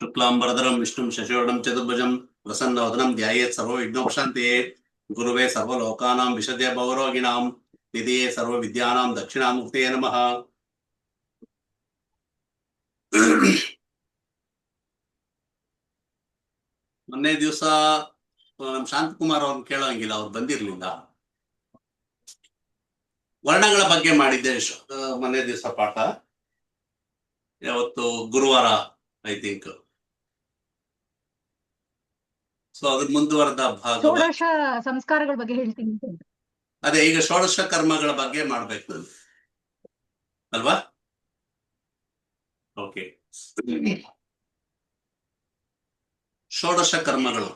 शुक्लांबरधरं विष्णुं शशिवर्णं चतुर्भुजं प्रसन्नवदनं ध्यायेत् सर्वविघ्नोपशान्तये गुरुवे सर्वलोकानां विशदे भवरोगिणां निधिये सर्वविद्यानां दक्षिणामूर्तये नमः. ಮೊನ್ನೆ ದಿವಸ ನಮ್ ಶಾಂತಕುಮಾರ್ ಅವ್ರನ್ನ ಕೇಳೋಂಗಿಲ್ಲ, ಅವ್ರು ಬಂದಿರ್ಲಿಲ್ಲ. ವರ್ಣಗಳ ಬಗ್ಗೆ ಮಾಡಿದ್ದೆ ಮೊನ್ನೆ ದಿವಸ ಪಾಠ. ಯಾವತ್ತು ಗುರುವಾರ ಐ ಥಿಂಕ್. ಸೊ ಅದ್ರ ಮುಂದುವರೆದ ಭಾಗ ಷೋಡಶ ಸಂಸ್ಕಾರಗಳ ಬಗ್ಗೆ ಹೇಳ್ತೀನಿ. ಅದೇ ಈಗ ಷೋಡಶ ಕರ್ಮಗಳ ಬಗ್ಗೆ ಮಾಡ್ಬೇಕು ಅಲ್ವಾ? ಓಕೆ. ಷೋಡಶ ಕರ್ಮಗಳು.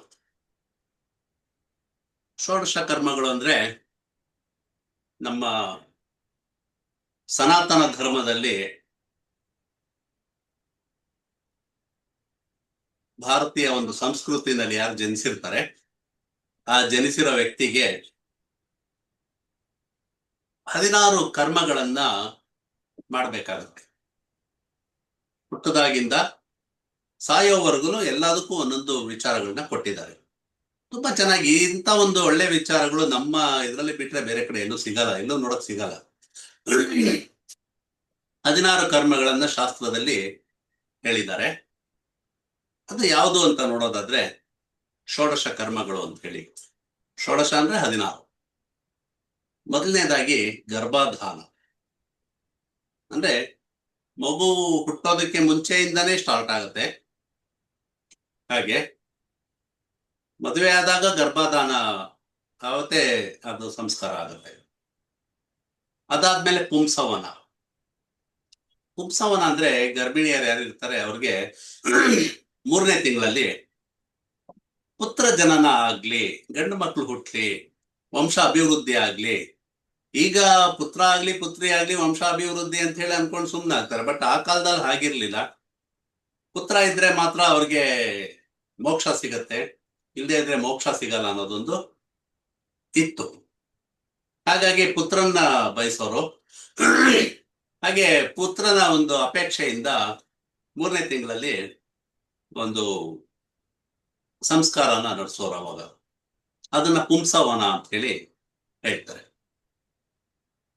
ಷೋಡಶ ಕರ್ಮಗಳು ಅಂದ್ರೆ ನಮ್ಮ ಸನಾತನ ಧರ್ಮದಲ್ಲಿ ಭಾರತೀಯ ಒಂದು ಸಂಸ್ಕೃತಿನಲ್ಲಿ ಯಾರು ಜನಿಸಿರ್ತಾರೆ ಆ ಜನಿಸಿರೋ ವ್ಯಕ್ತಿಗೆ 16 ಕರ್ಮಗಳನ್ನ ಮಾಡ್ಬೇಕಾಗುತ್ತೆ. ಹುಟ್ಟದಾಗಿಂದ ಸಾಯೋವರೆಗೂ ಎಲ್ಲದಕ್ಕೂ ಒಂದೊಂದು ವಿಚಾರಗಳನ್ನ ಕೊಟ್ಟಿದ್ದಾರೆ. ತುಂಬಾ ಚೆನ್ನಾಗಿ ಇಂಥ ಒಂದು ಒಳ್ಳೆ ವಿಚಾರಗಳು ನಮ್ಮ ಇದರಲ್ಲಿ ಬಿಟ್ರೆ ಬೇರೆ ಕಡೆ ಎಲ್ಲೂ ಸಿಗಲ್ಲ, ಎಲ್ಲೂ ನೋಡಕ್ ಸಿಗಲ್ಲ. 16 ಕರ್ಮಗಳನ್ನ ಶಾಸ್ತ್ರದಲ್ಲಿ ಹೇಳಿದ್ದಾರೆ. ಅದು ಯಾವುದು ಅಂತ ನೋಡೋದಾದ್ರೆ ಷೋಡಶ ಕರ್ಮಗಳು ಅಂತ ಹೇಳಿ. ಷೋಡಶ ಅಂದ್ರೆ 16. ಮೊದಲನೇದಾಗಿ ಗರ್ಭಧಾನ. ಅಂದ್ರೆ ಮಗು ಹುಟ್ಟೋದಕ್ಕೆ ಮುಂಚೆಯಿಂದಾನೇ ಸ್ಟಾರ್ಟ್ ಆಗುತ್ತೆ. ಹಾಗೆ ಮದುವೆ ಆದಾಗ ಗರ್ಭಧಾನ ಆವತ್ತೇ ಅದು ಸಂಸ್ಕಾರ ಆಗುತ್ತೆ. ಅದಾದ್ಮೇಲೆ ಪುಂಸವನ. ಪುಂಸವನ ಅಂದ್ರೆ ಗರ್ಭಿಣಿಯರು ಯಾರು ಇರ್ತಾರೆ ಅವ್ರಿಗೆ 3ನೇ ತಿಂಗಳಲ್ಲಿ ಪುತ್ರ ಜನನ ಆಗ್ಲಿ, ಗಂಡು ಮಕ್ಕಳು ಹುಟ್ಲಿ, ವಂಶ ಅಭಿವೃದ್ಧಿ ಆಗ್ಲಿ. ಈಗ ಪುತ್ರ ಆಗ್ಲಿ ಪುತ್ರಿ ಆಗ್ಲಿ ವಂಶಾಭಿವೃದ್ಧಿ ಅಂತ ಹೇಳಿ ಅನ್ಕೊಂಡು ಸುಮ್ಮನೆ ಆಗ್ತಾರೆ. ಬಟ್ ಆ ಕಾಲದಲ್ಲಿ ಹಾಗಿರ್ಲಿಲ್ಲ. ಪುತ್ರ ಇದ್ರೆ ಮಾತ್ರ ಅವ್ರಿಗೆ ಮೋಕ್ಷ ಸಿಗತ್ತೆ, ಇಲ್ಲದೆ ಇದ್ರೆ ಮೋಕ್ಷ ಸಿಗಲ್ಲ ಅನ್ನೋದೊಂದು ಇತ್ತು. ಹಾಗಾಗಿ ಪುತ್ರನ್ನ ಬಯಸೋರು. ಹಾಗೆ ಪುತ್ರನ ಒಂದು ಅಪೇಕ್ಷೆಯಿಂದ 3ನೇ ತಿಂಗಳಲ್ಲಿ ಒಂದು ಸಂಸ್ಕಾರನ ನಡೆಸೋರು. ಅವಾಗ ಅದನ್ನ ಪುಂಸವನ ಅಂತ ಹೇಳಿ ಹೇಳ್ತಾರೆ.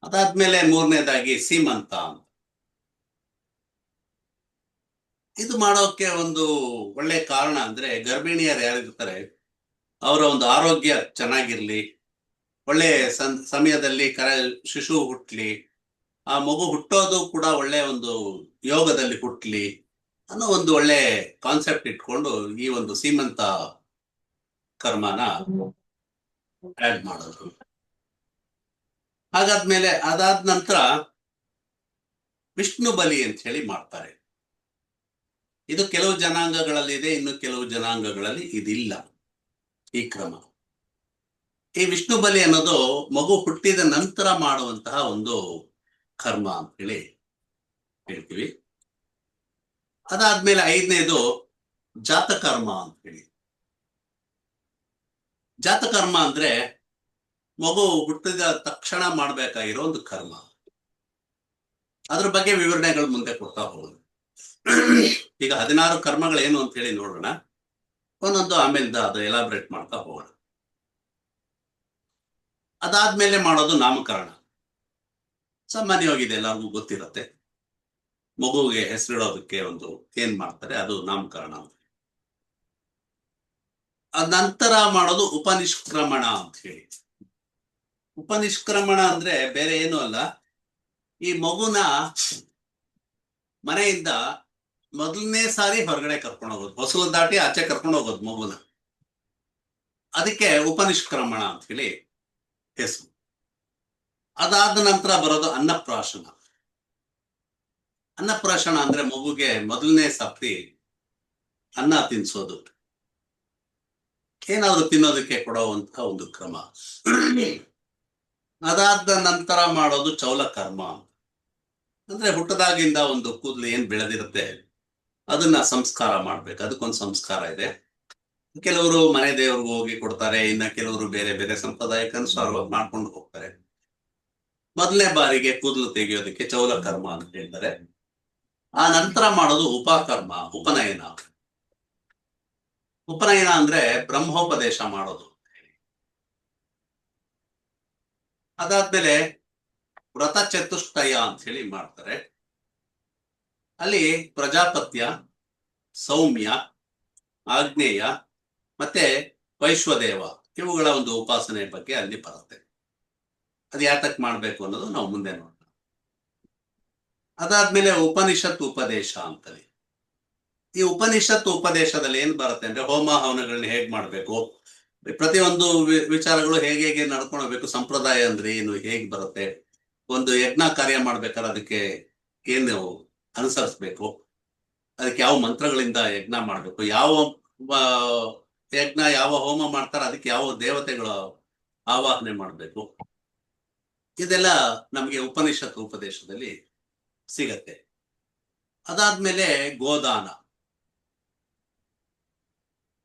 ಅದಾದ್ಮೇಲೆ 3ನೇದಾಗಿ ಸೀಮಂತ ಅಂತ. ಇದು ಮಾಡೋಕೆ ಒಂದು ಒಳ್ಳೆ ಕಾರಣ ಅಂದ್ರೆ ಗರ್ಭಿಣಿಯರು ಯಾರಿರ್ತಾರೆ ಅವರ ಒಂದು ಆರೋಗ್ಯ ಚೆನ್ನಾಗಿರ್ಲಿ, ಒಳ್ಳೆ ಸಮಯದಲ್ಲಿ ಶಿಶು ಹುಟ್ಲಿ, ಆ ಮಗು ಹುಟ್ಟೋದು ಕೂಡ ಒಳ್ಳೆ ಒಂದು ಯೋಗದಲ್ಲಿ ಹುಟ್ಲಿ ಅನ್ನೋ ಒಂದು ಒಳ್ಳೆ ಕಾನ್ಸೆಪ್ಟ್ ಇಟ್ಕೊಂಡು ಈ ಒಂದು ಸೀಮಂತ ಕರ್ಮನ ಆಡ್ ಮಾಡೋದು. ಹಾಗಾದ್ಮೇಲೆ ಅದಾದ ನಂತರ ವಿಷ್ಣು ಬಲಿ ಅಂತ ಹೇಳಿ ಮಾಡ್ತಾರೆ. ಇದು ಕೆಲವು ಜನಾಂಗಗಳಲ್ಲಿ ಇದೆ, ಇನ್ನು ಕೆಲವು ಜನಾಂಗಗಳಲ್ಲಿ ಇದಿಲ್ಲ ಈ ಕ್ರಮ. ಈ ವಿಷ್ಣು ಬಲಿ ಅನ್ನೋದು ಮಗು ಹುಟ್ಟಿದ ನಂತರ ಮಾಡುವಂತಹ ಒಂದು ಕರ್ಮ ಅಂತ ಹೇಳಿ ಹೇಳ್ತೀವಿ. ಅದಾದ್ಮೇಲೆ 5ನೇದು ಜಾತಕರ್ಮ ಅಂತ ಹೇಳಿ. ಜಾತಕರ್ಮ ಅಂದ್ರೆ ಮಗು ಹುಟ್ಟಿದ ತಕ್ಷಣ ಮಾಡ್ಬೇಕಾಗಿರೋ ಒಂದು ಕರ್ಮ. ಅದ್ರ ಬಗ್ಗೆ ವಿವರಣೆಗಳು ಮುಂದೆ ಕೊಡ್ತಾ ಹೋಗೋದು. ಈಗ 16 ಕರ್ಮಗಳೇನು ಅಂತ ಹೇಳಿ ನೋಡೋಣ, ಒಂದೊಂದು ಆಮೇಲೆ ಅದು ಎಲಾಬ್ರೇಟ್ ಮಾಡ್ತಾ ಹೋಗೋಣ. ಅದಾದ್ಮೇಲೆ ಮಾಡೋದು ನಾಮಕರಣ. ಸಾಮಾನ್ಯವಾಗಿದೆ, ಎಲ್ಲರಿಗೂ ಗೊತ್ತಿರತ್ತೆ. ಮಗುವಿಗೆ ಹೆಸರಿಡೋದಕ್ಕೆ ಒಂದು ಏನ್ ಮಾಡ್ತಾರೆ ಅದು ನಾಮಕರಣ. ಅದ ನಂತರ ಮಾಡೋದು ಉಪನಿಷ್ಕ್ರಮಣ ಅಂತ ಹೇಳಿ. ಉಪನಿಷ್ಕ್ರಮಣ ಅಂದ್ರೆ ಬೇರೆ ಏನು ಅಲ್ಲ, ಈ ಮಗುನ ಮನೆಯಿಂದ ಮೊದಲನೇ ಸಾರಿ ಹೊರಗಡೆ ಕರ್ಕೊಂಡು ಹೋಗೋದು, ಹೊಸಲು ದಾಟಿ ಆಚೆ ಕರ್ಕೊಂಡು ಹೋಗೋದು ಮಗುನ. ಅದಕ್ಕೆ ಉಪನಿಷ್ಕ್ರಮಣ ಅಂತ ಹೇಳಿ ಹೆಸರು. ಅದಾದ ನಂತರ ಬರೋದು ಅನ್ನಪ್ರಾಶನ. ಅನ್ನಪ್ರಾಶನ ಅಂದ್ರೆ ಮಗುಗೆ ಮೊದಲನೇ ಸರ್ತಿ ಅನ್ನ ತಿನ್ಸೋದು, ಏನಾದ್ರು ತಿನ್ನೋದಕ್ಕೆ ಕೊಡುವಂತಹ ಒಂದು ಕ್ರಮ. ಅದಾದ ನಂತರ ಮಾಡೋದು ಚೌಲಕರ್ಮ. ಅಂದ್ರೆ ಹುಟ್ಟದಾಗಿಂದ ಒಂದು ಕೂದಲು ಏನ್ ಬೆಳೆದಿರುತ್ತೆ ಅದನ್ನ ಸಂಸ್ಕಾರ ಮಾಡ್ಬೇಕು. ಅದಕ್ಕೊಂದು ಸಂಸ್ಕಾರ ಇದೆ. ಕೆಲವರು ಮನೆ ದೇವ್ರಿಗೆ ಹೋಗಿ ಕೊಡ್ತಾರೆ, ಇನ್ನ ಕೆಲವರು ಬೇರೆ ಬೇರೆ ಸಂಪ್ರದಾಯಕ್ಕನುಸಾರ ಮಾಡ್ಕೊಂಡು ಹೋಗ್ತಾರೆ. ಮೊದಲನೇ ಬಾರಿಗೆ ಕೂದಲು ತೆಗೆಯೋದಕ್ಕೆ ಚೌಲಕರ್ಮ ಅಂತ ಹೇಳ್ತಾರೆ. ಆ ನಂತರ ಮಾಡೋದು ಉಪಕರ್ಮ, ಉಪನಯನ. ಉಪನಯನ ಅಂದ್ರೆ ಬ್ರಹ್ಮೋಪದೇಶ ಮಾಡೋದು. ಅದಾದ್ಮೇಲೆ ವ್ರತ ಚತುಷ್ಟಯ ಅಂತ ಹೇಳಿ ಮಾಡ್ತಾರೆ. ಅಲ್ಲಿ ಪ್ರಜಾಪತ್ಯ, ಸೌಮ್ಯ, ಆಗ್ನೇಯ ಮತ್ತೆ ವೈಶ್ವದೇವ ಇವುಗಳ ಒಂದು ಉಪಾಸನೆ ಬಗ್ಗೆ ಅಲ್ಲಿ ಬರುತ್ತೆ. ಅದು ಯಾತಕ್ ಮಾಡ್ಬೇಕು ಅನ್ನೋದು ನಾವು ಮುಂದೆ ನೋಡೋಣ. ಅದಾದ್ಮೇಲೆ ಉಪನಿಷತ್ ಉಪದೇಶ ಅಂತಲ್ಲಿ, ಈ ಉಪನಿಷತ್ ಉಪದೇಶದಲ್ಲಿ ಏನ್ ಬರುತ್ತೆ ಅಂದ್ರೆ ಹೋಮ ಹವನಗಳನ್ನ ಹೇಗ್ ಮಾಡ್ಬೇಕು, ಪ್ರತಿಯೊಂದು ವಿಚಾರಗಳು ಹೇಗೆ ಹೇಗೆ ನಡ್ಕೊಳ್ಬೇಕು, ಸಂಪ್ರದಾಯ ಅಂದ್ರೆ ಏನು, ಹೇಗ್ ಬರುತ್ತೆ, ಒಂದು ಯಜ್ಞ ಕಾರ್ಯ ಮಾಡ್ಬೇಕಾದ್ರೆ ಅದಕ್ಕೆ ಏನು ಅನುಸರಿಸ್ಬೇಕು, ಅದಕ್ಕೆ ಯಾವ ಮಂತ್ರಗಳಿಂದ ಯಜ್ಞ ಮಾಡ್ಬೇಕು, ಯಾವ ಯಜ್ಞ ಯಾವ ಹೋಮ ಮಾಡ್ತಾರೆ ಅದಕ್ಕೆ ಯಾವ ದೇವತೆಗಳ ಆವಾಹನೆ ಮಾಡ್ಬೇಕು, ಇದೆಲ್ಲ ನಮಗೆ ಉಪನಿಷತ್ ಉಪದೇಶದಲ್ಲಿ ಸಿಗತ್ತೆ. ಅದಾದ್ಮೇಲೆ ಗೋದಾನ,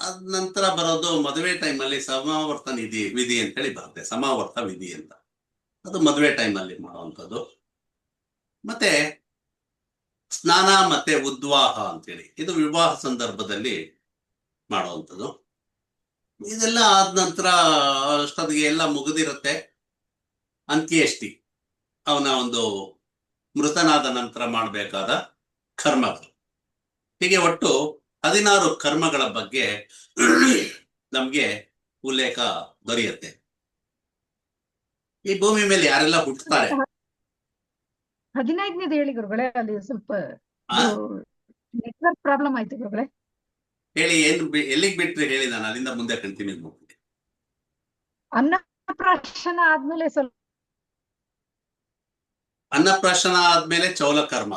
ಅದ್ ನಂತರ ಬರೋದು ಮದುವೆ ಟೈಮಲ್ಲಿ ಸಮಾವರ್ತ ವಿಧಿ ಅಂತ ಹೇಳಿ ಬರುತ್ತೆ, ಸಮಾವರ್ತ ವಿಧಿ ಅಂತ, ಅದು ಮದುವೆ ಟೈಮಲ್ಲಿ ಮಾಡುವಂಥದ್ದು. ಮತ್ತೆ ಸ್ನಾನ ಮತ್ತೆ ಉದ್ವಾಹ ಅಂತೇಳಿ ಇದು ವಿವಾಹ ಸಂದರ್ಭದಲ್ಲಿ ಮಾಡುವಂಥದ್ದು. ಇದೆಲ್ಲ ಆದ ನಂತರ ಅಷ್ಟೊತ್ತಿಗೆ ಎಲ್ಲ ಮುಗಿದಿರುತ್ತೆ. ಅಂತ್ಯೇಷ್ಟಿ, ಅವನ ಒಂದು ಮೃತನಾದ ನಂತರ ಮಾಡಬೇಕಾದ ಕರ್ಮಗಳು, ಹೀಗೆ ಒಟ್ಟು 16 ಕರ್ಮಗಳ ಬಗ್ಗೆ ನಮ್ಗೆ ಉಲ್ಲೇಖ ದೊರೆಯುತ್ತೆ. ಈ ಭೂಮಿ ಮೇಲೆ ಯಾರೆಲ್ಲ ಹುಟ್ಟುತ್ತಾರೆ, 15ನೇದು ಹೇಳಿ ಗುರುಗಳೇ, ಅಲ್ಲಿ ಸ್ವಲ್ಪ ಆ ನೆಟ್ವರ್ಕ್ ಪ್ರಾಬ್ಲಮ್ ಆಯ್ತು ಗುರುಗಳೇ. ಹೇಳಿ, ಏನ್ ಎಲ್ಲಿಗೆ ಬಿಟ್ರಿ ಹೇಳಿ, ನಾನು ಅಲ್ಲಿಂದ ಮುಂದೆ ಕಂಟಿನ್ಯೂ ಮಾಡ್ತೀನಿ. ಅನ್ನಪ್ರಾಶನ ಆದ್ಮೇಲೆ ಸ್ವಲ್ಪ ಅನ್ನಪ್ರಾಶನ ಆದ್ಮೇಲೆ ಚೌಲಕರ್ಮ.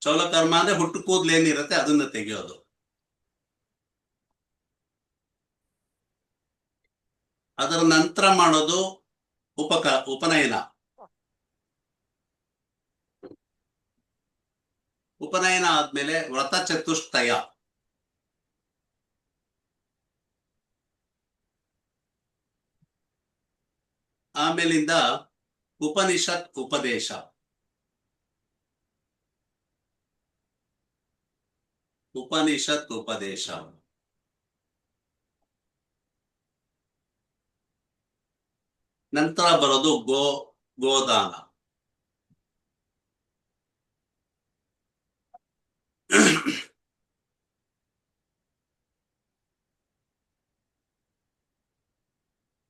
ಚೌಲಕರ್ಮ ಅಂದ್ರೆ ಹುಟ್ಟು ಕೂದ್ಲು ಏನಿರುತ್ತೆ ಅದನ್ನ ತೆಗೆಯೋದು. ಅದರ ನಂತರ ಮಾಡೋದು ಉಪನಯನ. ಉಪನಯನ ಆದ್ಮೇಲೆ ವ್ರತ ಚತುಷ್ಟಯ, ಆಮೇಲಿಂದ ಉಪನಿಷತ್ ಉಪದೇಶ, ಉಪನಿಷತ್ ಉಪದೇಶ, ನಂತರ ಬರೋದು ಗೋದಾನ,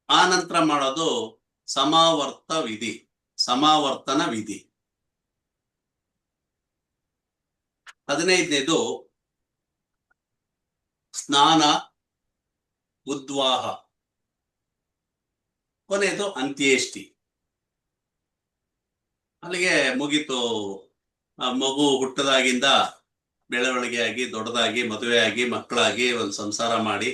ಆ ನಂತರ ಮಾಡೋದು ಸಮಾವರ್ತನ ವಿಧಿ. 15ನೇದು ಸ್ನಾನ ಉದ್ವಾಹ, ಕೊನೆಯದು ಅಂತ್ಯೇಷ್ಟಿ. ಅಲ್ಲಿಗೆ ಮುಗೀತು. ಮಗು ಹುಟ್ಟದಾಗಿಂದ ಬೆಳವಣಿಗೆ ಆಗಿ ದೊಡ್ಡದಾಗಿ ಮದುವೆ ಆಗಿ ಮಕ್ಕಳಾಗಿ ಒಂದು ಸಂಸಾರ ಮಾಡಿ,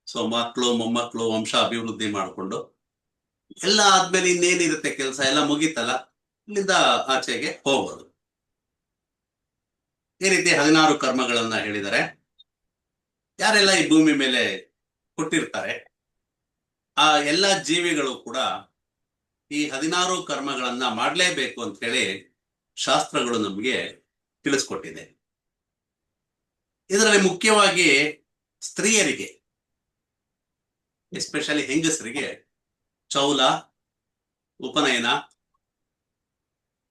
ಸೊ ಮಕ್ಕಳು ಮೊಮ್ಮಕ್ಕಳು ವಂಶ ಅಭಿವೃದ್ಧಿ ಮಾಡಿಕೊಂಡು ಎಲ್ಲ ಆದ್ಮೇಲೆ ಇನ್ನೇನಿರುತ್ತೆ ಕೆಲಸ, ಎಲ್ಲ ಮುಗೀತಲ್ಲ, ಇಲ್ಲಿಂದ ಆಚೆಗೆ ಹೋಗೋದು. ಈ ರೀತಿ 16 ಕರ್ಮಗಳನ್ನ ಹೇಳಿದರೆ, ಯಾರೆಲ್ಲ ಈ ಭೂಮಿ ಮೇಲೆ ಹುಟ್ಟಿರ್ತಾರೆ ಆ ಎಲ್ಲ ಜೀವಿಗಳು ಕೂಡ ಈ 16 ಕರ್ಮಗಳನ್ನ ಮಾಡಲೇಬೇಕು ಅಂತ ಹೇಳಿ ಶಾಸ್ತ್ರಗಳು ನಮಗೆ ತಿಳಿಸ್ಕೊಟ್ಟಿದೆ. ಇದರಲ್ಲಿ ಮುಖ್ಯವಾಗಿ ಸ್ತ್ರೀಯರಿಗೆ, ಎಸ್ಪೆಷಲಿ ಹೆಂಗಸರಿಗೆ ಚೌಲ, ಉಪನಯನ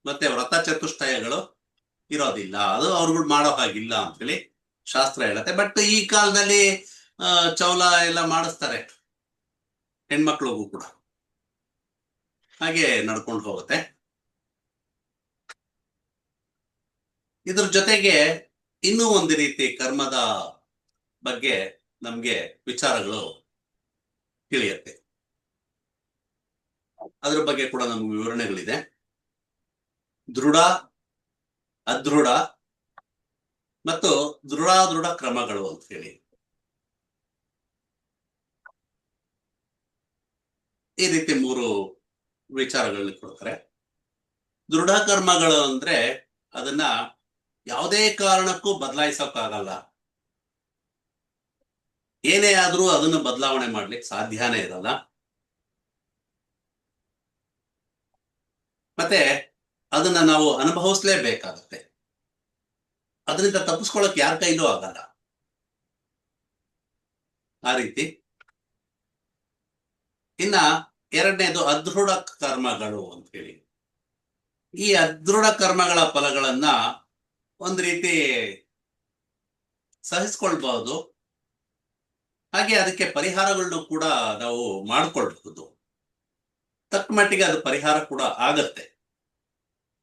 ಮತ್ತೆ ವ್ರತ ಚತುಷ್ಟಯಗಳು ಇರೋದಿಲ್ಲ, ಅದು ಅವ್ರುಗಳು ಮಾಡೋ ಹಾಗಿಲ್ಲ ಅಂತೇಳಿ ಶಾಸ್ತ್ರ ಹೇಳುತ್ತೆ. ಬಟ್ ಈ ಕಾಲದಲ್ಲಿ ಚೌಲ ಎಲ್ಲ ಮಾಡಿಸ್ತಾರೆ ಹೆಣ್ಮಕ್ಳಿಗೂ ಕೂಡ, ಹಾಗೆ ನಡ್ಕೊಂಡು ಹೋಗುತ್ತೆ. ಇದ್ರ ಜೊತೆಗೆ ಇನ್ನೂ ಒಂದು ರೀತಿ ಕರ್ಮದ ಬಗ್ಗೆ ನಮ್ಗೆ ವಿಚಾರಗಳು ತಿಳಿಯುತ್ತೆ, ಅದ್ರ ಬಗ್ಗೆ ಕೂಡ ನಮ್ಗೆ ವಿವರಣೆಗಳಿದೆ. ದೃಢ, ಅದೃಢ ಮತ್ತು ದೃಢ ಕ್ರಮಗಳು ಅಂತ ಹೇಳಿ ಈ ರೀತಿ 3 ವಿಚಾರಗಳನ್ನ ಕೊಡ್ತಾರೆ. ದೃಢ ಕರ್ಮಗಳು ಅಂದ್ರೆ ಅದನ್ನ ಯಾವುದೇ ಕಾರಣಕ್ಕೂ ಬದಲಾಯಿಸೋಕ್ಕಾಗಲ್ಲ, ಏನೇ ಆದ್ರೂ ಅದನ್ನು ಬದಲಾವಣೆ ಮಾಡ್ಲಿಕ್ಕೆ ಸಾಧ್ಯನೇ ಇರಲ್ಲ. ಮತ್ತೆ ಅದನ್ನ ನಾವು ಅನುಭವಿಸ್ಲೇಬೇಕಾಗತ್ತೆ. ಅದರಿಂದ ತಪ್ಪಿಸ್ಕೊಳ್ಳೋಕೆ ಯಾರ ಕೈಲೂ ಆಗಲ್ಲ. ಆ ರೀತಿ. ಇನ್ನ ಎರಡನೇದು ಅದೃಢ ಕರ್ಮಗಳು ಅಂತ ಹೇಳಿ. ಈ ಅದೃಢ ಕರ್ಮಗಳ ಫಲಗಳನ್ನ ಒಂದ್ ರೀತಿ ಸಹಿಸ್ಕೊಳ್ಬಹುದು, ಹಾಗೆ ಅದಕ್ಕೆ ಪರಿಹಾರಗಳನ್ನು ಕೂಡ ನಾವು ಮಾಡ್ಕೊಳ್ಬಹುದು. ತಕ್ಕ ಮಟ್ಟಿಗೆ ಅದು ಪರಿಹಾರ ಕೂಡ ಆಗತ್ತೆ.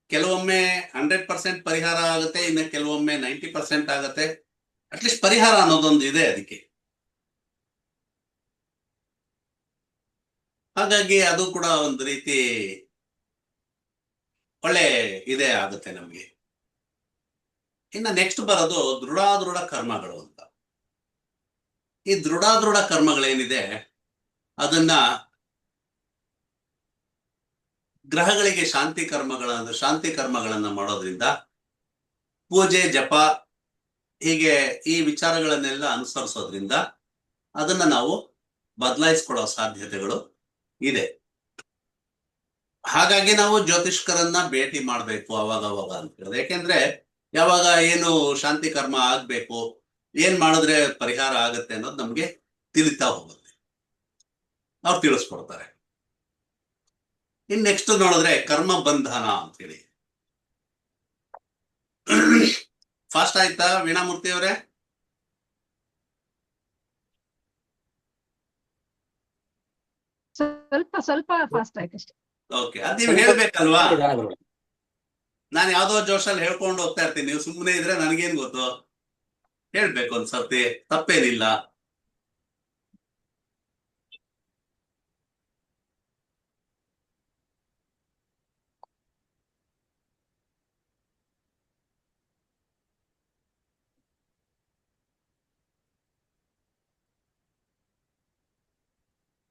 ಕೆಲವೊಮ್ಮೆ 100% ಪರಿಹಾರ ಆಗುತ್ತೆ, ಇನ್ನು ಕೆಲವೊಮ್ಮೆ 90% ಆಗತ್ತೆ. ಅಟ್ಲೀಸ್ಟ್ ಪರಿಹಾರ ಅನ್ನೋದೊಂದು ಇದೆ ಅದಕ್ಕೆ. ಹಾಗಾಗಿ ಅದು ಕೂಡ ಒಂದು ರೀತಿ ಒಳ್ಳೆ ಇದೇ ಆಗುತ್ತೆ ನಮ್ಗೆ. ಇನ್ನು ನೆಕ್ಸ್ಟ್ ಬರೋದು ದೃಢಾದೃಢ ಕರ್ಮಗಳು ಅಂತ. ಈ ದೃಢಾದೃಢ ಕರ್ಮಗಳೇನಿದೆ ಅದನ್ನ ಗ್ರಹಗಳಿಗೆ ಶಾಂತಿ ಕರ್ಮಗಳನ್ನ ಮಾಡೋದ್ರಿಂದ, ಪೂಜೆ ಜಪ ಹೀಗೆ ಈ ವಿಚಾರಗಳನ್ನೆಲ್ಲ ಅನುಸರಿಸೋದ್ರಿಂದ ಅದನ್ನ ನಾವು ಬದಲಾಯಿಸ್ಕೊಳ್ಳೋ ಸಾಧ್ಯತೆಗಳು ಇದೆ. ಹಾಗಾಗಿ ನಾವು ಜ್ಯೋತಿಷ್ಕರನ್ನ ಭೇಟಿ ಮಾಡ್ಬೇಕು ಅವಾಗ ಅಂತ ಹೇಳಿದ್ರೆ. ಯಾಕೆಂದ್ರೆ ಯಾವಾಗ ಏನು ಶಾಂತಿ ಕರ್ಮ ಆಗ್ಬೇಕು, ಏನ್ ಮಾಡಿದ್ರೆ ಪರಿಹಾರ ಆಗತ್ತೆ ಅನ್ನೋದು ನಮ್ಗೆ ತಿಳಿತಾ ಹೋಗುತ್ತೆ, ಅವ್ರು ತಿಳಿಸ್ಕೊಡ್ತಾರೆ. ಇನ್ ನೆಕ್ಸ್ಟ್ ನೋಡಿದ್ರೆ ಕರ್ಮ ಬಂಧನ ಅಂತ ಹೇಳಿ. ಫಾಸ್ಟ್ ಆಯ್ತಾ ವೀಣಾಮೂರ್ತಿ ಅವರೇ? ಸ್ವಲ್ಪ ಫಾಸ್ಟ್ ಆಯ್ತು ಅಷ್ಟೇ. ಓಕೆ, ಅದ್ ನೀವು ಹೇಳ್ಬೇಕಲ್ವಾ? ನಾನು ಯಾವ್ದೋ ಜೋಶಲ್ಲಿ ಹೇಳ್ಕೊಂಡು ಹೋಗ್ತಾ ಇರ್ತೀನಿ, ನೀವು ಸುಮ್ಮನೆ ಇದ್ರೆ ನನಗೇನ್ ಗೊತ್ತು? ಹೇಳ್ಬೇಕು ಒಂದ್ಸರ್ತಿ, ತಪ್ಪೇನಿಲ್ಲ.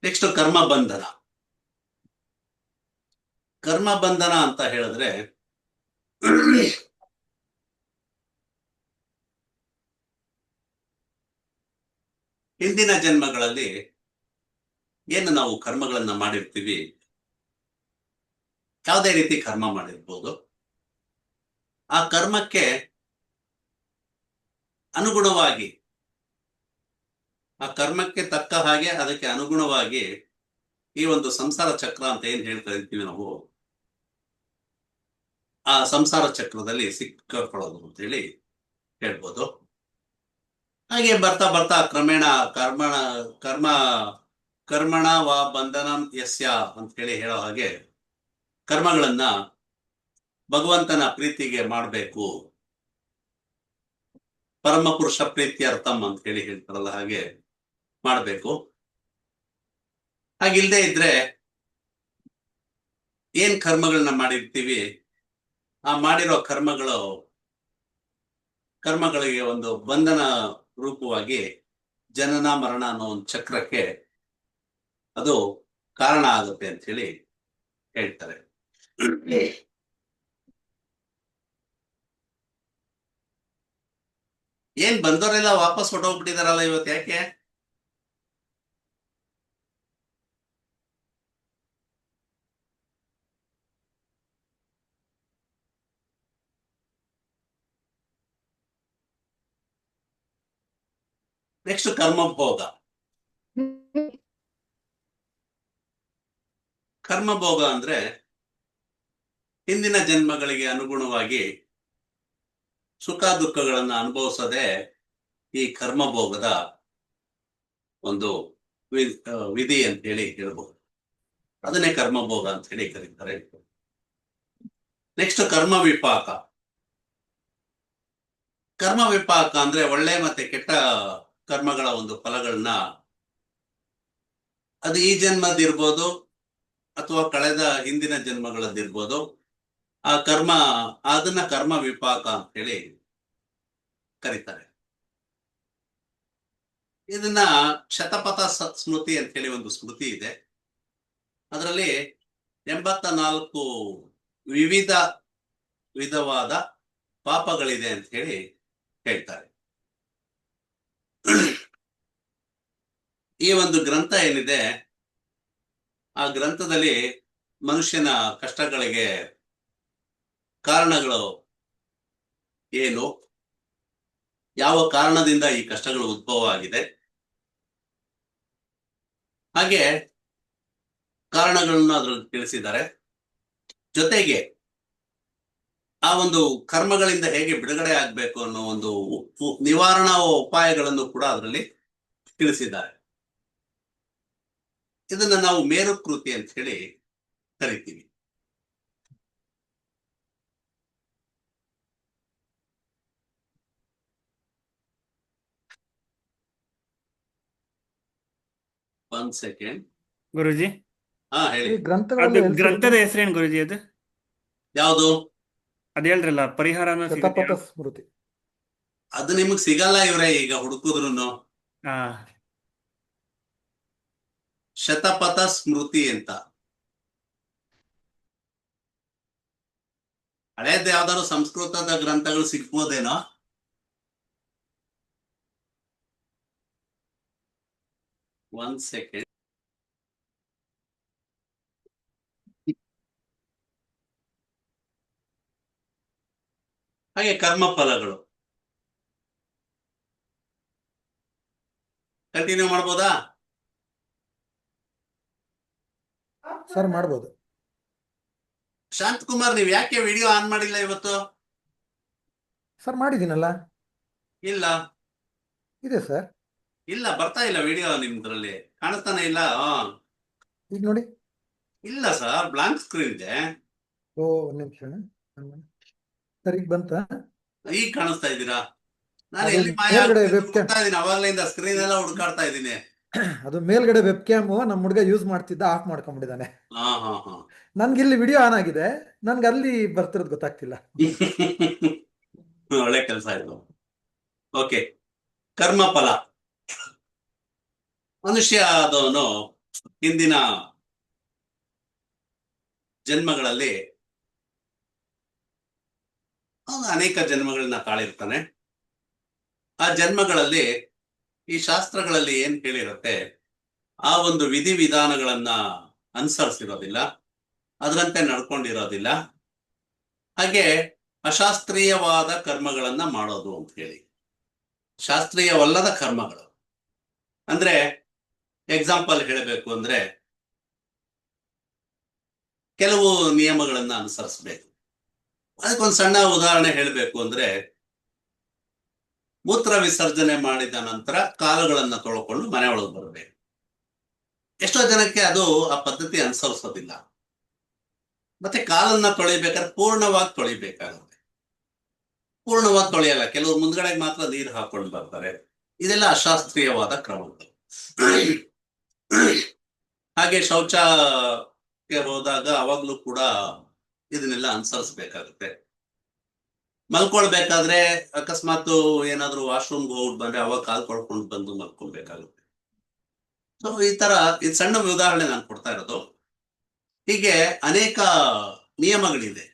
ನೆಕ್ಸ್ಟ್ ಕರ್ಮ ಬಂಧನ. ಕರ್ಮ ಬಂಧನ ಅಂತ ಹೇಳಿದ್ರೆ ಹಿಂದಿನ ಜನ್ಮಗಳಲ್ಲಿ ಏನು ನಾವು ಕರ್ಮಗಳನ್ನ ಮಾಡಿರ್ತೀವಿ, ಯಾವುದೇ ರೀತಿ ಕರ್ಮ ಮಾಡಿರ್ಬೋದು, ಆ ಕರ್ಮಕ್ಕೆ ಅನುಗುಣವಾಗಿ, ಆ ಕರ್ಮಕ್ಕೆ ತಕ್ಕ ಹಾಗೆ ಅದಕ್ಕೆ ಅನುಗುಣವಾಗಿ ಈ ಒಂದು ಸಂಸಾರ ಚಕ್ರ ಅಂತ ಏನ್ ಹೇಳ್ತಾ ಇರ್ತೀವಿ ನಾವು, ಆ ಸಂಸಾರ ಚಕ್ರದಲ್ಲಿ ಸಿಕ್ಕೊಳ್ಳೋದು ಅಂತ ಹೇಳಿ ಹೇಳ್ಬೋದು. ಹಾಗೆ ಬರ್ತಾ ಬರ್ತಾ ಕ್ರಮೇಣ ಕರ್ಮಣ ವಾ ಬಂಧನಂ ಯಸ್ಯ ಅಂತ ಹೇಳಿ ಹೇಳೋ ಹಾಗೆ ಕರ್ಮಗಳನ್ನ ಭಗವಂತನ ಪ್ರೀತಿಗೆ ಮಾಡಬೇಕು, ಪರಮ ಪುರುಷ ಪ್ರೀತ್ಯರ್ಥಂ ಅಂತ ಹೇಳಿ ಹೇಳ್ತಾರಲ್ಲ, ಹಾಗೆ ಮಾಡಬೇಕು. ಹಾಗಿಲ್ದೇ ಇದ್ರೆ ಏನ್ ಕರ್ಮಗಳನ್ನ ಮಾಡಿರ್ತೀವಿ, ಆ ಮಾಡಿರೋ ಕರ್ಮಗಳಿಗೆ ಒಂದು ಬಂಧನ ರೂಪವಾಗಿ ಜನನ ಮರಣ ಅನ್ನೋ ಒಂದು ಚಕ್ರಕ್ಕೆ ಅದು ಕಾರಣ ಆಗುತ್ತೆ ಅಂತ ಹೇಳಿ ಹೇಳ್ತಾರೆ. ಏನ್ ಬಂದವರೆಲ್ಲ ವಾಪಸ್ ಹೊಟ್ಟೋಗ್ಬಿಟ್ಟಿದಾರಲ್ಲ ಇವತ್ತು, ಯಾಕೆ? ನೆಕ್ಸ್ಟ್ ಕರ್ಮಭೋಗ. ಕರ್ಮಭೋಗ ಅಂದ್ರೆ ಹಿಂದಿನ ಜನ್ಮಗಳಿಗೆ ಅನುಗುಣವಾಗಿ ಸುಖ ದುಃಖಗಳನ್ನ ಅನುಭವಿಸದೆ ಈ ಕರ್ಮಭೋಗದ ಒಂದು ವಿಧಿ ಅಂತ ಹೇಳಿ ಹೇಳ್ಬಹುದು. ಅದನ್ನೇ ಕರ್ಮಭೋಗ ಅಂತ ಹೇಳಿ ಕರೀತಾರೆ. ನೆಕ್ಸ್ಟ್ ಕರ್ಮ ವಿಪಾಕ. ಕರ್ಮ ವಿಪಾಕ ಅಂದ್ರೆ ಒಳ್ಳೆ ಮತ್ತೆ ಕೆಟ್ಟ ಕರ್ಮಗಳ ಒಂದು ಫಲಗಳನ್ನ, ಅದು ಈ ಜನ್ಮದಿರ್ಬೋದು ಅಥವಾ ಕಳೆದ ಹಿಂದಿನ ಜನ್ಮಗಳದ್ದಿರ್ಬೋದು, ಆ ಅದನ್ನ ಕರ್ಮ ವಿಪಾಕ ಅಂತ ಹೇಳಿ ಕರೀತಾರೆ. ಇದನ್ನ ಶತಪಥ ಸ್ಮೃತಿ ಅಂತ ಹೇಳಿ ಒಂದು ಸ್ಮೃತಿ ಇದೆ. ಅದರಲ್ಲಿ 84 ವಿಧವಾದ ಪಾಪಗಳಿದೆ ಅಂತ ಹೇಳಿ ಹೇಳ್ತಾರೆ. ಈ ಒಂದು ಗ್ರಂಥ ಏನಿದೆ, ಆ ಗ್ರಂಥದಲ್ಲಿ ಮನುಷ್ಯನ ಕಷ್ಟಗಳಿಗೆ ಕಾರಣಗಳು ಏನು, ಯಾವ ಕಾರಣದಿಂದ ಈ ಕಷ್ಟಗಳು ಉದ್ಭವ ಆಗಿದೆ, ಹಾಗೆ ಕಾರಣಗಳನ್ನ ಅದ್ರಲ್ಲಿ ತಿಳಿಸಿದ್ದಾರೆ. ಜೊತೆಗೆ ಆ ಒಂದು ಕರ್ಮಗಳಿಂದ ಹೇಗೆ ಬಿಡುಗಡೆ ಆಗ್ಬೇಕು ಅನ್ನೋ ಒಂದು ನಿವಾರಣಾ ಉಪಾಯಗಳನ್ನು ಕೂಡ ಅದರಲ್ಲಿ ತಿಳಿಸಿದ್ದಾರೆ. ಇದನ್ನ ನಾವು ಮೇರುಕೃತಿ ಅಂತ ಹೇಳಿ ಕರಿತೀವಿ. ಒಂದ್ ಸೆಕೆಂಡ್. ಗುರುಜಿ, ಹಾ ಹೇಳಿ. ಈ ಅದು ಗ್ರಂಥಗಳಲ್ಲಿ ಎಲ್ಲಿ ಗ್ರಂಥದ ಸಿಗುತ್ತೆ? ಹೆಸರೇನು ಗುರುಜಿ? ಅದು ಯಾವುದು? ಅದ್ ಹೇಳ್ರಲ್ಲ, ಪರಿಹಾರನೂ ಸಿಗುತ್ತೆ. ಶತಪಥ ಸ್ಮೃತಿ. ಅದು ನಿಮಗ್ ಸಿಗಲ್ಲ ಇವ್ರೆ, ಈಗ ಹುಡುಕುದ್ರುನು. ಹಾ, ಶತಪಥ ಸ್ಮೃತಿ ಅಂತ ಹಳೇದ್ ಯಾವ್ದಾದ್ರು ಸಂಸ್ಕೃತದ ಗ್ರಂಥಗಳು ಸಿಗ್ಬೋದೇನೋ. ಒಂದ್ ಸೆಕೆಂಡ್. ಹಾಗೆ ಕರ್ಮ ಫಲಗಳು ಕಂಟಿನ್ಯೂ ಮಾಡ್ಬೋದಾ? ಸರ್ ಮಾಡ್ಬೋದು. ಶಾಂತಕುಮಾರ್, ನೀವ್ ಯಾಕೆ ವಿಡಿಯೋ ಆನ್ ಮಾಡಿಲ್ಲ ಇವತ್ತು? ಸರ್ ಮಾಡಿದ್ದೀನಲ್ಲ. ಇಲ್ಲ ಇದೆ ಸರ್. ಇಲ್ಲ, ಬರ್ತಾ ಇಲ್ಲ ವಿಡಿಯೋ ನಿಮ್ದ್ರಲ್ಲಿ, ಕಾಣಿಸ್ತಾನೆ ಇಲ್ಲ. ಈಗ ನೋಡಿ. ಇಲ್ಲ ಸರ್, ಬ್ಲಾಂಕ್ ಸ್ಕ್ರೀನ್ ಇದೆ. ಓ ಒಂದ್ ನಿಮಿಷ. ಸರ್ ಈಗ ಬಂತ? ಈಗ ಕಾಣಿಸ್ತಾ ಇದ್ದೀರಾ? ನಾನು ಅದು ಎಲ್ಲಿ ಮಾಯ ಮೇಲ್ಗಡೆ ಆಗ್ತಿದ್ದೀನಿ webcam. ಹುಡುಕ್ತಾ ಇದ್ದೀನಿ, ಅವಾಗ್ಲಿಂದ ಸ್ಕ್ರೀನ್ ಎಲ್ಲ ಹುಡುಕಾಡ್ತಾ ಇದ್ದೀನಿ. ಅದು ಮೇಲ್ಗಡೆ ವೆಬ್ ಕ್ಯಾಮು ನಮ್ಮ ಹುಡುಗ ಯೂಸ್ ಮಾಡ್ತಿದ್ದ, ಆಫ್ ಮಾಡ್ಕೊಂಡ್ಬಿಟ್ಟಿದ್ದಾನೆ. ಹಾ ಹಾ ಹಾ. ನನ್ಗೆ ಇಲ್ಲಿ ವಿಡಿಯೋ ಆನ್ ಆಗಿದೆ, ನನ್ಗೆ ಅಲ್ಲಿ ಬರ್ತಿರೋದು ಗೊತ್ತಾಗ್ತಿಲ್ಲ. ಒಳ್ಳೆ ಕೆಲಸ ಇದು. ಓಕೆ, ಕರ್ಮ ಫಲ. ಮನುಷ್ಯ ಆದವನು ಹಿಂದಿನ ಜನ್ಮಗಳಲ್ಲಿ ಅವನು ಅನೇಕ ಜನ್ಮಗಳನ್ನ ತಾಳಿರ್ತಾನೆ. ಆ ಜನ್ಮಗಳಲ್ಲಿ ಈ ಶಾಸ್ತ್ರಗಳಲ್ಲಿ ಏನ್ ಹೇಳಿರುತ್ತೆ, ಆ ಒಂದು ವಿಧಿವಿಧಾನಗಳನ್ನ ಅನುಸರಿಸಿರೋದಿಲ್ಲ, ಅದರಂತೆ ನಡ್ಕೊಂಡಿರೋದಿಲ್ಲ. ಹಾಗೆ ಅಶಾಸ್ತ್ರೀಯವಾದ ಕರ್ಮಗಳನ್ನ ಮಾಡೋದು ಅಂತ ಹೇಳಿ. ಶಾಸ್ತ್ರೀಯವಲ್ಲದ ಕರ್ಮಗಳು ಅಂದ್ರೆ, ಎಕ್ಸಾಂಪಲ್ ಹೇಳಬೇಕು ಅಂದ್ರೆ, ಕೆಲವು ನಿಯಮಗಳನ್ನ ಅನುಸರಿಸಬೇಕು. ಅದಕ್ಕೊಂದು ಸಣ್ಣ ಉದಾಹರಣೆ ಹೇಳಬೇಕು ಅಂದ್ರೆ, ಮೂತ್ರ ವಿಸರ್ಜನೆ ಮಾಡಿದ ನಂತರ ಕಾಲುಗಳನ್ನ ತೊಳ್ಕೊಂಡು ಮನೆ ಒಳಗೆ ಬರಬೇಕು. ಎಷ್ಟೋ ಜನಕ್ಕೆ ಅದು ಆ ಪದ್ಧತಿ ಅನುಸರಿಸೋದಿಲ್ಲ. ಮತ್ತೆ ಕಾಲನ್ನ ತೊಳಿಬೇಕಾದ್ರೆ ಪೂರ್ಣವಾಗಿ ತೊಳಿಬೇಕಾಗುತ್ತೆ. ಪೂರ್ಣವಾಗಿ ತೊಳೆಯಲ್ಲ, ಕೆಲವರು ಮುಂದ್ಗಡೆಗೆ ಮಾತ್ರ ನೀರು ಹಾಕೊಂಡು ಬರ್ತಾರೆ. ಇದೆಲ್ಲ ಅಶಾಸ್ತ್ರೀಯವಾದ ಕ್ರಮಗಳು. ಹಾಗೆ ಶೌಚಕ್ಕೆ ಹೋದಾಗ ಅವಾಗ್ಲೂ ಕೂಡ ಇದನ್ನೆಲ್ಲ ಅನುಸರಿಸ್ಬೇಕಾಗುತ್ತೆ. ಮಲ್ಕೊಳ್ಬೇಕಾದ್ರೆ ಅಕಸ್ಮಾತ್ ಏನಾದ್ರು ವಾಶ್ರೂಮ್ಗೆ ಹೋಗ್ಬಿಟ್ಟು ಬಂದ್ರೆ ಅವಾಗ ಕಾಲ್ ತೊಳ್ಕೊಂಡು ಬಂದು ಮಲ್ಕೊಳ್ಬೇಕಾಗುತ್ತೆ. ಸೊ ಈ ತರ ಇದು ಸಣ್ಣ ಉದಾಹರಣೆ ನಾನು ಕೊಡ್ತಾ ಇರೋದು. ಹೀಗೆ ಅನೇಕ ನಿಯಮಗಳಿದೆ,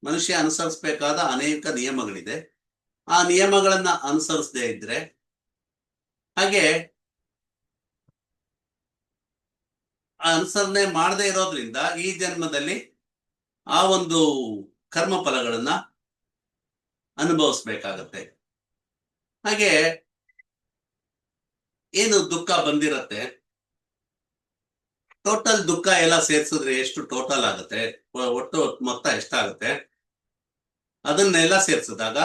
ಮನುಷ್ಯ ಅನುಸರಿಸಬೇಕಾದ ಅನೇಕ ನಿಯಮಗಳಿದೆ. ಆ ನಿಯಮಗಳನ್ನ ಅನುಸರಿಸದೇ ಇದ್ರೆ, ಹಾಗೆ ಅನುಸರಣೆ ಮಾಡದೇ ಇರೋದ್ರಿಂದ ಈ ಜನ್ಮದಲ್ಲಿ ಆ ಒಂದು ಕರ್ಮ ಫಲಗಳನ್ನ ಅನುಭವಿಸ್ಬೇಕಾಗತ್ತೆ. ಹಾಗೆ ಏನು ದುಃಖ ಬಂದಿರತ್ತೆ, ಟೋಟಲ್ ದುಃಖ ಎಲ್ಲ ಸೇರ್ಸಿದ್ರೆ ಎಷ್ಟು ಟೋಟಲ್ ಆಗುತ್ತೆ, ಒಟ್ಟು ಮೊತ್ತ ಎಷ್ಟಾಗುತ್ತೆ, ಅದನ್ನೆಲ್ಲ ಸೇರ್ಸಿದಾಗ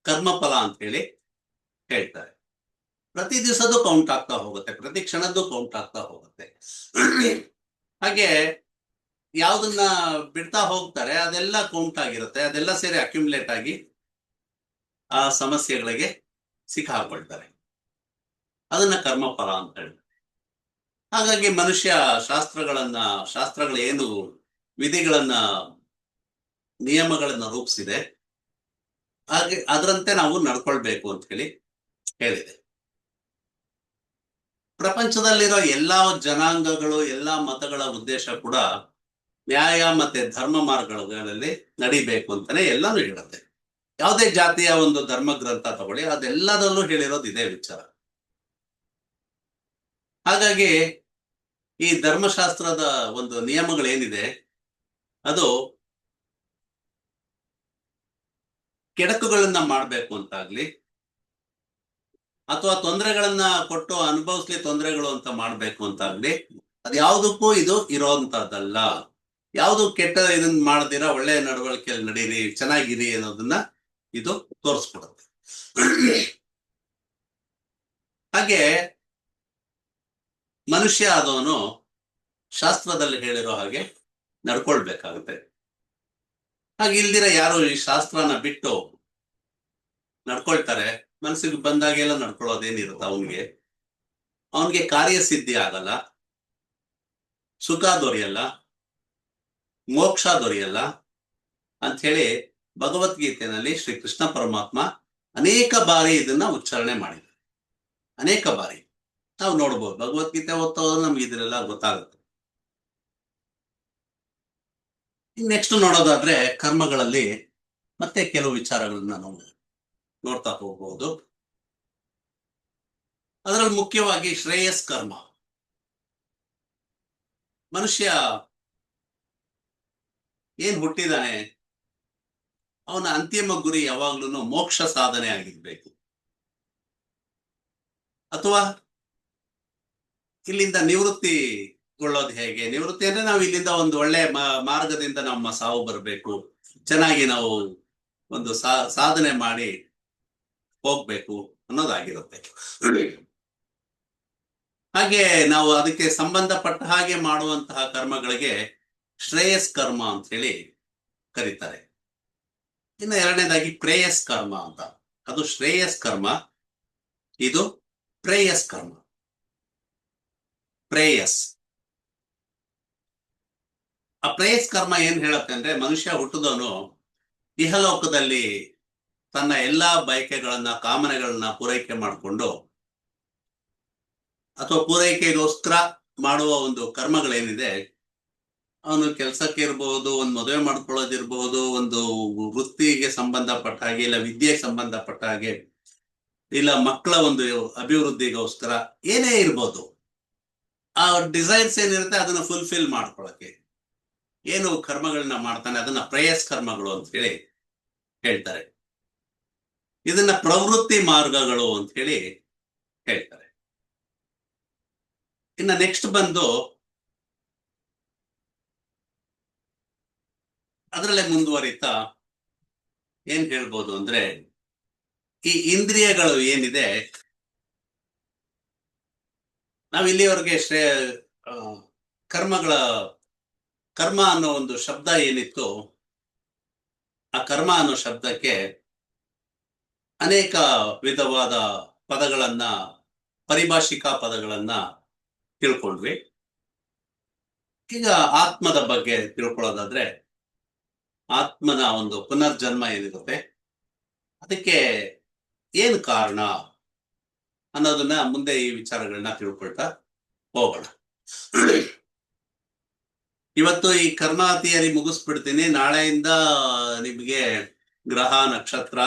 ಕರ್ಮಫಲ ಅಂತ ಹೇಳಿ ಹೇಳ್ತಾರೆ. ಪ್ರತಿ ದಿವಸದ್ದು ಕೌಂಟ್ ಆಗ್ತಾ ಹೋಗುತ್ತೆ, ಪ್ರತಿ ಕ್ಷಣದ್ದು ಕೌಂಟ್ ಆಗ್ತಾ ಹೋಗುತ್ತೆ. ಹಾಗೆ ಯಾವ್ದನ್ನ ಬಿಡ್ತಾ ಹೋಗ್ತಾರೆ ಅದೆಲ್ಲ ಕೌಂಟ್ ಆಗಿರುತ್ತೆ, ಅದೆಲ್ಲ ಸೇರಿ ಅಕ್ಯುಮುಲೇಟ್ ಆಗಿ ಆ ಸಮಸ್ಯೆಗಳಿಗೆ ಸಿಕ್ಕಾಕೊಳ್ತಾರೆ. ಅದನ್ನ ಕರ್ಮಫಲ ಅಂತ ಹೇಳ್ತಾರೆ. ಹಾಗಾಗಿ ಮನುಷ್ಯ ಶಾಸ್ತ್ರಗಳು ಏನು ವಿಧಿಗಳನ್ನ ನಿಯಮಗಳನ್ನ ರೂಪಿಸಿದೆ, ಹಾಗೆ ಅದರಂತೆ ನಾವು ನಡ್ಕೊಳ್ಬೇಕು ಅಂತ ಹೇಳಿ ಹೇಳಿದೆ. ಪ್ರಪಂಚದಲ್ಲಿರೋ ಎಲ್ಲಾ ಜನಾಂಗಗಳು, ಎಲ್ಲಾ ಮತಗಳ ಉದ್ದೇಶ ಕೂಡ ನ್ಯಾಯ ಮತ್ತೆ ಧರ್ಮ ಮಾರ್ಗಗಳಲ್ಲಿ ನಡಿಬೇಕು ಅಂತಾನೆ ಎಲ್ಲಾನು ಹೇಳುತ್ತೆ. ಯಾವುದೇ ಜಾತಿಯ ಒಂದು ಧರ್ಮ ಗ್ರಂಥ ತಗೊಳ್ಳಿ, ಅದೆಲ್ಲದಲ್ಲೂ ಹೇಳಿರೋದು ಇದೇ ವಿಚಾರ. ಹಾಗಾಗಿ ಈ ಧರ್ಮಶಾಸ್ತ್ರದ ಒಂದು ನಿಯಮಗಳೇನಿದೆ ಅದು ಕೆಡಕುಗಳನ್ನ ಮಾಡ್ಬೇಕು ಅಂತಾಗ್ಲಿ, ಅಥವಾ ತೊಂದರೆಗಳನ್ನ ಕೊಟ್ಟು ಅನುಭವಿಸ್ಲಿ ತೊಂದರೆಗಳು ಅಂತ ಮಾಡ್ಬೇಕು ಅಂತ ಆಗ್ಲಿ, ಅದ್ ಯಾವ್ದಕ್ಕೂ ಇದು ಇರೋಂತದ್ದಲ್ಲ. ಯಾವ್ದು ಕೆಟ್ಟ ಇದನ್ನ ಮಾಡದಿರ ಒಳ್ಳೆ ನಡವಳಿಕೆಯಲ್ಲಿ ನಡೀರಿ, ಚೆನ್ನಾಗಿರಿ ಅನ್ನೋದನ್ನ ಇದು ತೋರಿಸ್ಕೊಡುತ್ತೆ. ಹಾಗೆ ಮನುಷ್ಯ ಆದವನು ಶಾಸ್ತ್ರದಲ್ಲಿ ಹೇಳಿರೋ ಹಾಗೆ ನಡ್ಕೊಳ್ಬೇಕಾಗುತ್ತೆ. ಹಾಗೆ ಇಲ್ದಿರ ಯಾರು ಈ ಶಾಸ್ತ್ರನ ಬಿಟ್ಟು ನಡ್ಕೊಳ್ತಾರೆ, ಮನಸ್ಸಿಗೆ ಬಂದಾಗೆಲ್ಲ ನಡ್ಕೊಳ್ಳೋದೇನಿರುತ್ತೆ ಅವನಿಗೆ ಕಾರ್ಯಸಿದ್ಧಿ ಆಗಲ್ಲ, ಸುಖ ದೊರೆಯಲ್ಲ, ಮೋಕ್ಷ ದೊರೆಯಲ್ಲ ಅಂತ ಹೇಳಿ ಭಗವದ್ಗೀತೆಯಲ್ಲಿ ಶ್ರೀ ಕೃಷ್ಣ ಪರಮಾತ್ಮ ಅನೇಕ ಬಾರಿ ಇದನ್ನ ಉಚ್ಚಾರಣೆ ಮಾಡಿದ್ದಾರೆ. ಅನೇಕ ಬಾರಿ ನಾವು ನೋಡ್ಬೋದು, ಭಗವದ್ಗೀತೆ ಓದ್ತೋದ್ರೆ ನಮ್ಗೆ ಇದರೆಲ್ಲ ಗೊತ್ತಾಗುತ್ತೆ. ನೆಕ್ಸ್ಟ್ ನೋಡೋದಾದ್ರೆ ಕರ್ಮಗಳಲ್ಲಿ ಮತ್ತೆ ಕೆಲವು ವಿಚಾರಗಳನ್ನ ನಾವು ನೋಡ್ತಾ ಹೋಗ್ಬಹುದು. ಅದರಲ್ಲಿ ಮುಖ್ಯವಾಗಿ ಶ್ರೇಯಸ್ ಕರ್ಮ. ಮನುಷ್ಯ ಏನ್ ಹುಟ್ಟಿದಾನೆ, ಅವನ ಅಂತಿಮ ಗುರಿ ಯಾವಾಗ್ಲೂ ಮೋಕ್ಷ ಸಾಧನೆ ಆಗಿರ್ಬೇಕು. ಅಥವಾ ಇಲ್ಲಿಂದ ನಿವೃತ್ತಿಗೊಳ್ಳೋದು ಹೇಗೆ? ನಿವೃತ್ತಿ ಅಂದ್ರೆ ನಾವು ಇಲ್ಲಿಂದ ಒಂದು ಒಳ್ಳೆ ಮಾರ್ಗದಿಂದ ನಮ್ಮ ಸಾವು ಬರಬೇಕು, ಚೆನ್ನಾಗಿ ನಾವು ಒಂದು ಸಾಧನೆ ಮಾಡಿ ಹೋಗ್ಬೇಕು ಅನ್ನೋದಾಗಿರುತ್ತೆ. ಹಾಗೆ ನಾವು ಅದಕ್ಕೆ ಸಂಬಂಧಪಟ್ಟ ಹಾಗೆ ಮಾಡುವಂತಹ ಕರ್ಮಗಳಿಗೆ ಶ್ರೇಯಸ್ ಕರ್ಮ ಅಂತ ಹೇಳಿ ಕರೀತಾರೆ. ಇನ್ನು ಎರಡನೇದಾಗಿ ಪ್ರೇಯಸ್ ಕರ್ಮ ಅಂತ. ಅದು ಶ್ರೇಯಸ್ ಕರ್ಮ, ಇದು ಪ್ರೇಯಸ್ ಕರ್ಮ. ಪ್ರೇಯಸ್, ಆ ಪ್ರೇಯಸ್ ಕರ್ಮ ಏನ್ ಹೇಳುತ್ತೆ ಅಂದ್ರೆ, ಮನುಷ್ಯ ಹುಟ್ಟಿದವನು ಇಹಲೋಕದಲ್ಲಿ ತನ್ನ ಎಲ್ಲಾ ಬಯಕೆಗಳನ್ನ, ಕಾಮನೆಗಳನ್ನ ಪೂರೈಕೆ ಮಾಡಿಕೊಂಡು ಅಥವಾ ಪೂರೈಕೆಗೋಸ್ಕರ ಮಾಡುವ ಒಂದು ಕರ್ಮಗಳೇನಿದೆ, ಅವನು ಕೆಲ್ಸಕ್ಕೆ ಇರ್ಬಹುದು, ಒಂದು ಮದುವೆ ಮಾಡ್ಕೊಳ್ಳೋದಿರ್ಬಹುದು, ಒಂದು ವೃತ್ತಿಗೆ ಸಂಬಂಧಪಟ್ಟ ಹಾಗೆ, ಇಲ್ಲ ವಿದ್ಯೆಗೆ ಸಂಬಂಧಪಟ್ಟ ಹಾಗೆ, ಇಲ್ಲ ಮಕ್ಕಳ ಒಂದು ಅಭಿವೃದ್ಧಿಗೋಸ್ಕರ ಏನೇ ಇರ್ಬೋದು, ಆ ಡಿಸೈರ್ಸ್ ಏನಿರುತ್ತೆ ಅದನ್ನ ಫುಲ್ಫಿಲ್ ಮಾಡ್ಕೊಳಕ್ಕೆ ಏನು ಕರ್ಮಗಳನ್ನ ಮಾಡ್ತಾನೆ ಅದನ್ನ ಪ್ರೇಯಸ್ ಕರ್ಮಗಳು ಅಂತ ಹೇಳಿ ಹೇಳ್ತಾರೆ. ಇದನ್ನ ಪ್ರವೃತ್ತಿ ಮಾರ್ಗಗಳು ಅಂತ ಹೇಳಿ ಹೇಳ್ತಾರೆ. ಇನ್ನ ನೆಕ್ಸ್ಟ್ ಬಂದು ಅದರಲ್ಲೇ ಮುಂದುವರಿತಾ ಏನ್ ಹೇಳ್ಬೋದು ಅಂದ್ರೆ, ಈ ಇಂದ್ರಿಯಗಳು ಏನಿದೆ, ನಾವ್ ಇಲ್ಲಿವರೆಗೆ ಕರ್ಮ ಅನ್ನೋ ಒಂದು ಶಬ್ದ ಏನಿತ್ತು, ಆ ಕರ್ಮ ಅನ್ನೋ ಶಬ್ದಕ್ಕೆ ಅನೇಕ ವಿಧವಾದ ಪದಗಳನ್ನ, ಪರಿಭಾಷಿಕಾ ಪದಗಳನ್ನ ತಿಳ್ಕೊಂಡ್ವಿ. ಈಗ ಆತ್ಮದ ಬಗ್ಗೆ ತಿಳ್ಕೊಳ್ಳೋದಾದ್ರೆ, ಆತ್ಮನ ಒಂದು ಪುನರ್ಜನ್ಮ ಏನಿರುತ್ತೆ, ಅದಕ್ಕೆ ಏನು ಕಾರಣ ಅನ್ನೋದನ್ನ ಮುಂದೆ ಈ ವಿಚಾರಗಳನ್ನ ತಿಳ್ಕೊಳ್ತಾ ಹೋಗೋಣ. ಇವತ್ತು ಈ ಕರ್ಮ ಥಿಯರಿ ಮುಗಿಸ್ಬಿಡ್ತೀನಿ. ನಾಳೆಯಿಂದ ನಿಮ್ಗೆ ಗ್ರಹ, ನಕ್ಷತ್ರ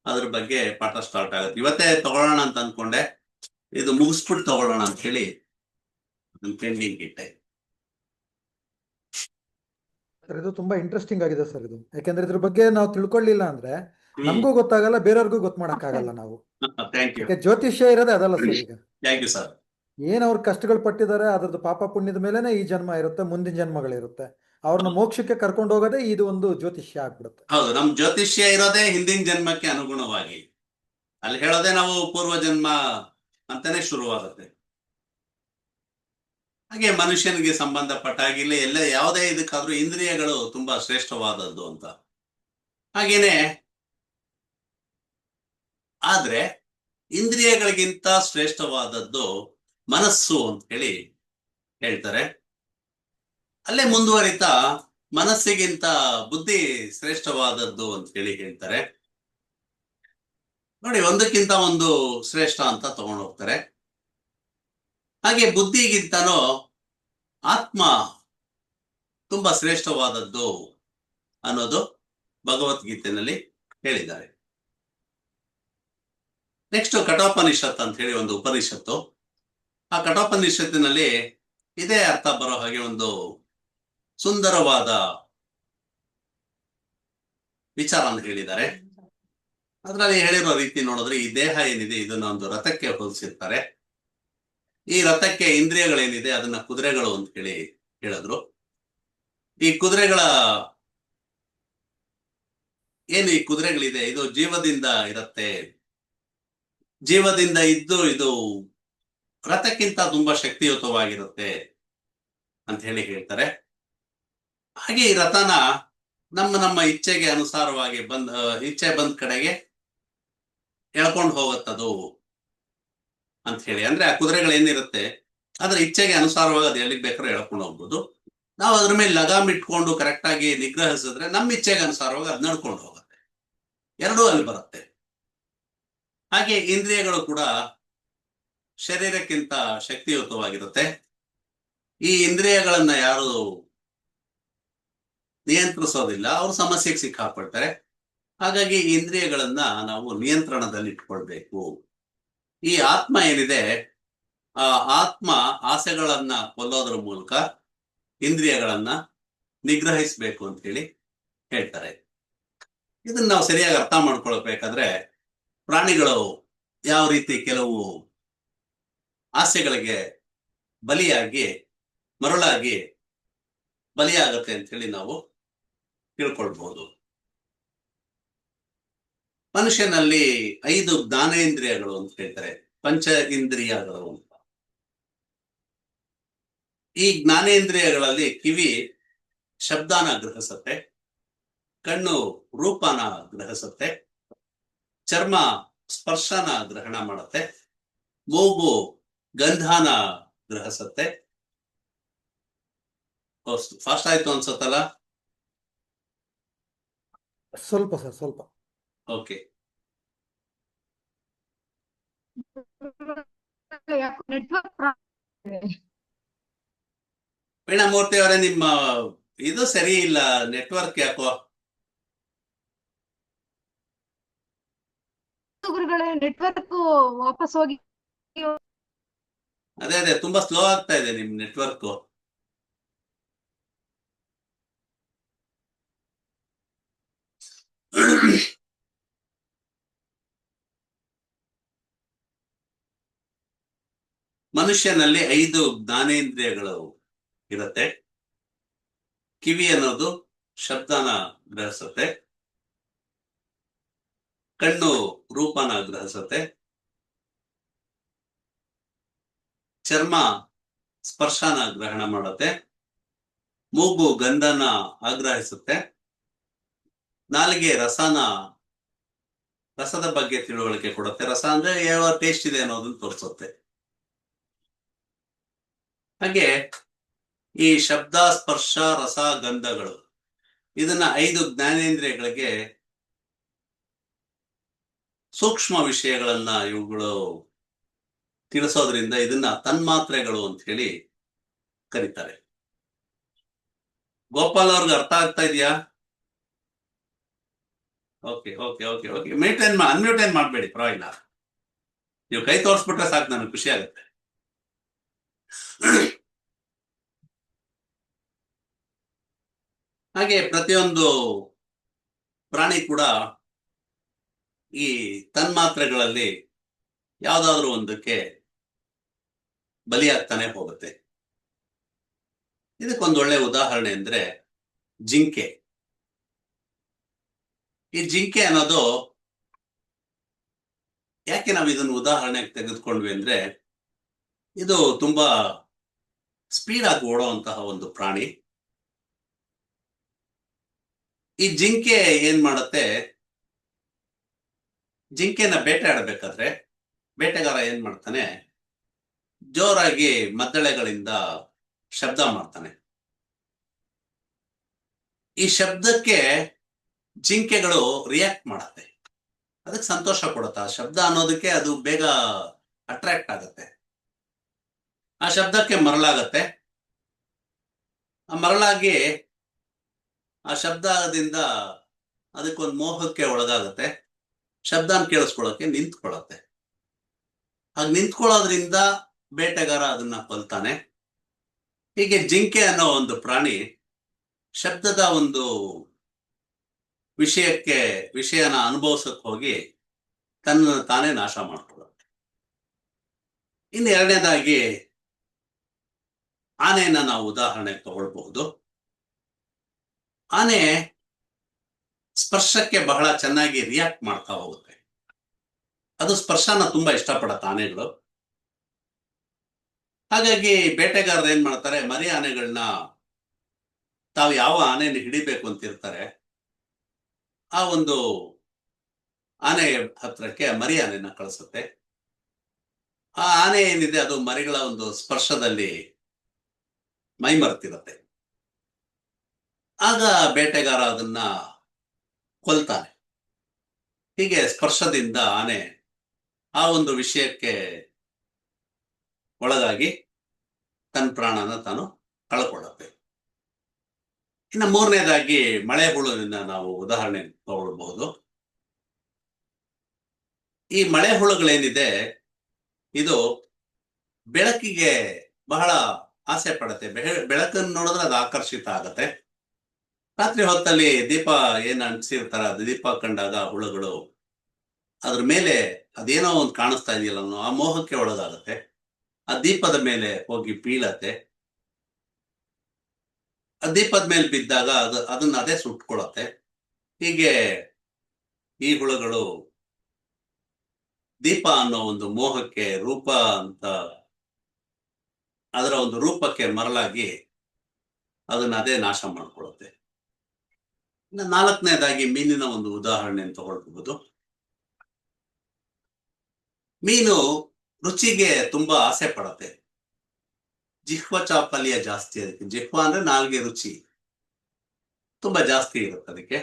ಅದ್ರ ಬಗ್ಗೆ ಪಾಠ ಸ್ಟಾರ್ಟ್ ಆಗುತ್ತೆ. ಇವತ್ತೇ ತಗೊಳ್ಳೋಣ ಅಂತ ಅನ್ಕೊಂಡೆ, ಇದು ಮುಗಿಸ್ಬಿಟ್ಟು ತಗೊಳ್ಳೋಣ ಅಂತ ಹೇಳಿ ಪೆಂಡಿಂಗ್ ಇಟ್ಟೆ. ಸರ್, ಇದು ತುಂಬಾ ಇಂಟ್ರೆಸ್ಟಿಂಗ್ ಆಗಿದೆ ಸರ್. ಇದು ಯಾಕೆಂದ್ರೆ ಇದ್ರ ಬಗ್ಗೆ ನಾವು ತಿಳ್ಕೊಳ್ಳಿಲ್ಲ ಅಂದ್ರೆ ನಮಗೂ ಗೊತ್ತಾಗಲ್ಲ, ಬೇರೆಯವ್ರಿಗೂ ಗೊತ್ತು ಮಾಡಕ್ಕಾಗಲ್ಲ ನಾವು. ಥ್ಯಾಂಕ್ ಯು, ಯಾಕೆ ಜ್ಯೋತಿಷ್ಯ ಇರೋದೇ ಅದಲ್ಲ ಸರ್. ಈಗ ಥ್ಯಾಂಕ್ ಯು ಸರ್. ಏನ್ ಅವ್ರು ಕಷ್ಟಗಳು ಪಟ್ಟಿದ್ದಾರೆ, ಅದ್ರದ್ದು ಪಾಪ ಪುಣ್ಯದ ಮೇಲೆನೆ ಈ ಜನ್ಮ ಇರುತ್ತೆ, ಮುಂದಿನ ಜನ್ಮಗಳಿರುತ್ತೆ. ಅವ್ರನ್ನ ಮೋಕ್ಷಕ್ಕೆ ಕರ್ಕೊಂಡು ಹೋಗೋದೇ ಇದು ಒಂದು ಜ್ಯೋತಿಷ್ಯ ಆಗ್ಬಿಡುತ್ತೆ. ಹೌದು, ನಮ್ ಜ್ಯೋತಿಷ್ಯ ಇರೋದೇ ಹಿಂದಿನ ಜನ್ಮಕ್ಕೆ ಅನುಗುಣವಾಗಿ. ಅಲ್ಲಿ ಹೇಳೋದೇ ನಾವು ಪೂರ್ವ ಜನ್ಮ ಅಂತಾನೆ ಶುರುವಾಗುತ್ತೆ. ಹಾಗೆ ಮನುಷ್ಯನಿಗೆ ಸಂಬಂಧಪಟ್ಟ ಹಾಗಿಲ್ಲ, ಎಲ್ಲ ಯಾವುದೇ ಇದಕ್ಕಾದ್ರೂ ಇಂದ್ರಿಯಗಳು ತುಂಬಾ ಶ್ರೇಷ್ಠವಾದದ್ದು ಅಂತ. ಹಾಗೇನೆ ಆದ್ರೆ ಇಂದ್ರಿಯಗಳಿಗಿಂತ ಶ್ರೇಷ್ಠವಾದದ್ದು ಮನಸ್ಸು ಅಂತ ಹೇಳಿ ಹೇಳ್ತಾರೆ. ಅಲ್ಲೇ ಮುಂದುವರಿತಾ ಮನಸ್ಸಿಗಿಂತ ಬುದ್ಧಿ ಶ್ರೇಷ್ಠವಾದದ್ದು ಅಂತ ಹೇಳಿ ಹೇಳ್ತಾರೆ. ನೋಡಿ, ಒಂದಕ್ಕಿಂತ ಒಂದು ಶ್ರೇಷ್ಠ ಅಂತ ತಗೊಂಡು ಹೋಗ್ತಾರೆ. ಹಾಗೆ ಬುದ್ಧಿಗಿಂತನೂ ಆತ್ಮ ತುಂಬಾ ಶ್ರೇಷ್ಠವಾದದ್ದು ಅನ್ನೋದು ಭಗವದ್ಗೀತೆಯಲ್ಲಿ ಹೇಳಿದ್ದಾರೆ. ನೆಕ್ಸ್ಟ್ ಕಠೋಪನಿಷತ್ ಅಂತ ಹೇಳಿ ಒಂದು ಉಪನಿಷತ್ತು. ಆ ಕಠೋಪನಿಷತ್ತಿನಲ್ಲಿ ಇದೇ ಅರ್ಥ ಬರೋ ಹಾಗೆ ಒಂದು ಸುಂದರವಾದ ವಿಚಾರ ಅಂತ ಹೇಳಿದ್ದಾರೆ. ಅದರಲ್ಲಿ ಹೇಳಿರೋ ರೀತಿ ನೋಡಿದ್ರೆ ಈ ದೇಹ ಏನಿದೆ ಇದನ್ನ ಒಂದು ರಥಕ್ಕೆ ಹೋಲಿಸಿರ್ತಾರೆ. ಈ ರಥಕ್ಕೆ ಇಂದ್ರಿಯಗಳೇನಿದೆ ಅದನ್ನ ಕುದುರೆಗಳು ಅಂತ ಹೇಳಿ ಹೇಳಿದ್ರು. ಈ ಕುದುರೆಗಳ ಏನು ಈ ಕುದುರೆಗಳಿದೆ ಇದು ಜೀವದಿಂದ ಇರತ್ತೆ. ಜೀವದಿಂದ ಇದ್ದು ಇದು ರಥಕ್ಕಿಂತ ತುಂಬಾ ಶಕ್ತಿಯುತವಾಗಿರುತ್ತೆ ಅಂತ ಹೇಳಿ ಹೇಳ್ತಾರೆ. ಹಾಗೆ ಈ ರಥನ ನಮ್ಮ ಇಚ್ಛೆಗೆ ಅನುಸಾರವಾಗಿ ಇಚ್ಛೆ ಬಂದ ಕಡೆಗೆ ಎಳ್ಕೊಂಡು ಹೋಗುತ್ತದು ಅಂತ ಹೇಳಿ. ಅಂದ್ರೆ ಆ ಕುದುರೆಗಳೇನಿರುತ್ತೆ ಅದ್ರ ಇಚ್ಛೆಗೆ ಅನುಸಾರವಾಗಿ ಅದು ಎಲ್ಲಿಗೆ ಬೇಕಾದ್ರೂ ಎಳ್ಕೊಂಡು ಹೋಗ್ಬೋದು. ನಾವು ಅದ್ರ ಮೇಲೆ ಲಗಾಮ್ ಇಟ್ಕೊಂಡು ಕರೆಕ್ಟ್ ಆಗಿ ನಿಗ್ರಹಿಸಿದ್ರೆ ನಮ್ಮ ಇಚ್ಛೆಗೆ ಅನುಸಾರವಾಗಿ ಅದು ನಡ್ಕೊಂಡು ಹೋಗುತ್ತೆ. ಎರಡೂ ಅಲ್ಲಿ ಬರುತ್ತೆ. ಹಾಗೆ ಇಂದ್ರಿಯಗಳು ಕೂಡ ಶರೀರಕ್ಕಿಂತ ಶಕ್ತಿಯುತವಾಗಿರುತ್ತೆ. ಈ ಇಂದ್ರಿಯಗಳನ್ನ ಯಾರು ನಿಯಂತ್ರಿಸೋದಿಲ್ಲ ಅವ್ರು ಸಮಸ್ಯೆಗೆ ಸಿಕ್ಕಾಕೊಳ್ತಾರೆ. ಹಾಗಾಗಿ ಈ ಇಂದ್ರಿಯಗಳನ್ನ ನಾವು ನಿಯಂತ್ರಣದಲ್ಲಿ ಇಟ್ಕೊಳ್ಬೇಕು. ಈ ಆತ್ಮ ಏನಿದೆ ಆ ಆತ್ಮ ಆಸೆಗಳನ್ನ ಕೊಲ್ಲೋದ್ರ ಮೂಲಕ ಇಂದ್ರಿಯಗಳನ್ನ ನಿಗ್ರಹಿಸ್ಬೇಕು ಅಂತ ಹೇಳಿ ಹೇಳ್ತಾರೆ. ಇದನ್ನ ನಾವು ಸರಿಯಾಗಿ ಅರ್ಥ ಮಾಡ್ಕೊಳ್ಬೇಕಾದ್ರೆ ಪ್ರಾಣಿಗಳು ಯಾವ ರೀತಿ ಕೆಲವು ಆಸೆಗಳಿಗೆ ಬಲಿಯಾಗಿ ಮರಳಾಗಿ ಬಲಿಯಾಗತ್ತೆ ಅಂತ ಹೇಳಿ ನಾವು ತಿಳ್ಕೊಳ್ಬಹುದು. ಮನುಷ್ಯನಲ್ಲಿ 5 ಜ್ಞಾನೇಂದ್ರಿಯಗಳು ಅಂತ ಹೇಳ್ತಾರೆ, ಪಂಚ ಇಂದ್ರಿಯಗಳು ಅಂತ. ಈ ಜ್ಞಾನೇಂದ್ರಿಯಗಳಲ್ಲಿ ಕಿವಿ ಶಬ್ದಾನ ಗ್ರಹಿಸುತ್ತೆ, ಕಣ್ಣು ರೂಪನ ಗ್ರಹಿಸುತ್ತೆ, ಚರ್ಮ ಸ್ಪರ್ಶನ ಗ್ರಹಣ ಮಾಡುತ್ತೆ, ಮೂಗು ಗಂಧಾನ ಗ್ರಹಿಸುತ್ತೆ. ಫಾಸ್ಟ್ ಆಯ್ತು ಅನ್ಸತ್ತಲ್ಲ? ಸ್ವಲ್ಪ ಸರ್, ಸ್ವಲ್ಪ. ಓಕೆ. ನೆಟ್ವರ್ಕ್ ವೀಣಾಮೂರ್ತಿ ಅವರೇ, ನಿಮ್ಮ ಇದು ಸರಿ ಇಲ್ಲ, ನೆಟ್ವರ್ಕ್ ಯಾಕೋ? ಗುರುಗಳೇ ನೆಟ್ವರ್ಕ್ ವಾಪಸ್ ಹೋಗಿ ಅದೇ ತುಂಬಾ ಸ್ಲೋ ಆಗ್ತಾ ಇದೆ ನಿಮ್ ನೆಟ್ವರ್ಕ್. ಮನುಷ್ಯನಲ್ಲಿ 5 ಜ್ಞಾನೇಂದ್ರಿಯಗಳು ಇರುತ್ತೆ. ಕಿವಿ ಅನ್ನೋದು ಶಬ್ದನ ಗ್ರಹಿಸುತ್ತೆ, ಕಣ್ಣು ರೂಪನ ಗ್ರಹಿಸುತ್ತೆ, ಚರ್ಮ ಸ್ಪರ್ಶನ ಗ್ರಹಣ ಮಾಡುತ್ತೆ, ಮೂಗು ಗಂಧನ ಆಗ್ರಹಿಸುತ್ತೆ, ನಾಲಿಗೆ ರಸದ ಬಗ್ಗೆ ತಿಳುವಳಿಕೆ ಕೊಡುತ್ತೆ. ರಸ ಅಂದ್ರೆ ಯಾವ ಟೇಸ್ಟ್ ಇದೆ ಅನ್ನೋದನ್ನ ತೋರಿಸುತ್ತೆ. ಹಾಗೆ ಈ ಶಬ್ದ ಸ್ಪರ್ಶ ರಸ ಗಂಧಗಳು ಇದನ್ನ 5 ಜ್ಞಾನೇಂದ್ರಿಯಗಳಿಗೆ ಸೂಕ್ಷ್ಮ ವಿಷಯಗಳನ್ನ ಇವುಗಳು ತಿಳಿಸೋದ್ರಿಂದ ಇದನ್ನ ತನ್ಮಾತ್ರೆಗಳು ಅಂತ ಹೇಳಿ ಕರೀತಾರೆ. ಗೋಪಾಲ್ ಅವ್ರಿಗೆ ಅರ್ಥ ಆಗ್ತಾ ಇದೆಯಾ? Okay okay okay okay unmute ಏನ್ ಮಾಡ್ಬೇಡಿ, ಪರವಾಗಿಲ್ಲ. ನೀವು ಕೈ ತೋರಿಸ್ಬಿಟ್ರೆ ಸಾಕು, ನನಗೆ ಖುಷಿ ಆಗುತ್ತೆ. ಹಾಗೆ ಪ್ರತಿಯೊಂದು ಪ್ರಾಣಿ ಕೂಡ ಈ ತನ್ಮಾತ್ರೆಗಳಲ್ಲಿ ಯಾವ್ದಾದ್ರೂ ಒಂದಕ್ಕೆ ಬಲಿಯಾಗ್ತಾನೆ ಹೋಗುತ್ತೆ. ಇದಕ್ಕೊಂದು ಒಳ್ಳೆ ಉದಾಹರಣೆ ಅಂದ್ರೆ ಜಿಂಕೆ. ಈ ಜಿಂಕೆ ಅನ್ನೋದು ಯಾಕೆ ನಾವು ಇದನ್ನು ಉದಾಹರಣೆಗೆ ತೆಗೆದುಕೊಂಡ್ವಿ ಅಂದ್ರೆ ಇದು ತುಂಬಾ ಸ್ಪೀಡ್ ಆಗಿ ಓಡುವಂತಹ ಒಂದು ಪ್ರಾಣಿ. ಈ ಜಿಂಕೆ ಏನ್ ಮಾಡುತ್ತೆ, ಜಿಂಕೆನ ಬೇಟೆ ಆಡಬೇಕಾದ್ರೆ ಬೇಟೆಗಾರ ಏನ್ ಮಾಡ್ತಾನೆ, ಜೋರಾಗಿ ಮದ್ದಳೆಗಳಿಂದ ಶಬ್ದ ಮಾಡ್ತಾನೆ. ಈ ಶಬ್ದಕ್ಕೆ ಜಿಂಕೆಗಳು ರಿಯಾಕ್ಟ್ ಮಾಡತ್ತೆ, ಅದಕ್ಕೆ ಸಂತೋಷ ಕೊಡುತ್ತೆ. ಆ ಶಬ್ದ ಅನ್ನೋದಕ್ಕೆ ಅದು ಬೇಗ ಅಟ್ರಾಕ್ಟ್ ಆಗತ್ತೆ. ಆ ಶಬ್ದಕ್ಕೆ ಮರಳಾಗತ್ತೆ. ಆ ಮರಳಾಗಿ ಆ ಶಬ್ದದಿಂದ ಅದಕ್ಕೊಂದು ಮೋಹಕ್ಕೆ ಒಳಗಾಗತ್ತೆ. ಶಬ್ದನ ಕೇಳಿಸ್ಕೊಳ್ಳೋಕೆ ನಿಂತ್ಕೊಳ್ಳತ್ತೆ. ಹಾಗೆ ನಿಂತ್ಕೊಳ್ಳೋದ್ರಿಂದ ಬೇಟೆಗಾರ ಅದನ್ನ ಕೊಲ್ತಾನೆ. ಹೀಗೆ ಜಿಂಕೆ ಅನ್ನೋ ಒಂದು ಪ್ರಾಣಿ ಶಬ್ದದ ಒಂದು ವಿಷಯನ ಅನುಭವಿಸಕ್ ಹೋಗಿ ತನ್ನ ತಾನೇ ನಾಶ ಮಾಡ್ಕೊಳ್ಳುತ್ತೆ. ಇನ್ನು ಎರಡನೇದಾಗಿ ಆನೆಯನ್ನ ನಾವು ಉದಾಹರಣೆ ತಗೊಳ್ಬಹುದು. ಆನೆ ಸ್ಪರ್ಶಕ್ಕೆ ಬಹಳ ಚೆನ್ನಾಗಿ ರಿಯಾಕ್ಟ್ ಮಾಡ್ತಾ ಹೋಗುತ್ತೆ. ಅದು ಸ್ಪರ್ಶನ ತುಂಬಾ ಇಷ್ಟಪಡತ್ತೆ ಆನೆಗಳು. ಹಾಗಾಗಿ ಬೇಟೆಗಾರರು ಏನ್ ಮಾಡ್ತಾರೆ, ಮರಿ ಆನೆಗಳನ್ನ ತಾವು ಯಾವ ಆನೆಯನ್ನು ಹಿಡಿಬೇಕು ಅಂತಿರ್ತಾರೆ ಆ ಒಂದು ಆನೆ ಹತ್ರಕ್ಕೆ ಮರಿ ಆನೆಯನ್ನ ಕಳಿಸುತ್ತೆ. ಆ ಆನೆ ಏನಿದೆ ಅದು ಮರಿಗಳ ಒಂದು ಸ್ಪರ್ಶದಲ್ಲಿ ಮೈಮರ್ತಿರುತ್ತೆ. ಆಗ ಬೇಟೆಗಾರ ಅದನ್ನ ಕೊಲ್ತಾನೆ. ಹೀಗೆ ಸ್ಪರ್ಶದಿಂದ ಆನೆ ಆ ಒಂದು ವಿಷಯಕ್ಕೆ ಒಳಗಾಗಿ ತನ್ನ ಪ್ರಾಣನ ತಾನು ಕಳ್ಕೊಳ್ಳುತ್ತೆ. ಇನ್ನು ಮೂರನೇದಾಗಿ ಮಳೆ ಹುಳುವಿನ ನಾವು ಉದಾಹರಣೆ ತಗೊಳ್ಬಹುದು. ಈ ಮಳೆ ಹುಳುಗಳೇನಿದೆ ಇದು ಬೆಳಕಿಗೆ ಬಹಳ ಆಸೆ ಪಡುತ್ತೆ. ಬೆಳಕನ್ನು ನೋಡಿದ್ರೆ ಅದು ಆಕರ್ಷಿತ ಆಗತ್ತೆ. ರಾತ್ರಿ ಹೊತ್ತಲ್ಲಿ ದೀಪ ಏನ್ ಅಂಟಿಸಿರ್ತಾರ ಅದು ದೀಪ ಕಂಡಾಗ ಹುಳುಗಳು ಅದ್ರ ಮೇಲೆ ಅದೇನೋ ಒಂದು ಕಾಣಿಸ್ತಾ ಇದೆಯಲ್ಲ ಅನ್ನೋ ಆ ಮೋಹಕ್ಕೆ ಒಳಗಾಗತ್ತೆ. ಆ ದೀಪದ ಮೇಲೆ ಹೋಗಿ ಬೀಳತ್ತೆ. ಆ ದೀಪದ ಮೇಲೆ ಬಿದ್ದಾಗ ಅದನ್ನ ಅದೇ ಸುಟ್ಕೊಳತ್ತೆ. ಹೀಗೆ ಈ ಹುಳುಗಳು ದೀಪ ಅನ್ನೋ ಒಂದು ಮೋಹಕ್ಕೆ ರೂಪ ಅಂತ ಅದರ ಒಂದು ರೂಪಕ್ಕೆ ಮರಳಾಗಿ ಅದನ್ನ ಅದೇ ನಾಶ ಮಾಡ್ಕೊಳ್ಳುತ್ತೆ. ಇನ್ನು ನಾಲ್ಕನೇದಾಗಿ ಮೀನಿನ ಒಂದು ಉದಾಹರಣೆ ತಗೊಳ್ಬಹುದು. ಮೀನು ರುಚಿಗೆ ತುಂಬಾ ಆಸೆ ಪಡತ್ತೆ. ಜಿಹ್ವ ಚಾಪಲ್ಯ ಜಾಸ್ತಿ ಅದಕ್ಕೆ. ಜಿಹ್ವ ಅಂದ್ರೆ ನಾಲ್ಗೆ ರುಚಿ ತುಂಬಾ ಜಾಸ್ತಿ ಇರುತ್ತೆ ಅದಕ್ಕೆ.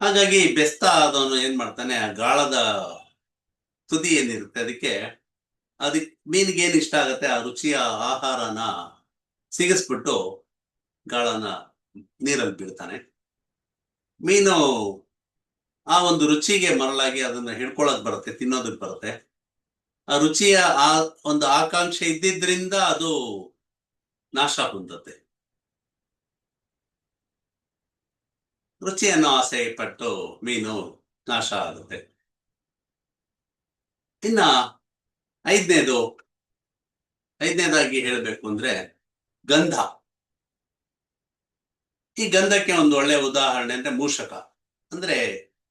ಹಾಗಾಗಿ ಬೆಸ್ತ ಆದವನು ಏನ್ ಮಾಡ್ತಾನೆ, ಆ ಗಾಳದ ತುದಿ ಏನಿರುತ್ತೆ ಅದಕ್ಕೆ ಮೀನಿಗೆ ಏನ್ ಇಷ್ಟ ಆಗತ್ತೆ ಆ ರುಚಿಯ ಆಹಾರನ ಸಿಗಿಸ್ಬಿಟ್ಟು ಗಾಳನ ನೀರಲ್ಲಿ ಬೀಳ್ತಾನೆ. ಮೀನು ಆ ಒಂದು ರುಚಿಗೆ ಮರಳಾಗಿ ಅದನ್ನ ಹಿಡ್ಕೊಳಕ್ ಬರುತ್ತೆ, ತಿನ್ನೋದಕ್ ಬರುತ್ತೆ. ಆ ರುಚಿಯ ಆ ಒಂದು ಆಕಾಂಕ್ಷೆ ಇದ್ದಿದ್ರಿಂದ ಅದು ನಾಶ ಹೊಂದುತ್ತೆ. ರುಚಿಯನ್ನು ಆಸೆ ಪಟ್ಟು ಮೀನು ನಾಶ ಆಗುತ್ತೆ. ಇನ್ನ ಐದನೇದಾಗಿ ಹೇಳಬೇಕು ಅಂದ್ರೆ ಗಂಧ. ಈ ಗಂಧಕ್ಕೆ ಒಂದು ಒಳ್ಳೆ ಉದಾಹರಣೆ ಅಂದ್ರೆ ಮೂಷಕ, ಅಂದ್ರೆ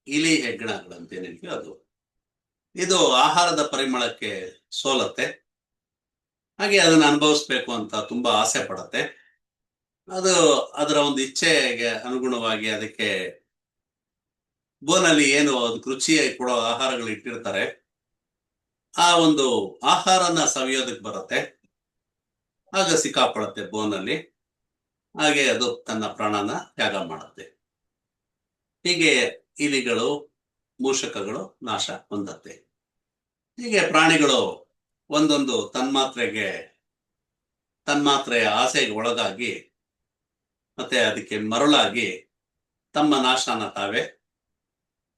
ಇಲಿ ಹೆಗ್ಗಣಗಳಂತೇನಿದೆಯೋ ಅದು. ಇದು ಆಹಾರದ ಪರಿಮಳಕ್ಕೆ ಸೋಲತ್ತೆ. ಹಾಗೆ ಅದನ್ನ ಅನುಭವಿಸ್ಬೇಕು ಅಂತ ತುಂಬಾ ಆಸೆ ಪಡತ್ತೆ. ಅದು ಅದರ ಒಂದು ಇಚ್ಛೆಗೆ ಅನುಗುಣವಾಗಿ ಅದಕ್ಕೆ ಬೋನಲ್ಲಿ ಏನು ಅದಕ್ಕೆ ರುಚಿ ಕೊಡೋ ಆಹಾರಗಳು ಇಟ್ಟಿರ್ತಾರೆ, ಆ ಒಂದು ಆಹಾರನ ಸವಿಯೋದಕ್ಕೆ ಬರುತ್ತೆ. ಆಗ ಸಿಕ್ಕಾಪಡುತ್ತೆ ಬೋನಲ್ಲಿ. ಹಾಗೆ ಅದು ತನ್ನ ಪ್ರಾಣನ ತ್ಯಾಗ ಮಾಡುತ್ತೆ. ಹೀಗೆ ಇಲಿಗಳು, ಮೂಷಕಗಳು ನಾಶ ಹೊಂದತ್ತೆ. ಹೀಗೆ ಪ್ರಾಣಿಗಳು ಒಂದೊಂದು ತನ್ಮಾತ್ರೆಯ ಆಸೆಗೆ ಒಳಗಾಗಿ ಮತ್ತೆ ಅದಕ್ಕೆ ಮರುಳಾಗಿ ತಮ್ಮ ನಾಶನ ತಾವೇ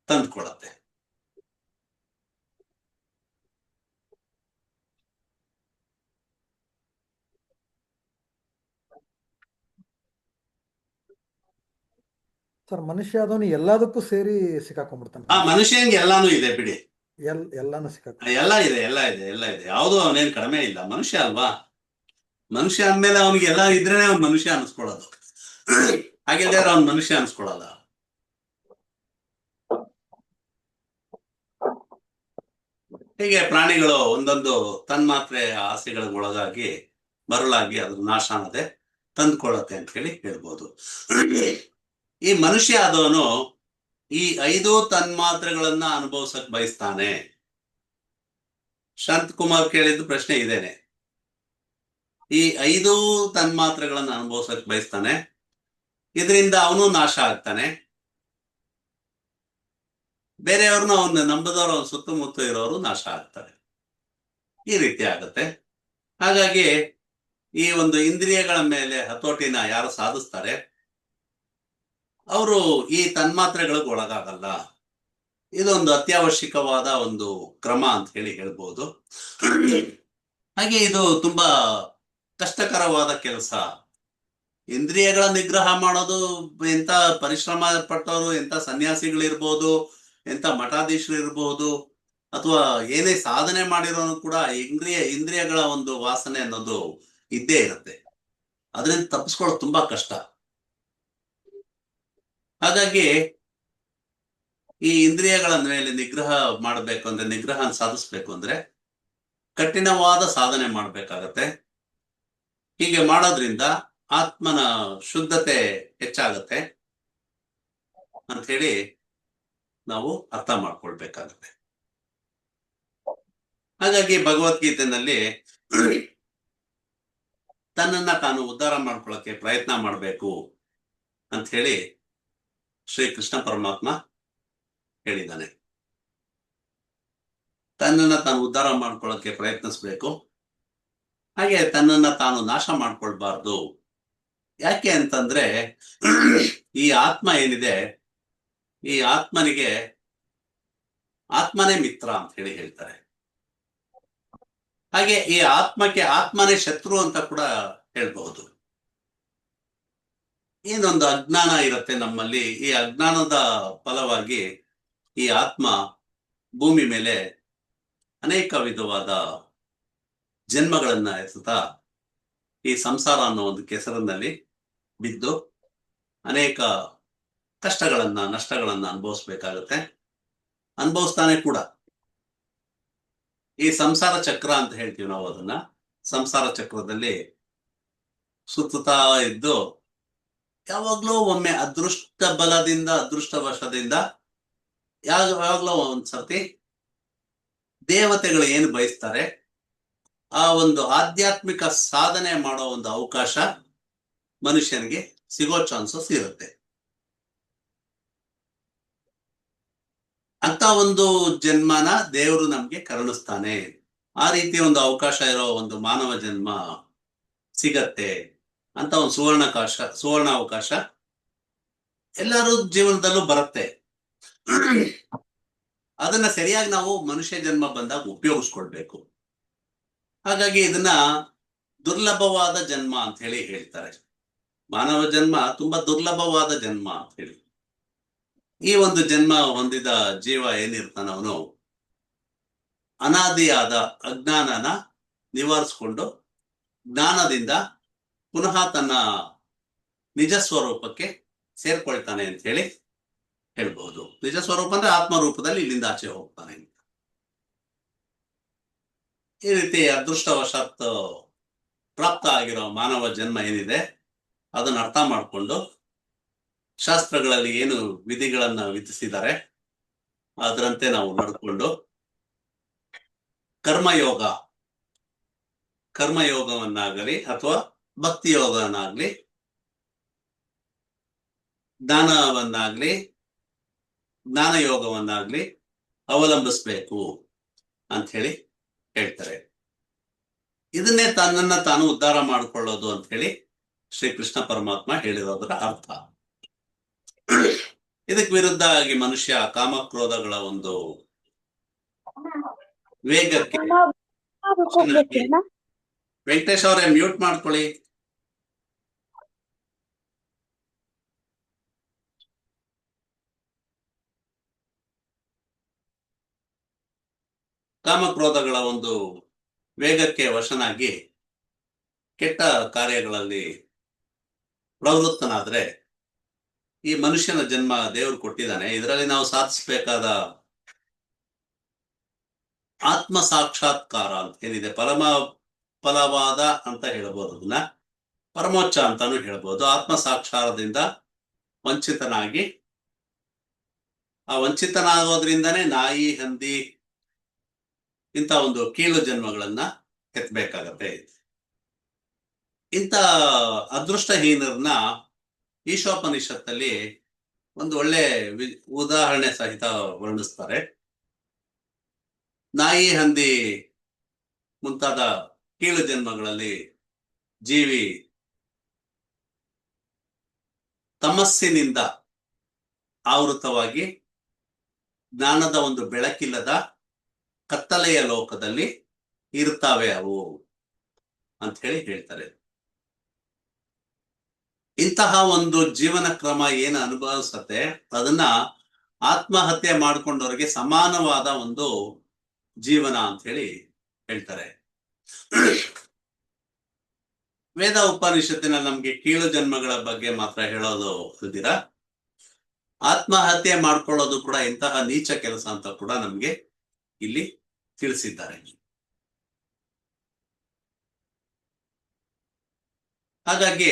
ತಂದುಕೊಳ್ಳುತ್ತೆ. ಸರ್, ಮನುಷ್ಯ ಆದವನು ಎಲ್ಲದಕ್ಕೂ ಸೇರಿ ಸಿಕ್ಕಾಕೊಂಡ್ಬಿಡ್ತಾನೆ. ಆ ಮನುಷ್ಯಂಗೆ ಎಲ್ಲಾನು ಇದೆ ಬಿಡಿ. ಎಲ್ಲಾನು ಸಿಕ್ಕಾಕೊಂಡ್ ಎಲ್ಲ ಇದೆ. ಯಾವುದು ಅವನೇನ್ ಕಡಿಮೆ ಇಲ್ಲ. ಮನುಷ್ಯ ಅಲ್ವಾ? ಮನುಷ್ಯ ಅಂದ್ಮೇಲೆ ಅವನಿಗೆ ಎಲ್ಲ ಇದ್ರೇನೆ ಅವ್ನ್ ಮನುಷ್ಯ ಅನ್ಸ್ಕೊಳ್ಳೋದು. ಹಾಗಿಲ್ದೇ ಅವ್ನ್ ಮನುಷ್ಯ ಅನ್ಸ್ಕೊಳ್ಳಲ್ಲ. ಹೀಗೆ ಪ್ರಾಣಿಗಳು ಒಂದೊಂದು ತನ್ಮಾತ್ರೆ ಆಸೆಗಳಿಗೆ ಒಳಗಾಗಿ ಮರಳಾಗಿ ಅದ್ರ ನಾಶ ಅನ್ನೋದೇ ತಂದ್ಕೊಳ್ಳುತ್ತೆ ಅಂತ ಹೇಳಿ ಹೇಳ್ಬೋದು. ಈ ಮನುಷ್ಯ ಆದವನು ಈ 5 ತನ್ಮಾತ್ರೆಗಳನ್ನ ಅನುಭವಿಸಕ್ ಬಯಸ್ತಾನೆ. ಶಾಂತ್ ಕುಮಾರ್ ಕೇಳಿದ್ದು ಪ್ರಶ್ನೆ ಇದೇನೆ. ಈ 5 ತನ್ಮಾತ್ರೆಗಳನ್ನ ಅನುಭವಿಸಕ್ ಬಯಸ್ತಾನೆ. ಇದರಿಂದ ಅವನು ನಾಶ ಆಗ್ತಾನೆ. ಬೇರೆಯವ್ರನ್ನ ಅವನ್ನ ನಂಬದವ್ರು ಅವನ ಸುತ್ತಮುತ್ತ ಇರೋರು ನಾಶ ಆಗ್ತಾರೆ. ಈ ರೀತಿ ಆಗುತ್ತೆ. ಹಾಗಾಗಿ ಈ ಒಂದು ಇಂದ್ರಿಯಗಳ ಮೇಲೆ ಹತೋಟಿನ ಯಾರು ಸಾಧಿಸ್ತಾರೆ ಅವರು ಈ ತನ್ಮಾತ್ರೆಗಳಿಗೆ ಒಳಗಾಗಲ್ಲ. ಇದೊಂದು ಅತ್ಯವಶ್ಯಕವಾದ ಒಂದು ಕ್ರಮ ಅಂತ ಹೇಳಿ ಹೇಳ್ಬೋದು. ಹಾಗೆ ಇದು ತುಂಬಾ ಕಷ್ಟಕರವಾದ ಕೆಲಸ. ಇಂದ್ರಿಯಗಳ ನಿಗ್ರಹ ಮಾಡೋದು ಎಂತ ಪರಿಶ್ರಮ ಪಟ್ಟವರು, ಎಂತ ಸನ್ಯಾಸಿಗಳಿರ್ಬೋದು, ಎಂತ ಮಠಾಧೀಶರು ಇರ್ಬೋದು, ಅಥವಾ ಏನೇ ಸಾಧನೆ ಮಾಡಿರೋನು ಕೂಡ ಇಂದ್ರಿಯಗಳ ಒಂದು ವಾಸನೆ ಅನ್ನೋದು ಇದ್ದೇ ಇರುತ್ತೆ. ಅದರಿಂದ ತಪ್ಪಿಸ್ಕೊಳ್ಳೋದು ತುಂಬಾ ಕಷ್ಟ. ಹಾಗಾಗಿ ಈ ಇಂದ್ರಿಯಗಳ ಮೇಲೆ ನಿಗ್ರಹ ಮಾಡಬೇಕು ಅಂದ್ರೆ, ನಿಗ್ರಹ ಸಾಧಿಸ್ಬೇಕು ಅಂದ್ರೆ ಕಠಿಣವಾದ ಸಾಧನೆ ಮಾಡ್ಬೇಕಾಗತ್ತೆ. ಹೀಗೆ ಮಾಡೋದ್ರಿಂದ ಆತ್ಮನ ಶುದ್ಧತೆ ಹೆಚ್ಚಾಗತ್ತೆ ಅಂತ ಹೇಳಿ ನಾವು ಅರ್ಥ ಮಾಡ್ಕೊಳ್ಬೇಕಾಗತ್ತೆ. ಹಾಗಾಗಿ ಭಗವದ್ಗೀತೆಯಲ್ಲಿ ತನ್ನನ್ನ ತಾನು ಉದ್ಧಾರ ಮಾಡ್ಕೊಳ್ಳೋಕೆ ಪ್ರಯತ್ನ ಮಾಡಬೇಕು ಅಂತ ಹೇಳಿ ಶ್ರೀ ಕೃಷ್ಣ ಪರಮಾತ್ಮ ಹೇಳಿದ್ದಾನೆ. ತನ್ನನ್ನ ತಾನು ಉದ್ಧಾರ ಮಾಡ್ಕೊಳ್ಳೋಕೆ ಪ್ರಯತ್ನಿಸ್ಬೇಕು, ಹಾಗೆ ತನ್ನನ್ನ ತಾನು ನಾಶ ಮಾಡ್ಕೊಳ್ಬಾರ್ದು. ಯಾಕೆ ಅಂತಂದ್ರೆ ಈ ಆತ್ಮ ಏನಿದೆ, ಈ ಆತ್ಮನಿಗೆ ಆತ್ಮನೇ ಮಿತ್ರ ಅಂತ ಹೇಳಿ ಹೇಳ್ತಾರೆ. ಹಾಗೆ ಈ ಆತ್ಮಕ್ಕೆ ಆತ್ಮನೇ ಶತ್ರು ಅಂತ ಕೂಡ ಹೇಳ್ಬಹುದು. ಏನೊಂದು ಅಜ್ಞಾನ ಇರುತ್ತೆ ನಮ್ಮಲ್ಲಿ, ಈ ಅಜ್ಞಾನದ ಫಲವಾಗಿ ಈ ಆತ್ಮ ಭೂಮಿ ಮೇಲೆ ಅನೇಕ ವಿಧವಾದ ಜನ್ಮಗಳನ್ನ ಎತ್ತುತ್ತಾ ಈ ಸಂಸಾರ ಅನ್ನೋ ಒಂದು ಕೆಸರಿನಲ್ಲಿ ಬಿದ್ದು ಅನೇಕ ಕಷ್ಟಗಳನ್ನ, ನಷ್ಟಗಳನ್ನ ಅನುಭವಿಸ್ಬೇಕಾಗತ್ತೆ. ಅನುಭವಿಸ್ತಾನೆ ಕೂಡ. ಈ ಸಂಸಾರ ಚಕ್ರ ಅಂತ ಹೇಳ್ತೀವಿ ನಾವು ಅದನ್ನ. ಸಂಸಾರ ಚಕ್ರದಲ್ಲಿ ಸುತ್ತುತ್ತಾ ಇದ್ದು ಯಾವಾಗ್ಲೂ ಒಮ್ಮೆ ಅದೃಷ್ಟ ಬಲದಿಂದ, ಅದೃಷ್ಟವಶದಿಂದ ಯಾವಾಗ್ಲೋ ಒಂದ್ಸತಿ ದೇವತೆಗಳು ಏನು ಬಯಸ್ತಾರೆ ಆ ಒಂದು ಆಧ್ಯಾತ್ಮಿಕ ಸಾಧನೆ ಮಾಡೋ ಒಂದು ಅವಕಾಶ ಮನುಷ್ಯನಿಗೆ ಸಿಗೋ ಚಾನ್ಸಸ್ ಇರುತ್ತೆ. ಅಂತ ಒಂದು ಜನ್ಮನ ದೇವರು ನಮ್ಗೆ ಕರುಣಿಸ್ತಾನೆ. ಆ ರೀತಿ ಒಂದು ಅವಕಾಶ ಇರೋ ಒಂದು ಮಾನವ ಜನ್ಮ ಸಿಗತ್ತೆ ಅಂತ ಒಂದು ಸುವರ್ಣ ಅವಕಾಶ ಎಲ್ಲರೂ ಜೀವನದಲ್ಲೂ ಬರುತ್ತೆ. ಅದನ್ನ ಸರಿಯಾಗಿ ನಾವು ಮನುಷ್ಯ ಜನ್ಮ ಬಂದಾಗ ಉಪಯೋಗಿಸ್ಕೊಳ್ಬೇಕು. ಹಾಗಾಗಿ ಇದನ್ನ ದುರ್ಲಭವಾದ ಜನ್ಮ ಅಂತ ಹೇಳಿ ಹೇಳ್ತಾರೆ. ಮಾನವ ಜನ್ಮ ತುಂಬಾ ದುರ್ಲಭವಾದ ಜನ್ಮ ಅಂತ ಹೇಳಿ. ಈ ಒಂದು ಜನ್ಮ ಹೊಂದಿದ ಜೀವ ಏನಿರ್ತಾನ ಅವನು ಅನಾದಿಯಾದ ಅಜ್ಞಾನನ ನಿವಾರಿಸ್ಕೊಂಡು ಜ್ಞಾನದಿಂದ ಪುನಃ ತನ್ನ ನಿಜ ಸ್ವರೂಪಕ್ಕೆ ಸೇರ್ಕೊಳ್ತಾನೆ ಅಂತ ಹೇಳಿ ಹೇಳ್ಬಹುದು. ನಿಜ ಸ್ವರೂಪ ಅಂದ್ರೆ ಆತ್ಮರೂಪದಲ್ಲಿ ಇಲ್ಲಿಂದ ಆಚೆ ಹೋಗ್ತಾನೆ. ಈ ರೀತಿ ಅದೃಷ್ಟವಶಾತ್ ಪ್ರಾಪ್ತ ಆಗಿರೋ ಮಾನವ ಜನ್ಮ ಏನಿದೆ ಅದನ್ನ ಅರ್ಥ ಮಾಡಿಕೊಂಡು ಶಾಸ್ತ್ರಗಳಲ್ಲಿ ಏನು ವಿಧಿಗಳನ್ನ ವಿಧಿಸಿದ್ದಾರೆ ಅದರಂತೆ ನಾವು ನಡ್ಕೊಂಡು ಕರ್ಮಯೋಗವನ್ನಾಗಲಿ ಅಥವಾ ಭಕ್ತಿ ಯೋಗವನ್ನಾಗ್ಲಿ, ಜ್ಞಾನವನ್ನಾಗ್ಲಿ, ಜ್ಞಾನ ಯೋಗವನ್ನಾಗ್ಲಿ ಅವಲಂಬಿಸ್ಬೇಕು ಅಂತ ಹೇಳಿ ಹೇಳ್ತಾರೆ. ಇದನ್ನೇ ತನ್ನನ್ನ ತಾನು ಉದ್ಧಾರ ಮಾಡಿಕೊಳ್ಳೋದು ಅಂತ ಹೇಳಿ ಶ್ರೀಕೃಷ್ಣ ಪರಮಾತ್ಮ ಹೇಳಿರೋದರ ಅರ್ಥ. ಇದಕ್ಕೆ ವಿರುದ್ಧ ಆಗಿ ಮನುಷ್ಯ ಕಾಮಕ್ರೋಧಗಳ ಒಂದು ವೇಗಕ್ಕೆ ವೆಂಕಟೇಶ್ ಅವರೇ ಮ್ಯೂಟ್ ಮಾಡ್ಕೊಳ್ಳಿ. ಕಾಮಕ್ರೋಧಗಳ ಒಂದು ವೇಗಕ್ಕೆ ವಶನಾಗಿ ಕೆಟ್ಟ ಕಾರ್ಯಗಳಲ್ಲಿ ಪ್ರವೃತ್ತನಾದ್ರೆ ಈ ಮನುಷ್ಯನ ಜನ್ಮ ದೇವರು ಕೊಟ್ಟಿದ್ದಾನೆ. ಇದರಲ್ಲಿ ನಾವು ಸಾಧಿಸಬೇಕಾದ ಆತ್ಮ ಸಾಕ್ಷಾತ್ಕಾರ ಅಂತ ಏನಿದೆ, ಫಲವಾದ ಅಂತ ಹೇಳ್ಬೋದು, ಅದನ್ನ ಪರಮೋಚ್ಚ ಅಂತಾನು ಹೇಳ್ಬೋದು. ಆತ್ಮ ಸಾಕ್ಷಾತ್ಕಾರದಿಂದ ವಂಚಿತನಾಗಿ, ಆ ವಂಚಿತನಾಗೋದ್ರಿಂದನೇ ನಾಯಿ, ಹಂದಿ ಇಂಥ ಒಂದು ಕೀಳು ಜನ್ಮಗಳನ್ನ ಎತ್ತಬೇಕಾಗತ್ತೆ. ಇಂಥ ಅದೃಷ್ಟಹೀನರನ್ನ ಈಶೋಪನಿಷತ್ತಲ್ಲಿ ಒಂದು ಒಳ್ಳೆ ಉದಾಹರಣೆ ಸಹಿತ ವರ್ಣಿಸ್ತಾರೆ. ನಾಯಿ, ಹಂದಿ ಮುಂತಾದ ಕೀಳು ಜನ್ಮಗಳಲ್ಲಿ ಜೀವಿ ತಮಸ್ಸಿನಿಂದ ಆವೃತವಾಗಿ ಜ್ಞಾನದ ಒಂದು ಬೆಳಕಿಲ್ಲದ ಕತ್ತಲೆಯ ಲೋಕದಲ್ಲಿ ಇರ್ತಾವೆ ಅವು ಅಂತ ಹೇಳಿ ಹೇಳ್ತಾರೆ. ಇಂತಹ ಒಂದು ಜೀವನ ಕ್ರಮ ಏನು ಅನುಭವಿಸತ್ತೆ ಅದನ್ನ ಆತ್ಮಹತ್ಯೆ ಮಾಡ್ಕೊಂಡವ್ರಿಗೆ ಸಮಾನವಾದ ಒಂದು ಜೀವನ ಅಂತ ಹೇಳಿ ಹೇಳ್ತಾರೆ. ವೇದ ಉಪನಿಷತ್ತಿನ ನಮ್ಗೆ ಕೀಳು ಜನ್ಮಗಳ ಬಗ್ಗೆ ಮಾತ್ರ ಹೇಳೋದು ಇಲ್ದಿರಾ ಆತ್ಮಹತ್ಯೆ ಮಾಡ್ಕೊಳ್ಳೋದು ಕೂಡ ಇಂತಹ ನೀಚ ಕೆಲಸ ಅಂತ ಕೂಡ ನಮ್ಗೆ ಇಲ್ಲಿ ತಿಳಿಸಿದ್ದಾರೆ. ಹಾಗಾಗಿ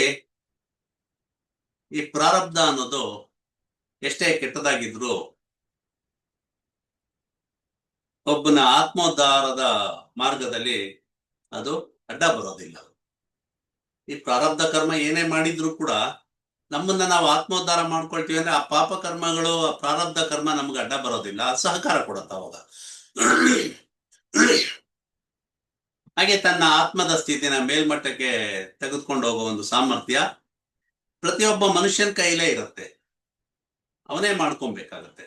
ಈ ಪ್ರಾರಬ್ಧ ಅನ್ನೋದು ಎಷ್ಟೇ ಕೆಟ್ಟದಾಗಿದ್ರು ಒಬ್ಬನ ಆತ್ಮೋದ್ಧಾರದ ಮಾರ್ಗದಲ್ಲಿ ಅದು ಅಡ್ಡ ಬರೋದಿಲ್ಲ. ಈ ಪ್ರಾರಬ್ಧ ಕರ್ಮ ಏನೇ ಮಾಡಿದ್ರು ಕೂಡ ನಮ್ಮನ್ನ ನಾವು ಆತ್ಮೋದ್ಧಾರ ಮಾಡ್ಕೊಳ್ತೀವಿ ಅಂದ್ರೆ ಆ ಪಾಪ ಕರ್ಮಗಳು ಆ ಪ್ರಾರಬ್ಧ ಕರ್ಮ ನಮ್ಗೆ ಅಡ್ಡ ಬರೋದಿಲ್ಲ, ಸಹಕಾರ ಕೊಡುತ್ತ ಅವಾಗ. ಹಾಗೆ ತನ್ನ ಆತ್ಮದ ಸ್ಥಿತಿನ ಮೇಲ್ಮಟ್ಟಕ್ಕೆ ತೆಗೆದುಕೊಂಡು ಹೋಗೋ ಒಂದು ಸಾಮರ್ಥ್ಯ ಪ್ರತಿಯೊಬ್ಬ ಮನುಷ್ಯನ ಕೈಲೇ ಇರುತ್ತೆ, ಅವನೇ ಮಾಡ್ಕೊಬೇಕಾಗತ್ತೆ.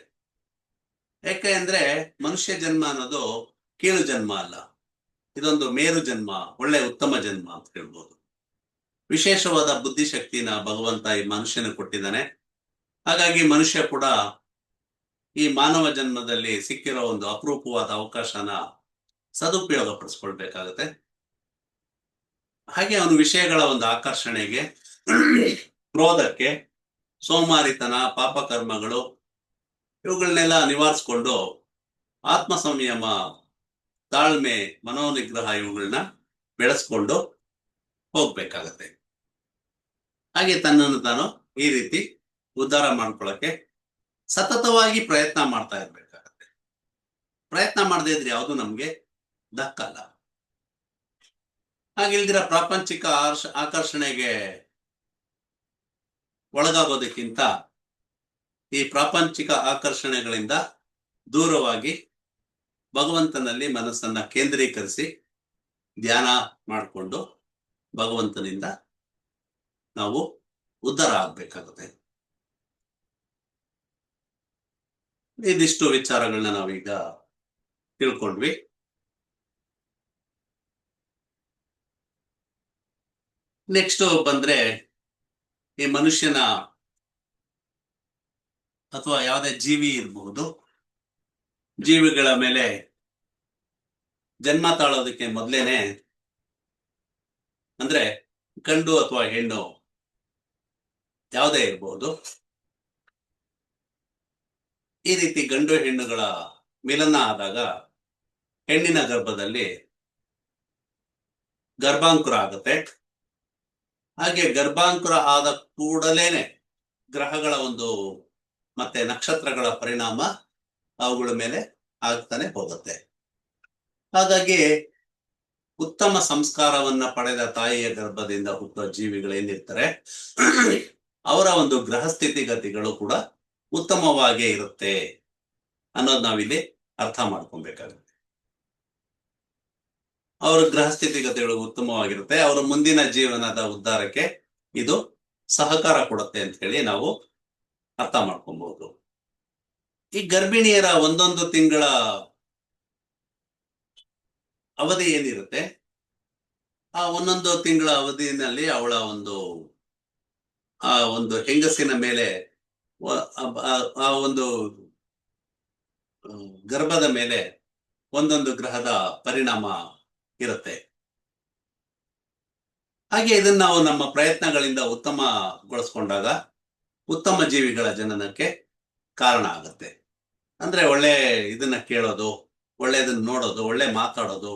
ಯಾಕೆ ಅಂದ್ರೆ ಮನುಷ್ಯ ಜನ್ಮ ಅನ್ನೋದು ಕೀಳು ಜನ್ಮ ಅಲ್ಲ, ಇದೊಂದು ಮೇರು ಜನ್ಮ, ಒಳ್ಳೆ ಉತ್ತಮ ಜನ್ಮ ಅಂತ ಹೇಳ್ಬೋದು. ವಿಶೇಷವಾದ ಬುದ್ಧಿಶಕ್ತಿನ ಭಗವಂತ ಈ ಮನುಷ್ಯನ ಕೊಟ್ಟಿದ್ದಾನೆ. ಹಾಗಾಗಿ ಮನುಷ್ಯ ಕೂಡ ಈ ಮಾನವ ಜನ್ಮದಲ್ಲಿ ಸಿಕ್ಕಿರೋ ಒಂದು ಅಪರೂಪವಾದ ಅವಕಾಶನ ಸದುಪಯೋಗ ಪಡಿಸ್ಕೊಳ್ಬೇಕಾಗತ್ತೆ. ಹಾಗೆ ಅವನು ವಿಷಯಗಳ ಒಂದು ಆಕರ್ಷಣೆಗೆ, ಕ್ರೋಧಕ್ಕೆ, ಸೋಮಾರಿತನ, ಪಾಪಕರ್ಮಗಳು ಇವುಗಳನ್ನೆಲ್ಲ ನಿವಾರಿಸ್ಕೊಂಡು ಆತ್ಮ ಸಂಯಮ, ತಾಳ್ಮೆ, ಮನೋನಿಗ್ರಹ ಇವುಗಳನ್ನ ಬೆಳೆಸ್ಕೊಂಡು ಹೋಗ್ಬೇಕಾಗತ್ತೆ. ಹಾಗೆ ತನ್ನನ್ನು ತಾನು ಈ ರೀತಿ ಉದ್ಧಾರ ಮಾಡ್ಕೊಳ್ಳಕ್ಕೆ ಸತತವಾಗಿ ಪ್ರಯತ್ನ ಮಾಡ್ತಾ ಇರ್ಬೇಕಾಗತ್ತೆ. ಪ್ರಯತ್ನ ಮಾಡದೇ ಇದ್ರೆ ಯಾವುದು ನಮ್ಗೆ ದಕ್ಕಲ್ಲ. ಹಾಗಿಲ್ದಿರ ಪ್ರಾಪಂಚಿಕ ಆಕರ್ಷಣೆಗೆ ಒಳಗಾಗೋದಕ್ಕಿಂತ ಈ ಪ್ರಾಪಂಚಿಕ ಆಕರ್ಷಣೆಗಳಿಂದ ದೂರವಾಗಿ ಭಗವಂತನಲ್ಲಿ ಮನಸ್ಸನ್ನ ಕೇಂದ್ರೀಕರಿಸಿ ಧ್ಯಾನ ಮಾಡಿಕೊಂಡು ಭಗವಂತನಿಂದ ನಾವು ಉದ್ಧಾರ ಆಗ್ಬೇಕಾಗುತ್ತೆ. ಇದಿಷ್ಟು ವಿಚಾರಗಳನ್ನ ನಾವೀಗ ತಿಳ್ಕೊಂಡ್ವಿ. ನೆಕ್ಸ್ಟ್ ಬಂದ್ರೆ ಈ ಮನುಷ್ಯನ ಅಥವಾ ಯಾವುದೇ ಜೀವಿ ಇರಬಹುದು, ಜೀವಿಗಳ ಮೇಲೆ ಜನ್ಮ ತಾಳೋದಕ್ಕೆ ಮೊದಲೇನೆ ಅಂದ್ರೆ ಗಂಡು ಅಥವಾ ಹೆಣ್ಣು ಯಾವುದೇ ಇರಬಹುದು, ಈ ರೀತಿ ಗಂಡು ಹೆಣ್ಣುಗಳ ಮಿಲನ ಆದಾಗ ಹೆಣ್ಣಿನ ಗರ್ಭದಲ್ಲಿ ಗರ್ಭಾಂಕುರ ಆಗುತ್ತೆ. ಹಾಗೆ ಗರ್ಭಾಂಕುರ ಆದ ಕೂಡಲೇನೆ ಗ್ರಹಗಳ ಒಂದು ಮತ್ತೆ ನಕ್ಷತ್ರಗಳ ಪರಿಣಾಮ ಅವುಗಳ ಮೇಲೆ ಆಗ್ತಾನೆ ಹೋಗುತ್ತೆ. ಹಾಗಾಗಿ ಉತ್ತಮ ಸಂಸ್ಕಾರವನ್ನ ಪಡೆದ ತಾಯಿಯ ಗರ್ಭದಿಂದ ಹುಟ್ಟುವ ಜೀವಿಗಳೇನಿರ್ತಾರೆ ಅವರ ಒಂದು ಗ್ರಹ ಸ್ಥಿತಿಗತಿಗಳು ಕೂಡ ಉತ್ತಮವಾಗೇ ಇರುತ್ತೆ ಅನ್ನೋದು ನಾವಿಲ್ಲಿ ಅರ್ಥ ಮಾಡ್ಕೊಬೇಕಾಗುತ್ತೆ. ಅವರ ಗ್ರಹ ಸ್ಥಿತಿಗತಿಗಳು ಉತ್ತಮವಾಗಿರುತ್ತೆ, ಅವರ ಮುಂದಿನ ಜೀವನದ ಉದ್ಧಾರಕ್ಕೆ ಇದು ಸಹಕಾರ ಕೊಡುತ್ತೆ ಅಂತ ಹೇಳಿ ನಾವು ಅರ್ಥ ಮಾಡ್ಕೊಬಹುದು. ಈ ಗರ್ಭಿಣಿಯರ ಒಂದೊಂದು ತಿಂಗಳ ಅವಧಿ ಏನಿರುತ್ತೆ, ಆ ಒಂದೊಂದು ತಿಂಗಳ ಅವಧಿನಲ್ಲಿ ಅವಳ ಒಂದು ಹೆಂಗಸಿನ ಮೇಲೆ ಆ ಒಂದು ಗರ್ಭದ ಮೇಲೆ ಒಂದೊಂದು ಗ್ರಹದ ಪರಿಣಾಮ ಇರುತ್ತೆ. ಹಾಗೆ ಇದನ್ನ ನಾವು ನಮ್ಮ ಪ್ರಯತ್ನಗಳಿಂದ ಉತ್ತಮಗೊಳಿಸ್ಕೊಂಡಾಗ ಉತ್ತಮ ಜೀವಿಗಳ ಜನನಕ್ಕೆ ಕಾರಣ ಆಗುತ್ತೆ. ಅಂದ್ರೆ ಒಳ್ಳೆ ಇದನ್ನ ಕೇಳೋದು, ಒಳ್ಳೆದನ್ನ ನೋಡೋದು, ಒಳ್ಳೆ ಮಾತಾಡೋದು,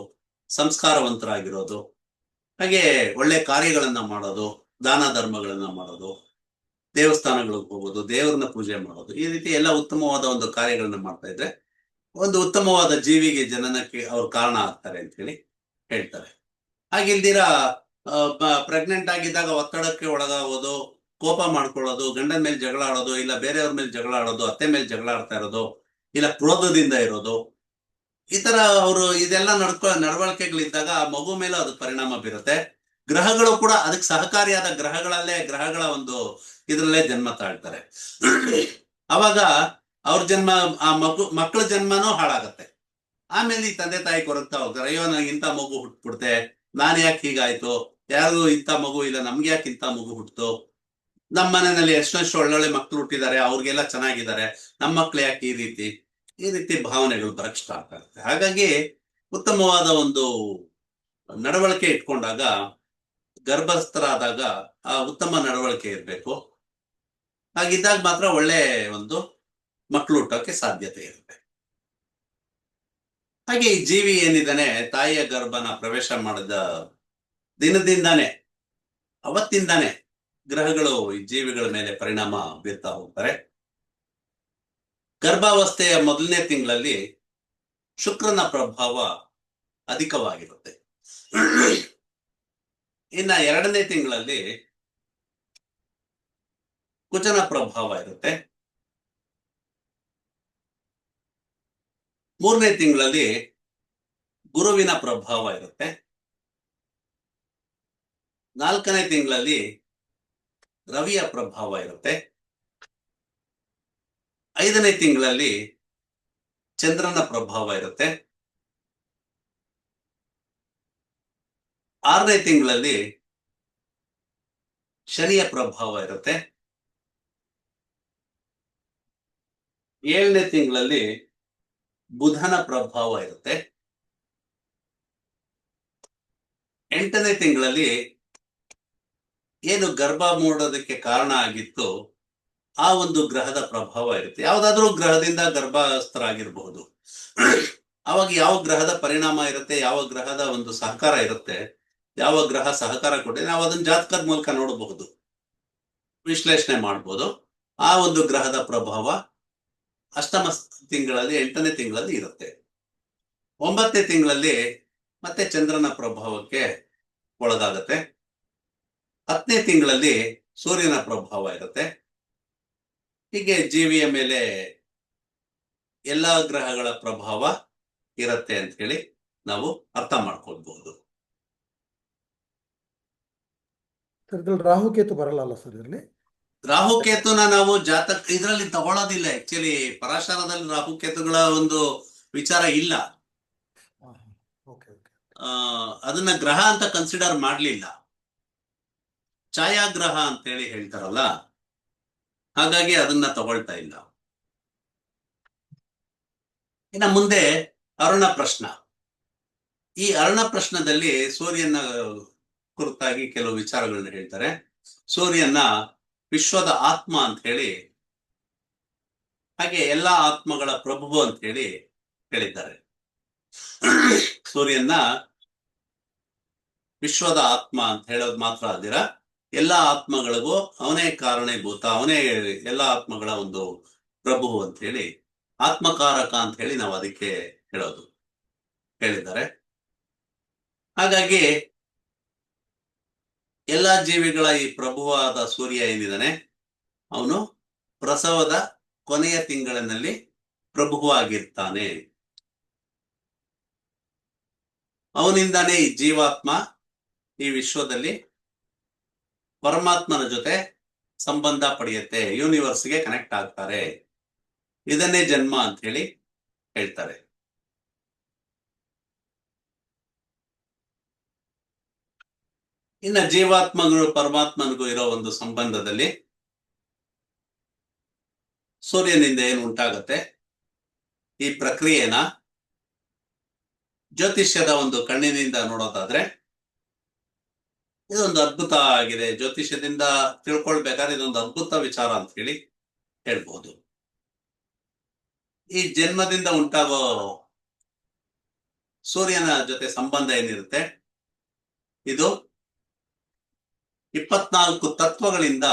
ಸಂಸ್ಕಾರವಂತರಾಗಿರೋದು, ಹಾಗೆ ಒಳ್ಳೆ ಕಾರ್ಯಗಳನ್ನ ಮಾಡೋದು, ದಾನ ಧರ್ಮಗಳನ್ನ ಮಾಡೋದು, ದೇವಸ್ಥಾನಗಳಿಗೆ ಹೋಗೋದು, ದೇವರನ್ನ ಪೂಜೆ ಮಾಡೋದು, ಈ ರೀತಿ ಎಲ್ಲ ಉತ್ತಮವಾದ ಒಂದು ಕಾರ್ಯಗಳನ್ನ ಮಾಡ್ತಾ ಇದ್ರೆ ಒಂದು ಉತ್ತಮವಾದ ಜೀವಿಗೆ ಜನನಕ್ಕೆ ಅವ್ರು ಕಾರಣ ಆಗ್ತಾರೆ ಅಂತ ಹೇಳಿ ಹೇಳ್ತಾರೆ. ಹಾಗಿಲ್ದಿರ ಪ್ರೆಗ್ನೆಂಟ್ ಆಗಿದ್ದಾಗ ಒತ್ತಡಕ್ಕೆ ಒಳಗಾಗೋದು, ಕೋಪ ಮಾಡ್ಕೊಳ್ಳೋದು, ಗಂಡನ ಮೇಲೆ ಜಗಳ ಆಡೋದು, ಇಲ್ಲ ಬೇರೆಯವ್ರ ಮೇಲೆ ಜಗಳ ಆಡೋದು, ಅತ್ತೆ ಮೇಲೆ ಜಗಳ ಆಡ್ತಾ ಇರೋದು, ಇಲ್ಲ ಕ್ರೋಧದಿಂದ ಇರೋದು, ಈ ತರ ಅವರು ಇದೆಲ್ಲ ನಡವಳಿಕೆಗಳಿದ್ದಾಗ ಆ ಮಗು ಮೇಲೆ ಅದು ಪರಿಣಾಮ ಬೀರುತ್ತೆ. ಗ್ರಹಗಳು ಕೂಡ ಅದಕ್ಕೆ ಸಹಕಾರಿಯಾದ ಗ್ರಹಗಳ ಒಂದು ಇದ್ರಲ್ಲೇ ಜನ್ಮ ತಾಳ್ತಾರೆ. ಅವಾಗ ಅವ್ರ ಜನ್ಮ, ಆ ಮಕ್ಕಳ ಜನ್ಮನೂ ಹಾಳಾಗತ್ತೆ. ಆಮೇಲೆ ಈ ತಂದೆ ತಾಯಿ ಕೊರಗ್ತಾ ಹೋಗ್ತಾರೆ, ಅಯ್ಯೋ ನನಗೆ ಇಂಥ ಮಗು ಹುಟ್ಬಿಡ್ತೆ, ನಾನು ಯಾಕೆ ಹೀಗಾಯ್ತು, ಯಾರು ಇಂಥ ಮಗು ಇಲ್ಲ, ನಮ್ಗೆ ಯಾಕೆ ಇಂಥ ಮಗು ಹುಟ್ಟಿತು, ನಮ್ಮ ಮನೆಯಲ್ಲಿ ಎಷ್ಟೆಷ್ಟು ಒಳ್ಳೊಳ್ಳೆ ಮಕ್ಕಳು ಹುಟ್ಟಿದ್ದಾರೆ, ಅವ್ರಿಗೆಲ್ಲ ಚೆನ್ನಾಗಿದ್ದಾರೆ, ನಮ್ಮ ಮಕ್ಳು ಯಾಕೆ ಈ ರೀತಿ ಭಾವನೆಗಳು ಬರಕ್ ಸ್ಟಾರ್ಟ್ ಆಗುತ್ತೆ. ಹಾಗಾಗಿ ಉತ್ತಮವಾದ ಒಂದು ನಡವಳಿಕೆ ಇಟ್ಕೊಂಡಾಗ, ಗರ್ಭಸ್ಥರಾದಾಗ ಆ ಉತ್ತಮ ನಡವಳಿಕೆ ಇರಬೇಕು. ಹಾಗಿದ್ದಾಗ ಮಾತ್ರ ಒಳ್ಳೆ ಒಂದು ಮಕ್ಕಳು ಹುಟ್ಟೋಕೆ ಸಾಧ್ಯತೆ ಇರುತ್ತೆ. ಹಾಗೆ ಈ ಜೀವಿ ಏನಿದ್ದಾನೆ, ತಾಯಿಯ ಗರ್ಭನ ಪ್ರವೇಶ ಮಾಡಿದ ದಿನದಿಂದಾನೇ, ಅವತ್ತಿಂದಾನೇ ಗ್ರಹಗಳು ಈ ಜೀವಿಗಳ ಮೇಲೆ ಪರಿಣಾಮ ಬೀರ್ತಾ ಹೋಗ್ತಾರೆ. ಗರ್ಭಾವಸ್ಥೆಯ ಮೊದಲನೇ ತಿಂಗಳಲ್ಲಿ ಶುಕ್ರನ ಪ್ರಭಾವ ಅಧಿಕವಾಗಿರುತ್ತೆ. ಇನ್ನ ಎರಡನೇ ತಿಂಗಳಲ್ಲಿ ಕುಜನ ಪ್ರಭಾವ ಇರುತ್ತೆ. ಮೂರನೇ ತಿಂಗಳಲ್ಲಿ ಗುರುವಿನ ಪ್ರಭಾವ ಇರುತ್ತೆ. ನಾಲ್ಕನೇ ತಿಂಗಳಲ್ಲಿ ರವಿಯ ಪ್ರಭಾವ ಇರುತ್ತೆ. ಐದನೇ ತಿಂಗಳಲ್ಲಿ ಚಂದ್ರನ ಪ್ರಭಾವ ಇರುತ್ತೆ. ಆರನೇ ತಿಂಗಳಲ್ಲಿ ಶನಿಯ ಪ್ರಭಾವ ಇರುತ್ತೆ. ಏಳನೇ ತಿಂಗಳಲ್ಲಿ ಬುಧನ ಪ್ರಭಾವ ಇರುತ್ತೆ. ಎಂಟನೇ ತಿಂಗಳಲ್ಲಿ ಏನು ಗರ್ಭ ಮೂಡೋದಕ್ಕೆ ಕಾರಣ ಆಗಿತ್ತು ಆ ಒಂದು ಗ್ರಹದ ಪ್ರಭಾವ ಇರುತ್ತೆ. ಯಾವುದಾದ್ರೂ ಗ್ರಹದಿಂದ ಗರ್ಭಸ್ಥರಾಗಿರ್ಬಹುದು. ಅವಾಗ ಯಾವ ಗ್ರಹದ ಪರಿಣಾಮ ಇರುತ್ತೆ, ಯಾವ ಗ್ರಹದ ಒಂದು ಸಹಕಾರ ಇರುತ್ತೆ, ಯಾವ ಗ್ರಹ ಸಹಕಾರ ಕೊಟ್ಟಿದೆ, ನಾವು ಅದನ್ನ ಜಾತಕದ ಮೂಲಕ ನೋಡಬಹುದು, ವಿಶ್ಲೇಷಣೆ ಮಾಡಬಹುದು. ಆ ಒಂದು ಗ್ರಹದ ಪ್ರಭಾವ ಅಷ್ಟಮ ತಿಂಗಳಲ್ಲಿ, ಎಂಟನೇ ತಿಂಗಳಲ್ಲಿ ಇರುತ್ತೆ. ಒಂಬತ್ತನೇ ತಿಂಗಳಲ್ಲಿ ಮತ್ತೆ ಚಂದ್ರನ ಪ್ರಭಾವಕ್ಕೆ ಒಳಗಾಗತ್ತೆ. ಹತ್ತನೇ ತಿಂಗಳಲ್ಲಿ ಸೂರ್ಯನ ಪ್ರಭಾವ ಇರುತ್ತೆ. ಹೀಗೆ ಜೀವಿಯ ಮೇಲೆ ಎಲ್ಲಾ ಗ್ರಹಗಳ ಪ್ರಭಾವ ಇರುತ್ತೆ ಅಂತ ಹೇಳಿ ನಾವು ಅರ್ಥ ಮಾಡ್ಕೊಳ್ಬಹುದು. ರಾಹುಕೇತು ಬರಲ್ಲ ಸರ್ ಇದರಲ್ಲಿ? ರಾಹುಕೇತುನ ನಾವು ಇದರಲ್ಲಿ ತಗೊಳ್ಳೋದಿಲ್ಲ. ಆಕ್ಚುಲಿ ಪರಾಶರದಲ್ಲಿ ರಾಹುಕೇತುಗಳ ಒಂದು ವಿಚಾರ ಇಲ್ಲ. ಅದನ್ನ ಗ್ರಹ ಅಂತ ಕನ್ಸಿಡರ್ ಮಾಡ್ಲಿಲ್ಲ, ಛಾಯಾಗ್ರಹ ಅಂತ ಹೇಳಿ ಹೇಳ್ತಾರಲ್ಲ, ಹಾಗಾಗಿ ಅದನ್ನ ತಗೊಳ್ತಾ ಇಲ್ಲ. ಇನ್ನ ಮುಂದೆ ಅರುಣ ಪ್ರಶ್ನ. ಈ ಅರುಣ ಪ್ರಶ್ನದಲ್ಲಿ ಸೂರ್ಯನ ಕುರಿತಾಗಿ ಕೆಲವು ವಿಚಾರಗಳನ್ನ ಹೇಳ್ತಾರೆ. ಸೂರ್ಯನ ವಿಶ್ವದ ಆತ್ಮ ಅಂತ ಹೇಳಿ, ಹಾಗೆ ಎಲ್ಲಾ ಆತ್ಮಗಳ ಪ್ರಭು ಅಂತ ಹೇಳಿ ಹೇಳಿದ್ದಾರೆ. ಸೂರ್ಯನ ವಿಶ್ವದ ಆತ್ಮ ಅಂತ ಹೇಳೋದು ಮಾತ್ರ ಅದಿರ, ಎಲ್ಲಾ ಆತ್ಮಗಳಿಗೂ ಅವನೇ ಕಾರಣೀಭೂತ, ಅವನೇ ಎಲ್ಲಾ ಆತ್ಮಗಳ ಒಂದು ಪ್ರಭು ಅಂತ ಹೇಳಿ, ಆತ್ಮಕಾರಕ ಅಂತ ಹೇಳಿ ನಾವು ಅದಕ್ಕೆ ಹೇಳಿದ್ದಾರೆ. ಹಾಗಾಗಿ ಎಲ್ಲಾ ಜೀವಿಗಳ ಈ ಪ್ರಭುವಾದ ಸೂರ್ಯ ಏನಿದ್ದಾನೆ, ಅವನು ಪ್ರಸವದ ಕೊನೆಯ ತಿಂಗಳಿನಲ್ಲಿ ಪ್ರಭುವಾಗಿರ್ತಾನೆ. ಅವನಿಂದಾನೇ ಈ ಜೀವಾತ್ಮ ಈ ವಿಶ್ವದಲ್ಲಿ ಪರಮಾತ್ಮನ ಜೊತೆ ಸಂಬಂಧ ಪಡೆಯುತ್ತೆ, ಯೂನಿವರ್ಸ್ಗೆ ಕನೆಕ್ಟ್ ಆಗ್ತಾರೆ. ಇದನ್ನೇ ಜನ್ಮ ಅಂತ ಹೇಳಿ ಹೇಳ್ತಾರೆ. ಇನ್ನ ಜೀವಾತ್ಮಗಳು ಪರಮಾತ್ಮನಿಗೂ ಇರೋ ಒಂದು ಸಂಬಂಧದಲ್ಲಿ ಸೂರ್ಯನಿಂದ ಏನು ಉಂಟಾಗತ್ತೆ, ಈ ಪ್ರಕ್ರಿಯೆನ ಜ್ಯೋತಿಷ್ಯದ ಒಂದು ಕಣ್ಣಿನಿಂದ ನೋಡೋದಾದ್ರೆ ಇದೊಂದು ಅದ್ಭುತ ಆಗಿದೆ. ಜ್ಯೋತಿಷ್ಯದಿಂದ ತಿಳ್ಕೊಳ್ಬೇಕಾದ್ರೆ ಇದೊಂದು ಅದ್ಭುತ ವಿಚಾರ ಅಂತ ಹೇಳಿ ಹೇಳ್ಬಹುದು. ಈ ಜನ್ಮದಿಂದ ಉಂಟಾಗೋ ಸೂರ್ಯನ ಜೊತೆ ಸಂಬಂಧ ಏನಿರುತ್ತೆ, ಇದು 24 ತತ್ವಗಳಿಂದ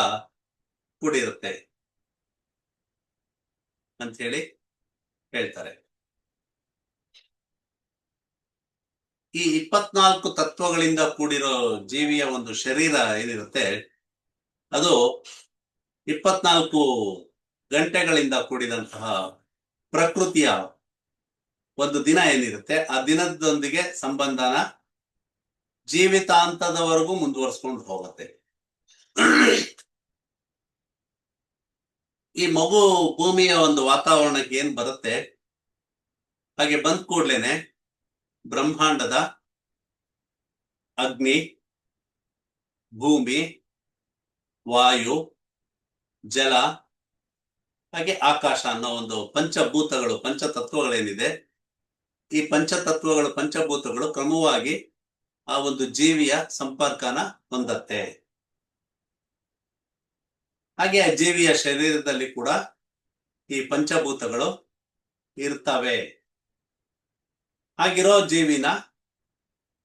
ಕೂಡಿರುತ್ತೆ ಅಂತ ಹೇಳಿ ಹೇಳ್ತಾರೆ. ಈ 24 ತತ್ವಗಳಿಂದ ಕೂಡಿರೋ ಜೀವಿಯ ಒಂದು ಶರೀರ ಏನಿರುತ್ತೆ, ಅದು 24 ಗಂಟೆಗಳಿಂದ ಕೂಡಿದಂತಹ ಪ್ರಕೃತಿಯ ಒಂದು ದಿನ ಏನಿರುತ್ತೆ, ಆ ದಿನದೊಂದಿಗೆ ಸಂಬಂಧನ ಜೀವಿತಾಂತದವರೆಗೂ ಮುಂದುವರ್ಸ್ಕೊಂಡು ಹೋಗುತ್ತೆ. ಈ ಮಗು ಭೂಮಿಯ ಒಂದು ವಾತಾವರಣಕ್ಕೆ ಏನ್ ಬರುತ್ತೆ, ಹಾಗೆ ಬಂದ ಕೂಡ್ಲೇನೆ ಬ್ರಹ್ಮಾಂಡದ ಅಗ್ನಿ, ಭೂಮಿ, ವಾಯು, ಜಲ ಹಾಗೆ ಆಕಾಶ ಅನ್ನೋ ಒಂದು ಪಂಚಭೂತಗಳು, ಪಂಚತತ್ವಗಳೇನಿದೆ, ಈ ಪಂಚತತ್ವಗಳು, ಪಂಚಭೂತಗಳು ಕ್ರಮವಾಗಿ ಆ ಒಂದು ಜೀವಿಯ ಸಂಪರ್ಕನ ಹೊಂದತ್ತೆ. ಹಾಗೆ ಆ ಜೀವಿಯ ಶರೀರದಲ್ಲಿ ಕೂಡ ಈ ಪಂಚಭೂತಗಳು ಇರ್ತವೆ. ಹಾಗಿರೋ ಜೀವಿನ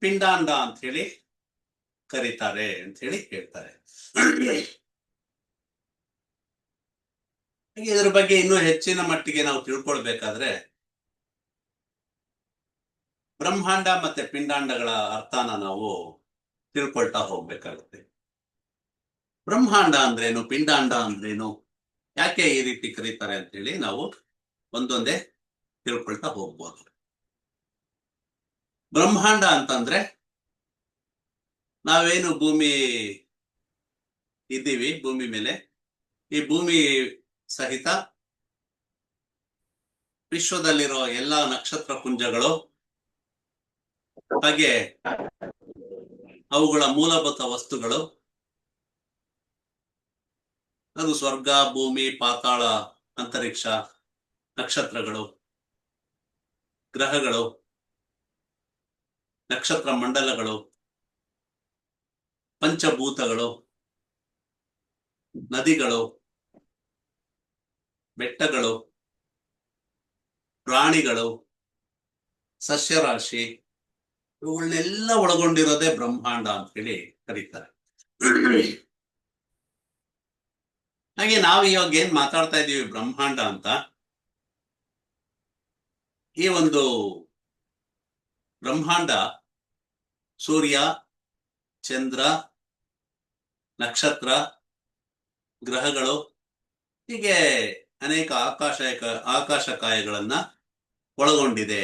ಪಿಂಡಾಂಡ ಅಂತ ಹೇಳಿ ಕರೀತಾರೆ ಅಂತ ಹೇಳಿ ಹೇಳ್ತಾರೆ. ಹಾಗೆ ಇದ್ರ ಬಗ್ಗೆ ಇನ್ನೂ ಹೆಚ್ಚಿನ ಮಟ್ಟಿಗೆ ನಾವು ತಿಳ್ಕೊಳ್ಬೇಕಾದ್ರೆ ಬ್ರಹ್ಮಾಂಡ ಮತ್ತೆ ಪಿಂಡಾಂಡಗಳ ಅರ್ಥನ ನಾವು ತಿಳ್ಕೊಳ್ತಾ ಹೋಗ್ಬೇಕಾಗುತ್ತೆ. ಬ್ರಹ್ಮಾಂಡ ಅಂದ್ರೇನು, ಪಿಂಡಾಂಡ ಅಂದ್ರೇನು, ಯಾಕೆ ಈ ರೀತಿ ಕರೀತಾರೆ ಅಂತ ಹೇಳಿ ನಾವು ಒಂದೊಂದೇ ತಿಳ್ಕೊಳ್ತಾ ಹೋಗ್ಬೋದು. ಬ್ರಹ್ಮಾಂಡ ಅಂತಂದ್ರೆ ನಾವೇನು ಭೂಮಿ ಇದ್ದೀವಿ, ಭೂಮಿ ಮೇಲೆ, ಈ ಭೂಮಿ ಸಹಿತ ವಿಶ್ವದಲ್ಲಿರೋ ಎಲ್ಲಾ ನಕ್ಷತ್ರ ಪುಂಜಗಳು, ಹಾಗೆ ಅವುಗಳ ಮೂಲಭೂತ ವಸ್ತುಗಳು, ಅದು ಸ್ವರ್ಗ, ಭೂಮಿ, ಪಾತಾಳ, ಅಂತರಿಕ್ಷ, ನಕ್ಷತ್ರಗಳು, ಗ್ರಹಗಳು, ನಕ್ಷತ್ರ ಮಂಡಲಗಳು, ಪಂಚಭೂತಗಳು, ನದಿಗಳು, ಬೆಟ್ಟಗಳು, ಪ್ರಾಣಿಗಳು, ಸಸ್ಯರಾಶಿ, ಇವುಗಳನ್ನೆಲ್ಲ ಒಳಗೊಂಡಿರೋದೇ ಬ್ರಹ್ಮಾಂಡ ಅಂತ ಹೇಳಿ ಕರೀತಾರೆ. ಹಾಗೆ ನಾವು ಇವಾಗ ಏನ್ ಮಾತಾಡ್ತಾ ಇದ್ದೀವಿ ಬ್ರಹ್ಮಾಂಡ ಅಂತ, ಈ ಒಂದು ಬ್ರಹ್ಮಾಂಡ ಸೂರ್ಯ, ಚಂದ್ರ, ನಕ್ಷತ್ರ, ಗ್ರಹಗಳು, ಹೀಗೆ ಅನೇಕ ಆಕಾಶಕಾಯಗಳನ್ನ ಒಳಗೊಂಡಿದೆ.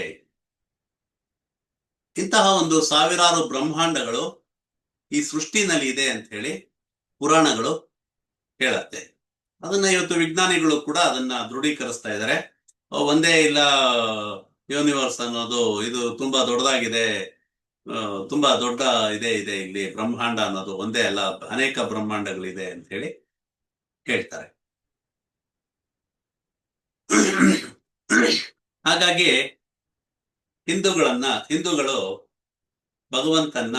ಇಂತಹ ಒಂದು ಸಾವಿರಾರು ಬ್ರಹ್ಮಾಂಡಗಳು ಈ ಸೃಷ್ಟಿನಲ್ಲಿ ಇದೆ ಅಂತ ಹೇಳಿ ಪುರಾಣಗಳು ಹೇಳತ್ತೆ. ಅದನ್ನ ಇವತ್ತು ವಿಜ್ಞಾನಿಗಳು ಕೂಡ ಅದನ್ನ ದೃಢೀಕರಿಸ್ತಾ ಇದ್ದಾರೆ. ಒಂದೇ ಇಲ್ಲ ಯೂನಿವರ್ಸ್ ಅನ್ನೋದು, ಇದು ತುಂಬಾ ದೊಡ್ಡದಾಗಿದೆ, ತುಂಬಾ ದೊಡ್ಡ ಇದೆ ಇಲ್ಲಿ ಬ್ರಹ್ಮಾಂಡ ಅನ್ನೋದು ಒಂದೇ ಅಲ್ಲ, ಅನೇಕ ಬ್ರಹ್ಮಾಂಡಗಳಿದೆ ಅಂತ ಹೇಳಿ ಹೇಳ್ತಾರೆ. ಹಾಗಾಗಿ ಹಿಂದೂಗಳು ಭಗವಂತನ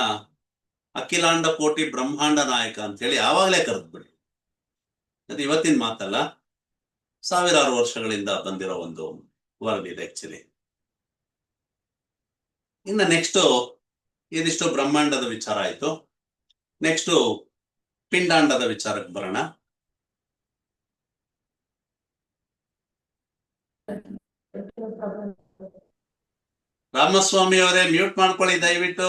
ಅಖಿಲಾಂಡ ಕೋಟಿ ಬ್ರಹ್ಮಾಂಡ ನಾಯಕ ಅಂತ ಹೇಳಿ ಆವಾಗಲೇ ಕರೆದ್ಬಿಡಿ. ಅದು ಇವತ್ತಿನ ಮಾತಲ್ಲ, ಸಾವಿರಾರು ವರ್ಷಗಳಿಂದ ಬಂದಿರೋ ಒಂದು ವರ್ಡ್ ಇದೆ ಆಕ್ಚುಲಿ. ಇನ್ನು ನೆಕ್ಸ್ಟ್ ಇದಿಷ್ಟು ಬ್ರಹ್ಮಾಂಡದ ವಿಚಾರ ಆಯ್ತು. ನೆಕ್ಸ್ಟ್ ಪಿಂಡಾಂಡದ ವಿಚಾರಕ್ಕೆ ಬರೋಣ. ರಾಮಸ್ವಾಮಿ ಅವರೇ ಮ್ಯೂಟ್ ಮಾಡ್ಕೊಳ್ಳಿ ದಯವಿಟ್ಟು.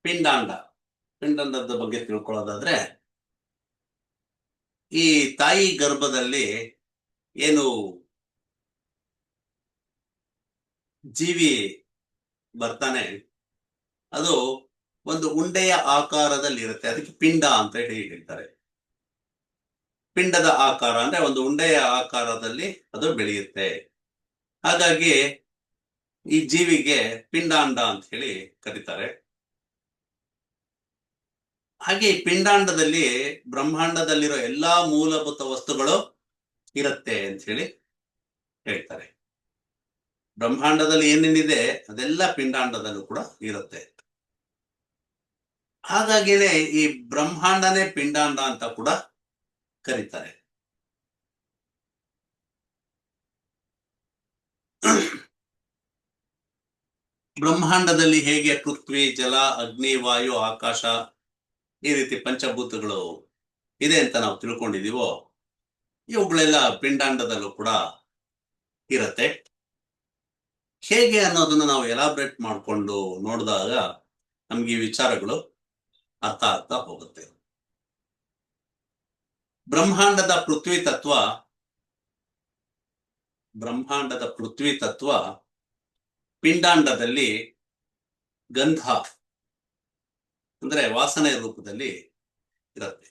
ಪಿಂಡಾಂಡದ ಬಗ್ಗೆ ತಿಳ್ಕೊಳ್ಳೋದಾದ್ರೆ, ಈ ತಾಯಿ ಗರ್ಭದಲ್ಲಿ ಏನು ಜೀವಿ ಬರ್ತಾನೆ, ಅದು ಒಂದು ಉಂಡೆಯ ಆಕಾರದಲ್ಲಿ ಇರುತ್ತೆ. ಅದಕ್ಕೆ ಪಿಂಡ ಅಂತ ಹೇಳಿ ಹೇಳ್ತಾರೆ. ಪಿಂಡದ ಆಕಾರ ಅಂದ್ರೆ ಒಂದು ಉಂಡೆಯ ಆಕಾರದಲ್ಲಿ ಅದು ಬೆಳೆಯುತ್ತೆ. ಹಾಗಾಗಿ ಈ ಜೀವಿಗೆ ಪಿಂಡಾಂಡ ಅಂತ ಹೇಳಿ ಕರೀತಾರೆ. ಹಾಗೆ ಈ ಪಿಂಡಾಂಡದಲ್ಲಿ ಬ್ರಹ್ಮಾಂಡದಲ್ಲಿರೋ ಎಲ್ಲಾ ಮೂಲಭೂತ ವಸ್ತುಗಳು ಇರುತ್ತೆ ಅಂತ ಹೇಳಿ ಹೇಳ್ತಾರೆ. ಬ್ರಹ್ಮಾಂಡದಲ್ಲಿ ಏನೇನಿದೆ ಅದೆಲ್ಲ ಪಿಂಡಾಂಡದಲ್ಲೂ ಕೂಡ ಇರುತ್ತೆ. ಹಾಗಾಗಿನೇ ಈ ಬ್ರಹ್ಮಾಂಡನೇ ಪಿಂಡಾಂಡ ಅಂತ ಕೂಡ ಕರೀತಾರೆ. ಬ್ರಹ್ಮಾಂಡದಲ್ಲಿ ಹೇಗೆ ಪೃಥ್ವಿ, ಜಲ, ಅಗ್ನಿ, ವಾಯು, ಆಕಾಶ ಈ ರೀತಿ ಪಂಚಭೂತಗಳು ಇದೆ ಅಂತ ನಾವು ತಿಳ್ಕೊಂಡಿದೀವೋ, ಇವುಗಳೆಲ್ಲ ಪಿಂಡಾಂಡದಲ್ಲೂ ಕೂಡ ಇರತ್ತೆ. ಹೇಗೆ ಅನ್ನೋದನ್ನ ನಾವು ಎಲಾಬ್ರೇಟ್ ಮಾಡಿಕೊಂಡು ನೋಡಿದಾಗ ನಮ್ಗೆ ಈ ವಿಚಾರಗಳು ಅರ್ಥ ಆಗ್ತಾ ಹೋಗುತ್ತೆ. ಬ್ರಹ್ಮಾಂಡದ ಪೃಥ್ವಿ ತತ್ವ ಪಿಂಡಾಂಡದಲ್ಲಿ ಗಂಧ ಅಂದ್ರೆ ವಾಸನೆ ರೂಪದಲ್ಲಿ ಇರುತ್ತೆ.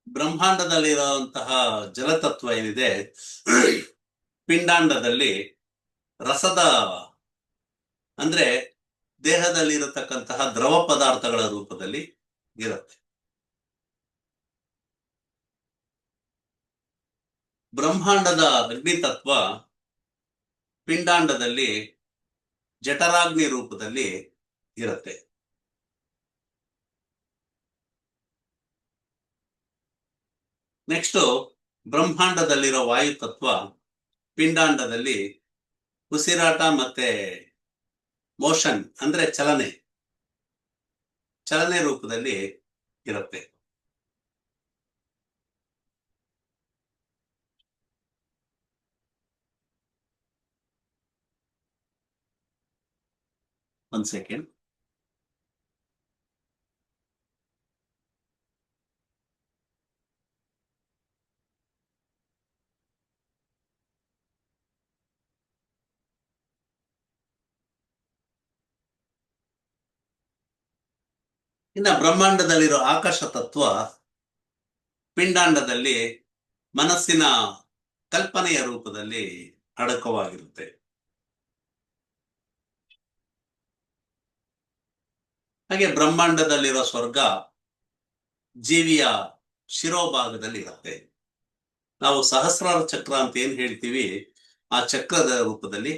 ಬ್ರಹ್ಮಾಂಡದಲ್ಲಿರುವಂತಹ ಜಲತತ್ವ ಏನಿದೆ ಪಿಂಡಾಂಡದಲ್ಲಿ ರಸದ ಅಂದ್ರೆ ದೇಹದಲ್ಲಿ ಇರತಕ್ಕಂತಹ ದ್ರವ ಪದಾರ್ಥಗಳ ರೂಪದಲ್ಲಿ ಇರುತ್ತೆ. ಬ್ರಹ್ಮಾಂಡದ ಅಗ್ನಿತತ್ವ ಪಿಂಡಾಂಡದಲ್ಲಿ ಜಠರಾಗ್ನಿ ರೂಪದಲ್ಲಿ ಇರುತ್ತೆ. ನೆಕ್ಸ್ಟ್ ಬ್ರಹ್ಮಾಂಡದಲ್ಲಿರೋ ವಾಯುತತ್ವ ಪಿಂಡಾಂಡದಲ್ಲಿ ಉಸಿರಾಟ ಮತ್ತೆ ಮೋಷನ್ ಅಂದ್ರೆ ಚಲನೆ ರೂಪದಲ್ಲಿ ಇರುತ್ತೆ. ಒಂದ್ ಸೆಕೆಂಡ್. ಇನ್ನ ಬ್ರಹ್ಮಾಂಡದಲ್ಲಿರೋ ಆಕಾಶ ತತ್ವ ಪಿಂಡಾಂಡದಲ್ಲಿ ಮನಸ್ಸಿನ ಕಲ್ಪನೆಯ ರೂಪದಲ್ಲಿ ಅಡಕವಾಗಿರುತ್ತೆ. ಹಾಗೆ ಬ್ರಹ್ಮಾಂಡದಲ್ಲಿರೋ ಸ್ವರ್ಗ ಜೀವಿಯ ಶಿರೋಭಾಗದಲ್ಲಿ ಇರುತ್ತೆ. ನಾವು ಸಹಸ್ರಾರ ಚಕ್ರ ಅಂತ ಏನ್ ಹೇಳ್ತೀವಿ ಆ ಚಕ್ರದ ರೂಪದಲ್ಲಿ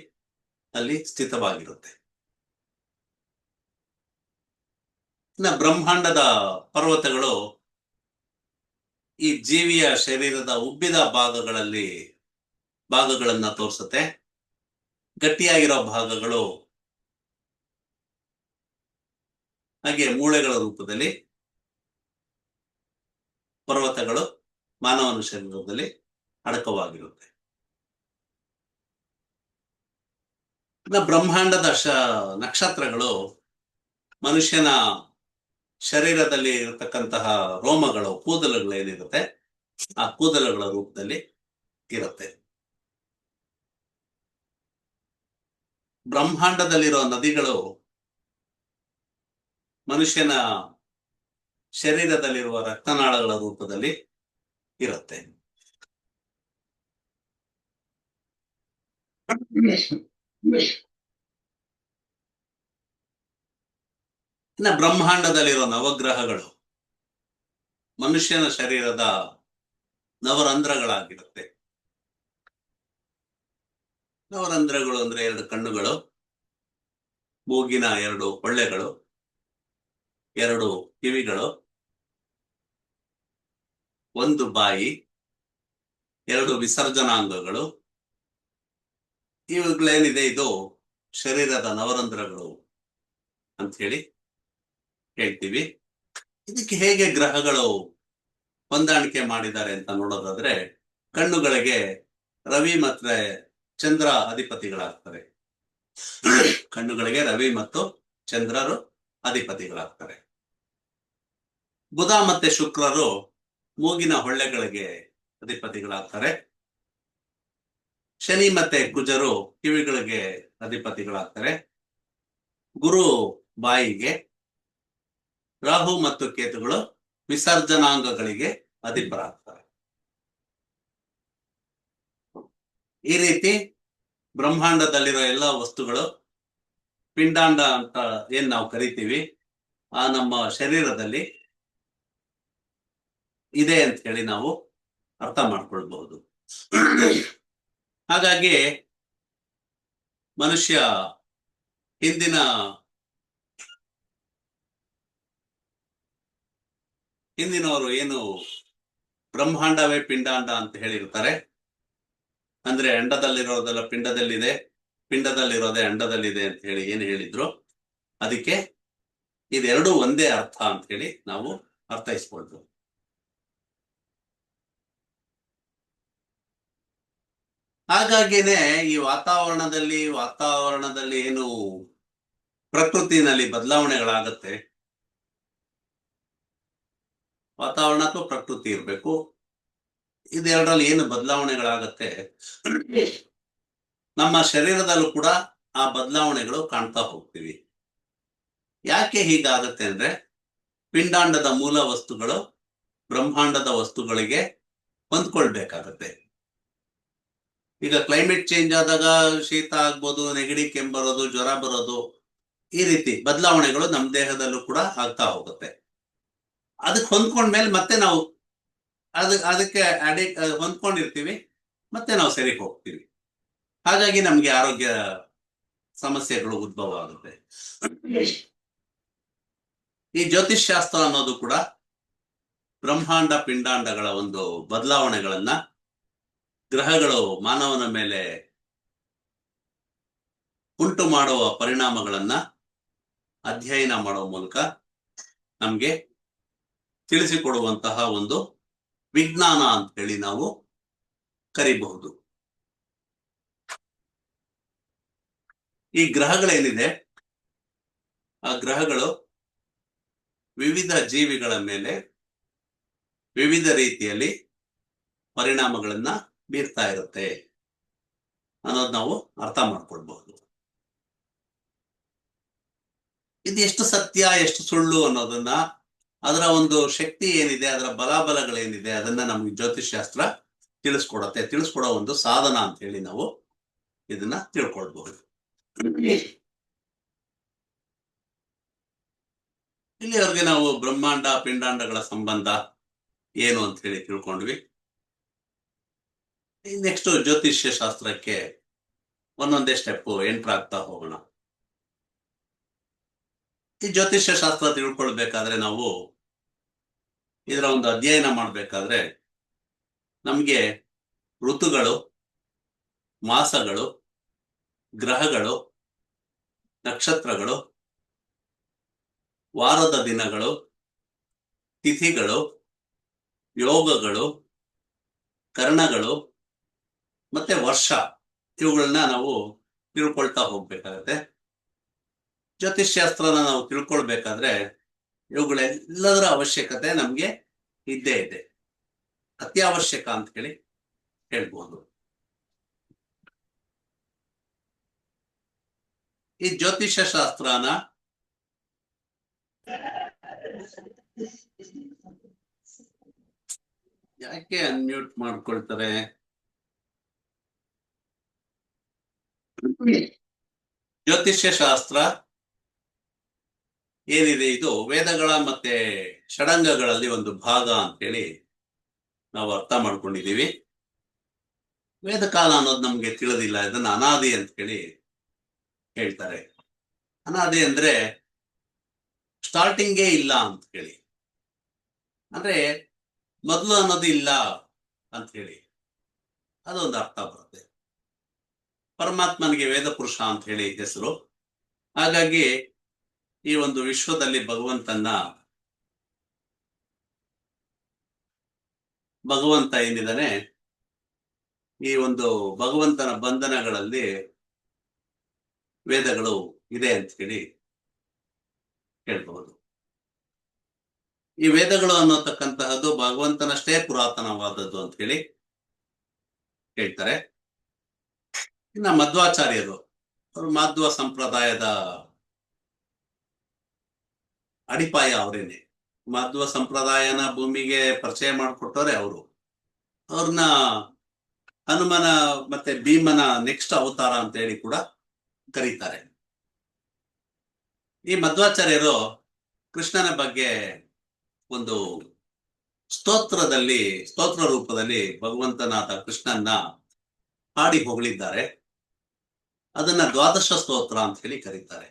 ಅಲ್ಲಿ ಸ್ಥಿತವಾಗಿರುತ್ತೆ. ಇನ್ನ ಬ್ರಹ್ಮಾಂಡದ ಪರ್ವತಗಳು ಈ ಜೀವಿಯ ಶರೀರದ ಉಬ್ಬಿದ ಭಾಗಗಳನ್ನ ತೋರಿಸುತ್ತೆ. ಗಟ್ಟಿಯಾಗಿರೋ ಭಾಗಗಳು ಹಾಗೆ ಮೂಳೆಗಳ ರೂಪದಲ್ಲಿ ಪರ್ವತಗಳು ಮಾನವನ ಶರೀರದಲ್ಲಿ ಅಡಕವಾಗಿರುತ್ತೆ. ಇನ್ನು ಬ್ರಹ್ಮಾಂಡದ ನಕ್ಷತ್ರಗಳು ಮನುಷ್ಯನ ಶರೀರದಲ್ಲಿ ಇರತಕ್ಕಂತಹ ರೋಮಗಳು ಕೂದಲುಗಳು ಏನಿರುತ್ತೆ ಆ ಕೂದಲುಗಳ ರೂಪದಲ್ಲಿ ಇರುತ್ತೆ. ಬ್ರಹ್ಮಾಂಡದಲ್ಲಿರೋ ನದಿಗಳು ಮನುಷ್ಯನ ಶರೀರದಲ್ಲಿರುವ ರಕ್ತನಾಳಗಳ ರೂಪದಲ್ಲಿ ಇರುತ್ತೆ. ಇನ್ನು ಬ್ರಹ್ಮಾಂಡದಲ್ಲಿರೋ ನವಗ್ರಹಗಳು ಮನುಷ್ಯನ ಶರೀರದ ನವರಂಧ್ರಗಳಾಗಿರುತ್ತೆ. ನವರಂಧ್ರಗಳು ಅಂದ್ರೆ 2 ಕಣ್ಣುಗಳು, ಮೂಗಿನ 2 ಹೊಳ್ಳೆಗಳು, 2 ಕಿವಿಗಳು, 1 ಬಾಯಿ, 2 ವಿಸರ್ಜನಾಂಗಗಳು. ಇವುಗಳೇನಿದೆ ಇದು ಶರೀರದ ನವರಂಧ್ರಗಳು ಅಂತ ಹೇಳ್ತೀವಿ. ಇದಕ್ಕೆ ಹೇಗೆ ಗ್ರಹಗಳು ಹೊಂದಾಣಿಕೆ ಮಾಡಿದ್ದಾರೆ ಅಂತ ನೋಡೋದಾದ್ರೆ ಕಣ್ಣುಗಳಿಗೆ ರವಿ ಮತ್ತೆ ಚಂದ್ರ ಅಧಿಪತಿಗಳಾಗ್ತಾರೆ. ಕಣ್ಣುಗಳಿಗೆ ರವಿ ಮತ್ತು ಚಂದ್ರರು ಅಧಿಪತಿಗಳಾಗ್ತಾರೆ. ಬುಧ ಮತ್ತೆ ಶುಕ್ರರು ಮೂಗಿನ ಹೊಳ್ಳೆಗಳಿಗೆ ಅಧಿಪತಿಗಳಾಗ್ತಾರೆ. ಶನಿ ಮತ್ತೆ ಕುಜರು ಕಿವಿಗಳಿಗೆ ಅಧಿಪತಿಗಳಾಗ್ತಾರೆ. ಗುರು ಬಾಯಿಗೆ, ರಾಹು ಮತ್ತು ಕೇತುಗಳು ವಿಸರ್ಜನಾಂಗಗಳಿಗೆ ಅಧಿಪರಾಗ್ತಾರೆ. ಈ ರೀತಿ ಬ್ರಹ್ಮಾಂಡದಲ್ಲಿರೋ ಎಲ್ಲ ವಸ್ತುಗಳು ಪಿಂಡಾಂಡ ಅಂತ ಏನ್ ನಾವು ಕರಿತೀವಿ ಆ ನಮ್ಮ ಶರೀರದಲ್ಲಿ ಇದೆ ಅಂತ ಹೇಳಿ ನಾವು ಅರ್ಥ ಮಾಡ್ಕೊಳ್ಬಹುದು. ಹಾಗಾಗಿ ಮನುಷ್ಯ ಹಿಂದಿನವರು ಏನು ಬ್ರಹ್ಮಾಂಡವೇ ಪಿಂಡಾಂಡ ಅಂತ ಹೇಳಿರ್ತಾರೆ. ಅಂದ್ರೆ ಅಂಡದಲ್ಲಿರೋದೆಲ್ಲ ಪಿಂಡದಲ್ಲಿದೆ, ಪಿಂಡದಲ್ಲಿರೋದೇ ಅಂಡದಲ್ಲಿದೆ ಅಂತ ಹೇಳಿ ಏನು ಹೇಳಿದ್ರು ಅದಕ್ಕೆ ಇದೆರಡೂ ಒಂದೇ ಅರ್ಥ ಅಂತ ಹೇಳಿ ನಾವು ಅರ್ಥೈಸ್ಕೊಳ್ತೀವಿ. ಹಾಗಾಗಿನೇ ಈ ವಾತಾವರಣದಲ್ಲಿ ಏನು ಪ್ರಕೃತಿನಲ್ಲಿ ಬದಲಾವಣೆಗಳಾಗತ್ತೆ, ವಾತಾವರಣ ಅಥವಾ ಪ್ರಕೃತಿ ಇರಬೇಕು, ಇದೆರಡರಲ್ಲಿ ಏನು ಬದಲಾವಣೆಗಳಾಗತ್ತೆ, ನಮ್ಮ ಶರೀರದಲ್ಲೂ ಕೂಡ ಆ ಬದಲಾವಣೆಗಳು ಕಾಣ್ತಾ ಹೋಗ್ತೀವಿ. ಯಾಕೆ ಹೀಗಾಗತ್ತೆ ಅಂದ್ರೆ, ಪಿಂಡಾಂಡದ ಮೂಲ ವಸ್ತುಗಳು ಬ್ರಹ್ಮಾಂಡದ ವಸ್ತುಗಳಿಗೆ ಹೊಂದ್ಕೊಳ್ಬೇಕಾಗತ್ತೆ. ಈಗ ಕ್ಲೈಮೇಟ್ ಚೇಂಜ್ ಆದಾಗ ಶೀತ ಆಗ್ಬೋದು, ನೆಗಡಿ, ಕೆಮ್ಮು, ಜ್ವರ ಬರೋದು, ಈ ರೀತಿ ಬದಲಾವಣೆಗಳು ನಮ್ಮ ದೇಹದಲ್ಲೂ ಕೂಡ ಆಗ್ತಾ ಹೋಗುತ್ತೆ. ಅದಕ್ಕೆ ಹೊಂದ್ಕೊಂಡ್ಮೇಲೆ ಮತ್ತೆ ನಾವು ಅದಕ್ಕೆ ಹೊಂದ್ಕೊಂಡಿರ್ತೀವಿ, ಮತ್ತೆ ನಾವು ಸರಿ ಹೋಗ್ತೀವಿ. ಹಾಗಾಗಿ ನಮ್ಗೆ ಆರೋಗ್ಯ ಸಮಸ್ಯೆಗಳು ಉದ್ಭವ ಆಗುತ್ತೆ. ಈ ಜ್ಯೋತಿಷ್ಶಾಸ್ತ್ರ ಅನ್ನೋದು ಕೂಡ ಬ್ರಹ್ಮಾಂಡ ಪಿಂಡಾಂಡಗಳ ಒಂದು ಬದಲಾವಣೆಗಳನ್ನ, ಗ್ರಹಗಳು ಮಾನವನ ಮೇಲೆ ಉಂಟು ಮಾಡುವ ಪರಿಣಾಮಗಳನ್ನ ಅಧ್ಯಯನ ಮಾಡುವ ಮೂಲಕ ನಮ್ಗೆ ತಿಳಿಸಿಕೊಡುವಂತಹ ಒಂದು ವಿಜ್ಞಾನ ಅಂತ ಹೇಳಿ ನಾವು ಕರಿಬಹುದು. ಈ ಗ್ರಹಗಳೇನಿದೆ, ಆ ಗ್ರಹಗಳು ವಿವಿಧ ಜೀವಿಗಳ ಮೇಲೆ ವಿವಿಧ ರೀತಿಯಲ್ಲಿ ಪರಿಣಾಮಗಳನ್ನ ಬೀರ್ತಾ ಇರುತ್ತೆ ಅನ್ನೋದು ನಾವು ಅರ್ಥ ಮಾಡ್ಕೊಳ್ಬಹುದು. ಇದು ಎಷ್ಟು ಸತ್ಯ ಎಷ್ಟು ಸುಳ್ಳು ಅನ್ನೋದನ್ನ, ಅದರ ಒಂದು ಶಕ್ತಿ ಏನಿದೆ, ಅದರ ಬಲಾಬಲಗಳೇನಿದೆ, ಅದನ್ನ ನಮ್ಗೆ ಜ್ಯೋತಿಷ್ಶಾಸ್ತ್ರ ತಿಳಿಸ್ಕೊಡೋ ಒಂದು ಸಾಧನ ಅಂತ ಹೇಳಿ ನಾವು ಇದನ್ನ ತಿಳ್ಕೊಳ್ಬಹುದು. ಇಲ್ಲಿವರೆಗೆ ನಾವು ಬ್ರಹ್ಮಾಂಡ ಪಿಂಡಾಂಡಗಳ ಸಂಬಂಧ ಏನು ಅಂತ ಹೇಳಿ ತಿಳ್ಕೊಂಡ್ವಿ. ನೆಕ್ಸ್ಟ್ ಜ್ಯೋತಿಷ್ಯ ಶಾಸ್ತ್ರಕ್ಕೆ ಒಂದೊಂದೇ ಸ್ಟೆಪ್ ಎಂಟರ್ ಆಗ್ತಾ ಹೋಗೋಣ. ಈ ಜ್ಯೋತಿಷ್ಯ ಶಾಸ್ತ್ರ ತಿಳ್ಕೊಳ್ಬೇಕಾದ್ರೆ ನಾವು ಇದರ ಒಂದು ಅಧ್ಯಯನ ಮಾಡ್ಬೇಕಾದ್ರೆ ನಮ್ಗೆ ಋತುಗಳು, ಮಾಸಗಳು, ಗ್ರಹಗಳು, ನಕ್ಷತ್ರಗಳು, ವಾರದ ದಿನಗಳು, ತಿಥಿಗಳು, ಯೋಗಗಳು, ಕರ್ಣಗಳು ಮತ್ತೆ ವರ್ಷ, ಇವುಗಳನ್ನ ನಾವು ತಿಳ್ಕೊಳ್ತಾ ಹೋಗ್ಬೇಕಾಗತ್ತೆ. ಜ್ಯೋತಿಷ್ಶಾಸ್ತ್ರನ ನಾವು ತಿಳ್ಕೊಳ್ಬೇಕಾದ್ರೆ ಇವುಗಳೆಲ್ಲದರ ಅವಶ್ಯಕತೆ ನಮ್ಗೆ ಇದ್ದೇ ಇದೆ, ಅತ್ಯವಶ್ಯಕ ಅಂತ ಹೇಳಿ ಹೇಳ್ಬೋದು. ಈ ಜ್ಯೋತಿಷ್ಯ ಶಾಸ್ತ್ರನ ಯಾಕೆ ಅನ್ಮ್ಯೂಟ್ ಮಾಡ್ಕೊಳ್ತಾರೆ? ಜ್ಯೋತಿಷ್ಯ ಶಾಸ್ತ್ರ ಏನಿದೆ, ಇದು ವೇದಗಳ ಮತ್ತೆ ಷಡಂಗಗಳಲ್ಲಿ ಒಂದು ಭಾಗ ಅಂತೇಳಿ ನಾವು ಅರ್ಥ ಮಾಡ್ಕೊಂಡಿದೀವಿ. ವೇದಕಾಲ ಅನ್ನೋದು ನಮ್ಗೆ ತಿಳಿದಿಲ್ಲ, ಇದನ್ನ ಅನಾದಿ ಅಂತ ಹೇಳಿ ಹೇಳ್ತಾರೆ. ಅನಾದಿ ಅಂದ್ರೆ ಸ್ಟಾರ್ಟಿಂಗೇ ಇಲ್ಲ ಅಂತ ಹೇಳಿ, ಅಂದ್ರೆ ಮೊದಲು ಅನ್ನೋದು ಇಲ್ಲ ಅಂತ ಹೇಳಿ ಅದೊಂದು ಅರ್ಥ ಬರುತ್ತೆ. ಪರಮಾತ್ಮನಿಗೆ ವೇದ ಪುರುಷ ಅಂತ ಹೇಳಿ ಹೆಸರು. ಹಾಗಾಗಿ ಈ ಒಂದು ವಿಶ್ವದಲ್ಲಿ ಭಗವಂತ ಏನಿದ್ದಾನೆ, ಈ ಒಂದು ಭಗವಂತನ ಬಂಧನಗಳಲ್ಲಿ ವೇದಗಳು ಇದೆ ಅಂತ ಹೇಳಿ ಹೇಳ್ಬಹುದು. ಈ ವೇದಗಳು ಅನ್ನೋತಕ್ಕಂತಹದ್ದು ಭಗವಂತನಷ್ಟೇ ಪುರಾತನವಾದದ್ದು ಅಂತ ಹೇಳಿ ಹೇಳ್ತಾರೆ. ಇನ್ನ ಮಧ್ವಾಚಾರ್ಯರು, ಅವರು ಮಾಧ್ವ ಸಂಪ್ರದಾಯದ ಅಡಿಪಾಯ ಅವರೇನೆ. ಮಾಧ್ವ ಸಂಪ್ರದಾಯನ ಭೂಮಿಗೆ ಪರಿಚಯ ಮಾಡಿಕೊಟ್ಟವ್ರೆ ಅವರು. ಅವ್ರನ್ನ ಹನುಮನ ಮತ್ತೆ ಭೀಮನ ನೆಕ್ಸ್ಟ್ ಅವತಾರ ಅಂತ ಹೇಳಿ ಕೂಡ ಕರೀತಾರೆ. ಈ ಮಧ್ವಾಚಾರ್ಯರು ಕೃಷ್ಣನ ಬಗ್ಗೆ ಒಂದು ಸ್ತೋತ್ರ ರೂಪದಲ್ಲಿ ಭಗವಂತನಾದ ಕೃಷ್ಣನ್ನ ಹಾಡಿ ಹೊಗಳಿದ್ದಾರೆ. ಅದನ್ನ ದ್ವಾದಶ ಸ್ತೋತ್ರ ಅಂತ ಹೇಳಿ ಕರೀತಾರೆ.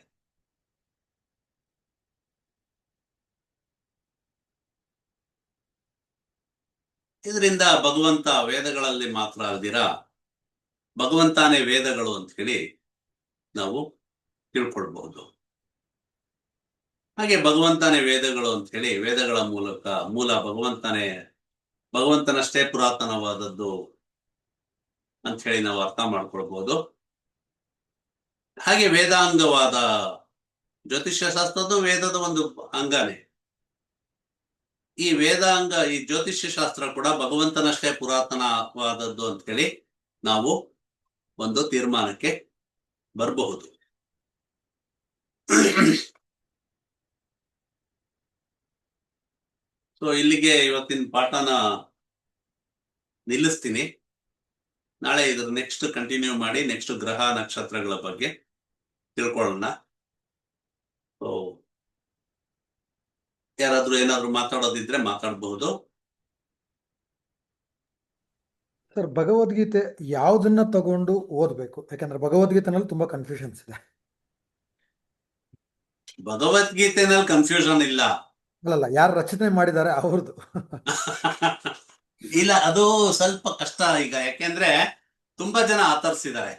ಇದರಿಂದ ಭಗವಂತ ವೇದಗಳಲ್ಲಿ ಮಾತ್ರ ಅಲ್ದಿರ ಭಗವಂತಾನೇ ವೇದಗಳು ಅಂತ ಹೇಳಿ ನಾವು ತಿಳ್ಕೊಳ್ಬಹುದು. ಹಾಗೆ ಭಗವಂತನೇ ವೇದಗಳು ಅಂತ ಹೇಳಿ ವೇದಗಳ ಮೂಲ ಭಗವಂತನಷ್ಟೇ ಪುರಾತನವಾದದ್ದು ಅಂತ ಹೇಳಿ ನಾವು ಅರ್ಥ ಮಾಡ್ಕೊಳ್ಬಹುದು. ಹಾಗೆ ವೇದಾಂಗವಾದ, ಜ್ಯೋತಿಷ್ಯ ಶಾಸ್ತ್ರದ್ದು ವೇದದ ಒಂದು ಅಂಗನೇ. ಈ ವೇದಾಂಗ, ಈ ಜ್ಯೋತಿಷ್ಯ ಶಾಸ್ತ್ರ ಕೂಡ ಭಗವಂತನಷ್ಟೇ ಪುರಾತನವಾದದ್ದು ಅಂತ ಹೇಳಿ ನಾವು ಒಂದು ತೀರ್ಮಾನಕ್ಕೆ ಬರಬಹುದು. ಸೊ ಇಲ್ಲಿಗೆ ಇವತ್ತಿನ ಪಾಠನ ನಿಲ್ಲಿಸ್ತೀನಿ. ನಾಳೆ ಇದ್ರ ನೆಕ್ಸ್ಟ್ ಕಂಟಿನ್ಯೂ ಮಾಡಿ ನೆಕ್ಸ್ಟ್ ಗ್ರಹ ನಕ್ಷತ್ರಗಳ ಬಗ್ಗೆ ತಿಳ್ಕೊಳ್ಳೋಣ. ಸೊ ಯಾರಾದ್ರೂ ಏನಾದ್ರು ಮಾತಾಡೋದಿದ್ರೆ ಮಾತಾಡಬಹುದು. ಸರ್, ಭಗವದ್ಗೀತೆ ಯಾವ್ದನ್ನ ತಗೊಂಡು ಓದ್ಬೇಕು? ಯಾಕಂದ್ರೆ ಭಗವದ್ಗೀತೆನಲ್ಲಿ ತುಂಬಾ ಕನ್ಫ್ಯೂಷನ್ಸ್ ಇದೆ. ಭಗವದ್ಗೀತೆನಲ್ಲಿ ಕನ್ಫ್ಯೂಷನ್ ಇಲ್ಲ. ಅಲ್ಲಲ್ಲ, ಯಾರು ರಚನೆ ಮಾಡಿದ್ದಾರೆ ಅವ್ರದ್ದು. ಇಲ್ಲ, ಅದು ಸ್ವಲ್ಪ ಕಷ್ಟ ಈಗ, ಯಾಕೆಂದ್ರೆ ತುಂಬಾ ಜನ ಆತರಿಸಿದ್ದಾರೆ.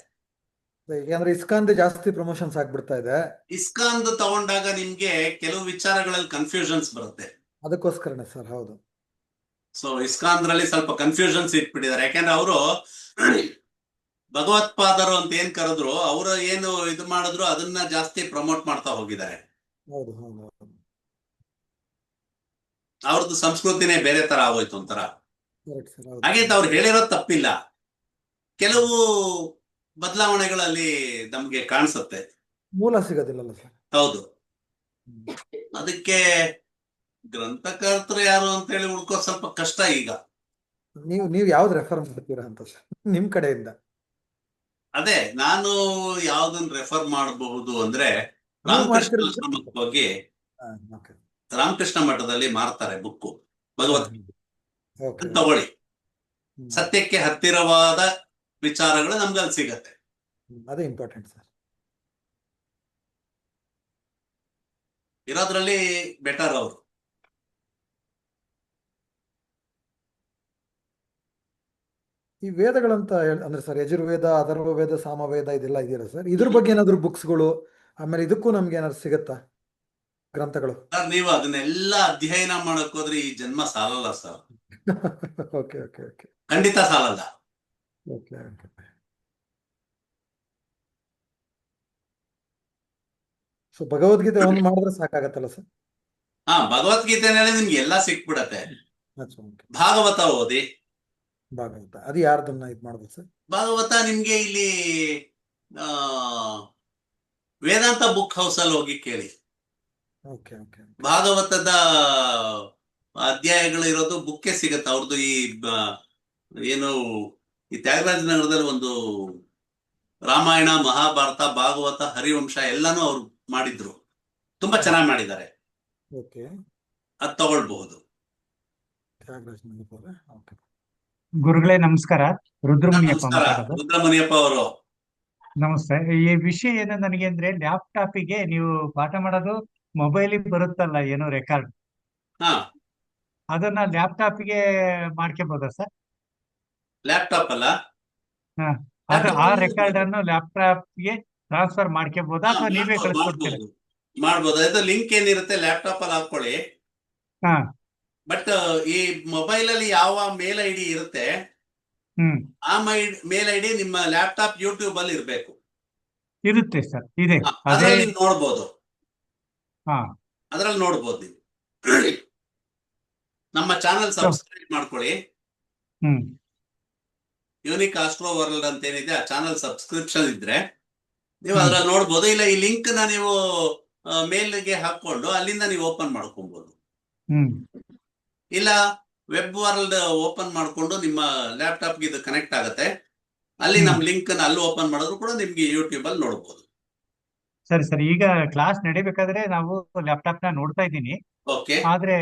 ಯಾಕಂದ್ರೆ ಇಸ್ಕಾನ್ದು ಜಾಸ್ತಿ ಪ್ರಮೋಷನ್ಸ್ ಆಗ್ಬಿಡ್ತಾ ಇದೆ. ಇಸ್ಕಾನ್ ತಗೊಂಡಾಗ ನಿಮ್ಗೆ ಕೆಲವು ವಿಚಾರಗಳಲ್ಲಿ ಕನ್ಫ್ಯೂಷನ್ಸ್ ಬರುತ್ತೆ. ಅದಕ್ಕೋಸ್ಕರನೇ ಸರ್. ಹೌದು. ಸೊ ಇಸ್ಕಾನ್ದ್ರಲ್ಲಿ ಸ್ವಲ್ಪ ಕನ್ಫ್ಯೂಷನ್ಸ್ ಇಟ್ಬಿಟ್ಟಿದ್ದಾರೆ. ಯಾಕೆಂದ್ರೆ ಅವರು ಭಗವತ್ಪಾದರು ಅಂತ ಏನ್ ಕರೆದ್ರು, ಅವರು ಏನು ಇದು ಮಾಡಿದ್ರು ಅದನ್ನ ಜಾಸ್ತಿ ಪ್ರಮೋಟ್ ಮಾಡ್ತಾ ಹೋಗಿದ್ದಾರೆ. ಹೌದು ಹೌದು ಹೌದು. ಅವ್ರದ್ದು ಸಂಸ್ಕೃತಿನೇ ಬೇರೆ ತರ ಆಗೋಯ್ತು ಒಂಥರ. Correct sir. ಹೌದು. ಹಾಗೆ ಅವ್ರು ಹೇಳಿರೋದು ತಪ್ಪಿಲ್ಲ, ಕೆಲವು ಬದಲಾವಣೆಗಳಲ್ಲಿ ನಮ್ಗೆ ಕಾಣಿಸುತ್ತೆ. ಮೂಲ ಸಿಗೋದಿಲ್ಲಲ್ಲ ಸರ್. ಹೌದು. ಅದಕ್ಕೆ ಗ್ರಂಥಕರ್ತರು ಯಾರು ಅಂತ ಹೇಳಿ ಹುಡ್ಕೋ ಸ್ವಲ್ಪ ಕಷ್ಟ ಈಗ. ನೀವು ಯಾವ್ದು ರೆಫರ್ ಮಾಡ್ತೀರಾ ಅಂತ ಸರ್ ನಿಮ್ ಕಡೆಯಿಂದ? ಅದೇ ನಾನು ಯಾವ್ದನ್ನ ರೆಫರ್ ಮಾಡಬಹುದು ಅಂದ್ರೆ, ನೀವು ರಾಮಕೃಷ್ಣ ಮಾಡ್ತಿರೋದು- ಆಶ್ರಮಕ್ಕೆ ಹೋಗಿ ಓಕೆ ರಾಮಕೃಷ್ಣ ಮಠದಲ್ಲಿ ಮಾರ್ತಾರೆ ಬುಕ್ಕು ಭಗವದ್ಗೀತೆ, ಓಕೆ. ತಗೊಳ್ಳಿ. ಸತ್ಯಕ್ಕೆ ಹತ್ತಿರವಾದ ವಿಚಾರಗಳು ನಮ್ಗೆ ಅಲ್ಲಿ ಸಿಗತ್ತೆ. ಅದೇ ಇಂಪಾರ್ಟೆಂಟ್ ಸರ್. ಇರೋದ್ರಲ್ಲಿ ಬೆಟರ್ ಅವರು. ಈ ವೇದಗಳಂತ ಅಂದ್ರೆ ಸರ್, ಯಜುರ್ವೇದ, ಅಥರ್ವವೇದ, ಸಾಮವೇದ ಇದೆಲ್ಲ ಇದೆಯಲ್ಲ ಸರ್, ಇದ್ರ ಬಗ್ಗೆ ಏನಾದ್ರು ಬುಕ್ಸ್ಗಳು, ಆಮೇಲೆ ಇದಕ್ಕೂ ನಮ್ಗೆ ಏನಾದ್ರು ಸಿಗತ್ತಾ ಗ್ರಂಥಗಳು? ಸರ್, ನೀವು ಅದನ್ನೆಲ್ಲ ಅಧ್ಯಯನ ಮಾಡಕ್ ಹೋದ್ರೆ ಈ ಜನ್ಮ ಸಾಲಲ್ಲ ಸರ್. ಓಕೆ ಓಕೆ ಓಕೆ ಖಂಡಿತ ಸಾಲಲ್ಲ. Okay okay. ಸೊ ಭಗವದ್ಗೀತೆ ಒಂದು ಮಾಡಿದ್ರೆ ಸಾಕಾಗತ್ತಲ್ಲ ಸರ್? ಹಾ, ಭಗವದ್ಗೀತೆನಲ್ಲಿ ನಿಮ್ಗೆ ಎಲ್ಲ ಸಿಕ್ಬಿಡತ್ತೆ. ಅಚ್ಚಾ, ಓಕೆ. ಭಾಗವತ ಓದಿ. ಭಾಗವತ ಅದು ಯಾರ್ದನ್ನ ಇದು ಮಾಡ್ಬೋದು ಸರ್? ಭಾಗವತ ನಿಮ್ಗೆ ಇಲ್ಲಿ ಆ ವೇದಾಂತ ಬುಕ್ ಹೌಸ್ ಅಲ್ಲಿ ಹೋಗಿ ಕೇಳಿ. Okay okay. ಭಾಗವತದ ಅಧ್ಯಾಯಗಳು ಇರೋದು ಬುಕ್ಕೇ ಸಿಗತ್ತೆ. ಅವ್ರದ್ದು ಈ ಏನು ಈ ತ್ಯಾಗರಾಜ ನಗರದಲ್ಲಿ ಒಂದು ರಾಮಾಯಣ, ಮಹಾಭಾರತ, ಭಾಗವತ, ಹರಿವಂಶ ಎಲ್ಲಾನು ಅವ್ರು ಮಾಡಿದ್ರು. ತುಂಬಾ ಚೆನ್ನಾಗಿ ಮಾಡಿದ್ದಾರೆ. ಓಕೆ. ಅದ್ ತಗೊಳ್ಬಹುದು. ತ್ಯಾಗರಾಜ ನಗರ. ಓಕೆ. ಗುರುಗಳೇ ನಮಸ್ಕಾರ. ರುದ್ರಮುನಿಯಪ್ಪ ನಮಸ್ಕಾರ ಮಾತಾಡೋದು. ರುದ್ರಮುನಿಯಪ್ಪ ಅವರು. ನಮಸ್ತೆ. ಈ ವಿಷಯ ಏನು ನನಗೆ ಅಂದ್ರೆ, ಲ್ಯಾಪ್ಟಾಪಿಗೆ ನೀವು ಪಾಠ ಮಾಡೋದು ಮೊಬೈಲಿಗೆ ಬರುತ್ತಲ್ಲ ಏನೋ ರೆಕಾರ್ಡ್, ಹಾ, ಅದನ್ನ ಲ್ಯಾಪ್ಟಾಪಿಗೆ ಮಾಡ್ಕೋಬಹುದಾ ಸರ್? ಲ್ಯಾಪ್ಟಾಪ್ ಅಲ್ಲ, ಅದು ಆ ರೆಕಾರ್ಡ್ ಅನ್ನು ಲ್ಯಾಪ್ಟಾಪ್ಗೆ ಟ್ರಾನ್ಸ್ಫರ್ ಮಾಡ್ಕೋಬಹುದಾ ಅಥವಾ ನೀವೇ ಕಳಿಸ್ಕೊಡ್ತೀರಾ? ಮಾಡ್ಬೋದು. ಅದು ಲಿಂಕ್ ಏನಿರುತ್ತೆ ಲ್ಯಾಪ್ಟಾಪ್ ಅಲ್ಲಿ ಹಾಕೊಳ್ಳಿ. ಹಾ. ಬಟ್ ಈ ಮೊಬೈಲ್ ಅಲ್ಲಿ ಯಾವ ಮೇಲ್ ಐಡಿ ಇರುತ್ತೆ, ಆ ಮೇಲ್ ಐಡಿ ನಿಮ್ಮ ಲ್ಯಾಪ್ಟಾಪ್ ಯೂಟ್ಯೂಬ್ ಅಲ್ಲಿ ಇರ್ಬೇಕು. ಇರುತ್ತೆ ಸರ್, ಇದೆ. ಅದೇ. ಅದ್ರಲ್ಲಿ ನೀವು ನೋಡ್ಬೋದು. ಹಾ. ಅದ್ರಲ್ಲಿ ನೋಡ್ಬೋದು ನೀವು. ನಮ್ಮ ಚಾನಲ್ ಸಬ್ಸ್ಕ್ರೈಬ್ ಮಾಡ್ಕೊಳ್ಳಿ. ಯೂನಿಕ್ ಆಸ್ಟ್ರೋ ವರ್ಲ್ಡ್ ಅಂತ ಏನಿದೆ, ಆ ಚಾನಲ್ ಸಬ್ಸ್ಕ್ರಿಪ್ಷನ್ ಇದ್ರೆ ನೀವು ಅದ್ರಲ್ಲಿ ನೋಡ್ಬೋದು. ಇಲ್ಲ ಈ ಲಿಂಕ್ ನ ನೀವು ಮೇಲ್ಗೆ ಹಾಕೊಂಡು ಅಲ್ಲಿಂದ ನೀವು ಓಪನ್ ಮಾಡ್ಕೊಬಹುದು. ಇಲ್ಲ ವೆಬ್ ವರ್ಲ್ಡ್ ಓಪನ್ ಮಾಡ್ಕೊಂಡು ನಿಮ್ಮ ಲ್ಯಾಪ್ಟಾಪ್ಗೆ ಇದು ಕನೆಕ್ಟ್ ಆಗುತ್ತೆ. ಅಲ್ಲಿ ನಮ್ ಲಿಂಕ್ ನ ಅಲ್ಲಿ ಓಪನ್ ಮಾಡಿದ್ರು ಕೂಡ ನಿಮ್ಗೆ ಯೂಟ್ಯೂಬ್ ಅಲ್ಲಿ ನೋಡ್ಬೋದು. ಸರಿ ಸರಿ. ಈಗ ಕ್ಲಾಸ್ ನಡಿಬೇಕಾದ್ರೆ ನಾವು ಲ್ಯಾಪ್ಟಾಪ್ ನ ನೋಡ್ತಾ ಇದ್ದೀನಿ. ಓಕೆ. ಆದ್ರೆ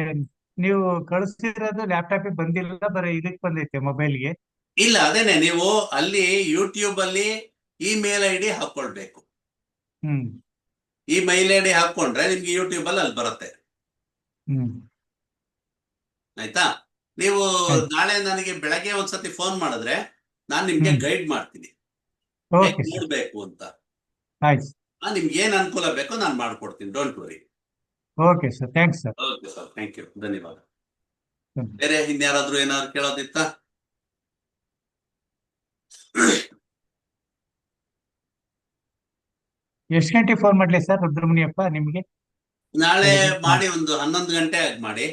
ನೀವು ಕಳಿಸ್ತಿರೋದು ಲ್ಯಾಪ್ಟಾಪಿಗೆ ಬಂದಿಲ್ಲ, ಬರೀ ಇದಕ್ಕೆ ಬಂದೈತೆ ಮೊಬೈಲ್ಗೆ. ಇಲ್ಲ, ಅದೇನೆ, ನೀವು ಅಲ್ಲಿ ಯೂಟ್ಯೂಬ್ ಅಲ್ಲಿ ಈ ಮೇಲ್ ಐಡಿ ಹಾಕೊಳ್ಬೇಕು. ಈ ಮೇಲ್ ಐಡಿ ಹಾಕೊಂಡ್ರೆ ನಿಮ್ಗೆ ಯೂಟ್ಯೂಬ್ ಅಲ್ಲಿ ಬರುತ್ತೆ. ಆಯ್ತಾ? ನೀವು ನಾಳೆ ನನಗೆ ಬೆಳಗ್ಗೆ ಒಂದ್ಸತಿ ಫೋನ್ ಮಾಡಿದ್ರೆ ನಾನ್ ನಿಮ್ಗೆ ಗೈಡ್ ಮಾಡ್ತೀನಿ ಓಕೆ ಸರ್. ನೋಡ್ಬೇಕು ಅಂತ. ಆಯ್ತು. ನಿಮ್ಗೆ ಏನ್ ಅನುಕೂಲ ಬೇಕೋ ನಾನು ಮಾಡ್ಕೊಡ್ತೀನಿ. Don't worry. Okay sir, thanks sir. Okay sir, thank you, ಧನ್ಯವಾದ. ಹ್ಮ್. ಬೇರೆ ಇನ್ಯಾರಾದ್ರೂ ಏನಾದ್ರು ಕೇಳೋದಿತ್ತಾ? ಎಷ್ಟು ಗಂಟೆ ಫೋನ್ ಮಾಡ್ಲಿ ಸರ್ ರುದ್ರಮುನಿಯಪ್ಪ ನಿಮ್ಗೆ? ನಾಳೆ ಬೆಳಿಗ್ಗೆ? ಮಾಡಿ ಒಂದು 11 ಗಂಟೆ ಆಗಿ ಮಾಡಿ.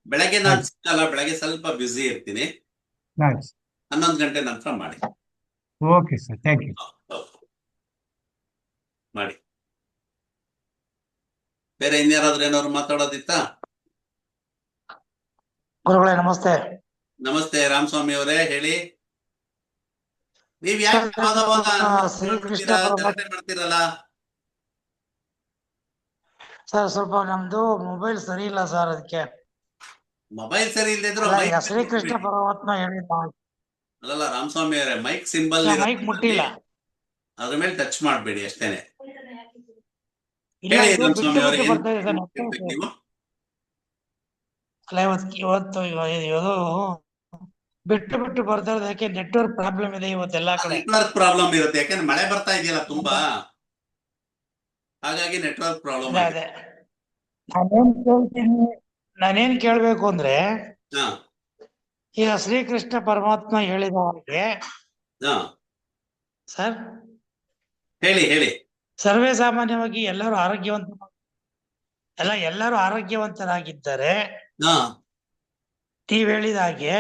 ಬೆಳಗ್ಗೆ ನಾನು ಆಯ್ತು. ಸಿಕ್ಕಲ್ಲ, ಬೆಳಗ್ಗೆ ಸ್ವಲ್ಪ ಬ್ಯುಸಿ ಇರ್ತೀನಿ. ಆಯ್ತು. 11 ಗಂಟೆ ನಂತರ ಮಾಡಿ. Okay sir, thank you. ಮಾಡಿ. ಬೇರೆ ಇನ್ಯಾರಾದ್ರೂ ಏನಾದ್ರು ಮಾತಾಡೋದಿತ್ತಾ? ಗುರುಗಳೇ ನಮಸ್ತೆ. ನಮಸ್ತೆ ರಾಮಸ್ವಾಮಿ ಅವರೇ, ಹೇಳಿ. ನೀವ್ ಯಾಕೆ ಅವಾಗ ಶ್ರೀಕೃಷ್ಣ ಗಲಾಟೆ ಮಾಡ್ತೀರಲ್ಲ? ಸರ್ ಸ್ವಲ್ಪ ನಮ್ದು ಮೊಬೈಲ್ ಸರಿ ಇಲ್ಲ ಸರ್, ಅದಕ್ಕೆ. ಮೊಬೈಲ್ ಸರಿ ಇಲ್ಲದೆ ಇದ್ರು ಅಲ್ಲ, ಮೈಕ್ ಈಗ ಶ್ರೀಕೃಷ್ಣ ಪರಮಾತ್ಮ ಹೇಳಿದ ಅಲ್ಲಲ್ಲ ರಾಮಸ್ವಾಮಿ ಅವರೇ, ಮೈಕ್ ಸಿಂಬಲ್ ಮೈಕ್ ಮುಟ್ಟಿಲ್ಲ. ಅದ್ರ ಮೇಲೆ ಟಚ್ ಮಾಡ್ಬೇಡಿ ಅಷ್ಟೇನೆ. ಇಲ್ಲ, ಹೇಳಿ ಇದು ರಾಮಸ್ವಾಮಿ ಬಿಟ್ಟು ಅವರೇ, ಬಿಟ್ಟು ಬರ್ತಾ ಇದೆ ಸರ್ ಏನ್ network. ಹೇಳ್ಬೇಕು ನೀವು? ಅಲ್ಲ, ಇವತ್ತು ಬಿಟ್ಟು ಬಿಟ್ಟು ಬರ್ತಾ ಇರೋದು ಯಾಕೆ? ನೆಟ್ವರ್ಕ್ ಪ್ರಾಬ್ಲಮ್ ಇದೆ ಇವತ್ತೆಲ್ಲಾ ಕಡೆ. ನೆಟ್ವರ್ಕ್ ಪ್ರಾಬ್ಲಮ್ ಇರುತ್ತೆ, ಯಾಕಂದ್ರೆ ಮಳೆ ಬರ್ತಾ ಇದೆಯಲ್ಲ ತುಂಬಾ, ಹಾಗಾಗಿ ನೆಟ್ವರ್ಕ್ ಪ್ರಾಬ್ಲಮ್ ಅದೇ ನಾನೇನ್ ಕೇಳ್ಬೇಕು ಅಂದ್ರೆ, ಹಾ ಈಗ ಶ್ರೀಕೃಷ್ಣ ಪರಮಾತ್ಮ ಹೇಳಿದ ಹಾಗೆ ಹಾ ಸರ್, ಹೇಳಿ ಹೇಳಿ. ಸರ್ವೇ ಸಾಮಾನ್ಯವಾಗಿ ಎಲ್ಲರೂ ಆರೋಗ್ಯವಂತರಾಗಿದ್ದಾರೆ. ಹಾ ನೀವ್ ಹೇಳಿದ ಹಾಗೆ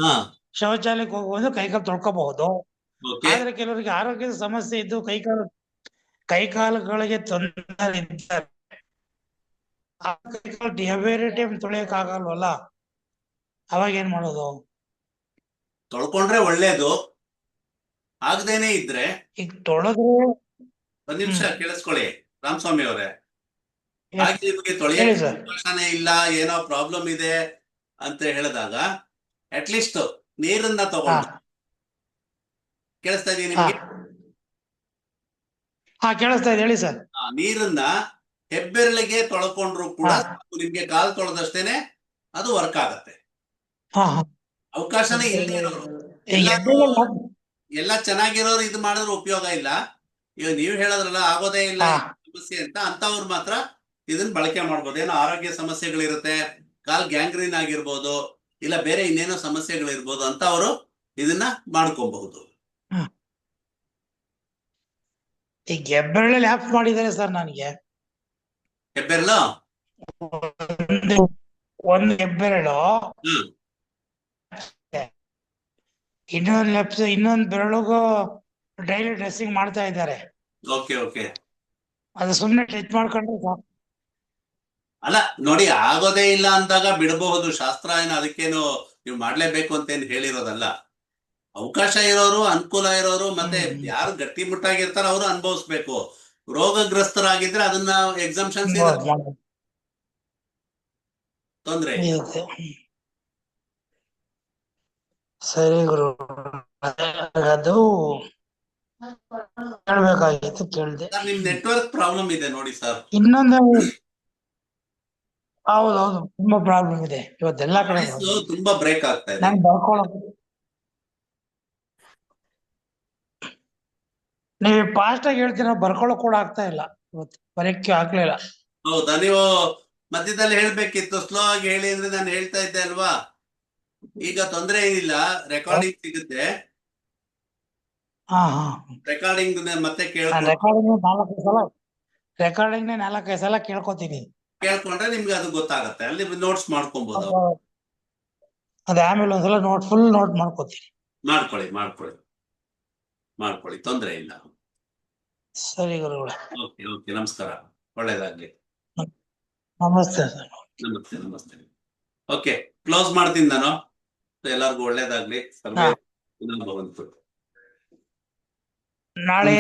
ಹಾ ಶೌಚಾಲಯಕ್ಕೆ ಹೋಗುವುದು, ಕೈಕಾಲು ತೊಳ್ಕೋಬಹುದು. ಓಕೆ. ಆದ್ರೆ ಕೆಲವರಿಗೆ ಆರೋಗ್ಯದ ಸಮಸ್ಯೆ ಇದ್ದು ಕೈಕಾಲುಗಳಿಗೆ ತೊಂದರೆ ಇದ್ದಾರೆ. ಆ ಕೈಕಾಲು ಎವ್ರಿ ಟೈಮ್ ತೊಳೆಯಕ್ ಆಗಲ್ವಲ್ಲ, ಅವಾಗ ಏನ್ ಮಾಡೋದು? ತೊಳ್ಕೊಂಡ್ರೆ ಒಳ್ಳೇದು. ಆಗದೇನೆ ಇದ್ರೆ ಈಗ ತೊಳೆದ್ರೆ ಒಂದ್ ನಿಮಿಷ ಕೇಳಿಸ್ಕೊಳ್ಳಿ ರಾಮಸ್ವಾಮಿ ಅವರೇ. Yes. ಹಾಗೆ ನಿಮಗೆ ಹೇಳಿ ತೊಳೆಯಕ್ಕೆ ಸರ್. ಅವಕಾಶನೇ ಇಲ್ಲ, ಏನೋ ಪ್ರಾಬ್ಲಮ್ ಇದೆ ಅಂತ ಹೇಳಿದಾಗ ಅಟ್ಲೀಸ್ಟ್ ನೀರನ್ನ ಹಾ ತಗೊಂಡು, ಕೇಳಿಸ್ತಾ ಇದೀನಿ ಹಾ ನಿಮ್ಗೆ? ಹಾ ಕೇಳಿಸ್ತಾ ಇದೆ, ಹೇಳಿ ಸರ್. ನೀರನ್ನ ಹೆಬ್ಬೆರಳಿಗೆ ತೊಳ್ಕೊಂಡ್ರು ಕೂಡ ಹಾ ನಿಮ್ಗೆ ಕಾಲ್ ತೊಳೆದಷ್ಟೇನೆ ಅದು ವರ್ಕ್ ಆಗತ್ತೆ. ಹಾ ಹಾ ಅವಕಾಶನೇ ಇಲ್ಲದೆ ಇರೋರು, ಈಗ ಎಲ್ಲ ಚೆನ್ನಾಗಿರೋರು ಇದು ಮಾಡಿದ್ರೆ ಉಪಯೋಗ ಇಲ್ಲ. ಈಗ ನೀವ್ ಹೇಳೋದ್ರಲ್ಲ ಆಗೋದೇ ಇಲ್ಲ ಹಾ ಈ ಸಮಸ್ಯೆ ಅಂತ, ಅಂತವ್ರು ಮಾತ್ರ ಇದನ್ನ ಬಳಕೆ ಮಾಡ್ಬೋದು. ಏನೋ ಆರೋಗ್ಯ ಸಮಸ್ಯೆಗಳಿರುತ್ತೆ, ಕಾಲ್ ಗ್ಯಾಂಗ್ರೀನ್ ಆಗಿರ್ಬೋದು, ಇಲ್ಲ ಬೇರೆ ಇನ್ನೇನೋ ಸಮಸ್ಯೆಗಳಿರ್ಬೋದು ಅಂತ ಅವರು ಇದನ್ನ ಮಾಡ್ಕೋಬಹುದು. ಈಗ ಹೆಬ್ಬೆರಳಲ್ಲಿ ಆ್ಯಪ್ ಮಾಡಿದ್ದಾರೆ ಸರ್ ನನಗೆ. ಹೆಬ್ಬೆರಳು ಒಂದು ಹೆಬ್ಬೆರಳು, ಹ್ಮ್ ಇನ್ನೊಂದು ಬೆರಳಿಗೂ ಡೈಲಿ ಡ್ರೆಸ್ಸಿಂಗ್ ಮಾಡ್ತಾ ಇದ್ದಾರೆ. Okay okay. ಅದು ಸುಮ್ನೆ ಟಚ್ ಮಾಡ್ಕೊಂಡ್ರೆ ಸಾಕು. ಅಲ್ಲ ನೋಡಿ, ಆಗೋದೇ ಇಲ್ಲ ಅಂದಾಗ ಬಿಡಬಹುದು. ಶಾಸ್ತ್ರ ಏನು ಅದಕ್ಕೇನು ನೀವು ಮಾಡ್ಲೇಬೇಕು ಅಂತೇನು ಹೇಳಿರೋದಲ್ಲ. ಅವಕಾಶ ಇರೋರು, ಅನುಕೂಲ ಇರೋರು, ಮತ್ತೆ ಯಾರು ಗಟ್ಟಿಮುಟ್ಟಾಗಿರ್ತಾರ ಅವರು ಅನುಭವಿಸ್ಬೇಕು. ರೋಗಗ್ರಸ್ತರಾಗಿದ್ರೆ ಅದನ್ನ ಎಕ್ಸಂಪ್ಷನ್ಸ್ ಇದೆ, ತೊಂದ್ರೆ ಇಲ್ಲ. ಸರಿ ಗುರು, ಅದು ಕೇಳ್ಬೇಕಾಗಿತ್ತು, ಕೇಳ್ದೆ. ಸರ್, ನಿಮ್ ನೆಟ್ವರ್ಕ್ ಪ್ರಾಬ್ಲಮ್ ಇದೆ ನೋಡಿ ಸರ್. ಇನ್ನೊಂದು, ಹೌದೌದು, ತುಂಬಾ ಪ್ರಾಬ್ಲಮ್ ಇದೆ ಇವತ್ತೆಲ್ಲಾ ಕಡೆ. ವಾಯ್ಸ್ ತುಂಬಾ ಬ್ರೇಕ್ ಆಗ್ತಾ ಇದೆ. ನಾನು ಬರ್ಕೊಳಕ್, ನೀವು ಫಾಸ್ಟ್ ಆಗಿ ಹೇಳ್ತೀರ, ಬರ್ಕೊಳಕ್ ಕೂಡ ಆಗ್ತಾ ಇಲ್ಲ ಇವತ್ತು, ಬರಕ್ಕೆ ಆಗ್ಲಿಲ್ಲ. ಹೌದಾ? ನೀವು ಮಧ್ಯದಲ್ಲಿ ಹೇಳ್ಬೇಕಿತ್ತು, ಸ್ಲೋ ಆಗಿ ಹೇಳಿ ಅಂದ್ರೆ ನಾನು ಹೇಳ್ತಾ ಇದ್ದೆ ಅಲ್ವಾ. ಈಗ ತೊಂದ್ರೆ ಏನಿಲ್ಲ, ರೆಕಾರ್ಡಿಂಗ್ ಸಿಗುತ್ತೆ. ಹಾ ಹಾ ರೆಕಾರ್ಡಿಂಗ್ ಮತ್ತೆ ನಾನು ರೆಕಾರ್ಡಿಂಗ್ನೇ 4-5 ಸಲ ಕೇಳ್ಕೊತೀನಿ. ಕೇಳ್ಕೊಂಡ್ರೆ ನಿಮ್ಗೆ ಅದು ಗೊತ್ತಾಗತ್ತೆ, ಅಲ್ಲಿ ನೋಟ್ಸ್ ಮಾಡ್ಕೊಬಹುದು. ಅದೇ ಆಮೇಲೆ ಒಂದ್ಸಲ ಫುಲ್ ನೋಟ್ ಮಾಡ್ಕೋತೀನಿ. ಮಾಡ್ಕೊಳ್ಳಿ, ತೊಂದ್ರೆ ಇಲ್ಲ. ಸರಿ ಗುರುಗಳೇ, ಓಕೆ ಓಕೆ, ನಮಸ್ಕಾರ, ಒಳ್ಳೇದಾಗ್ಲಿ. ನಮಸ್ತೆ ಸರ್. ನಮಸ್ತೆ. ಓಕೆ, ಕ್ಲೋಸ್ ಮಾಡ್ತೀನಿ ನಾನು. ಎಲ್ಲರಿಗೂ ಒಳ್ಳೇದಾಗ್ಲಿ. ಸರ್ವೇ ಭವಂತು. ನಾಳೆ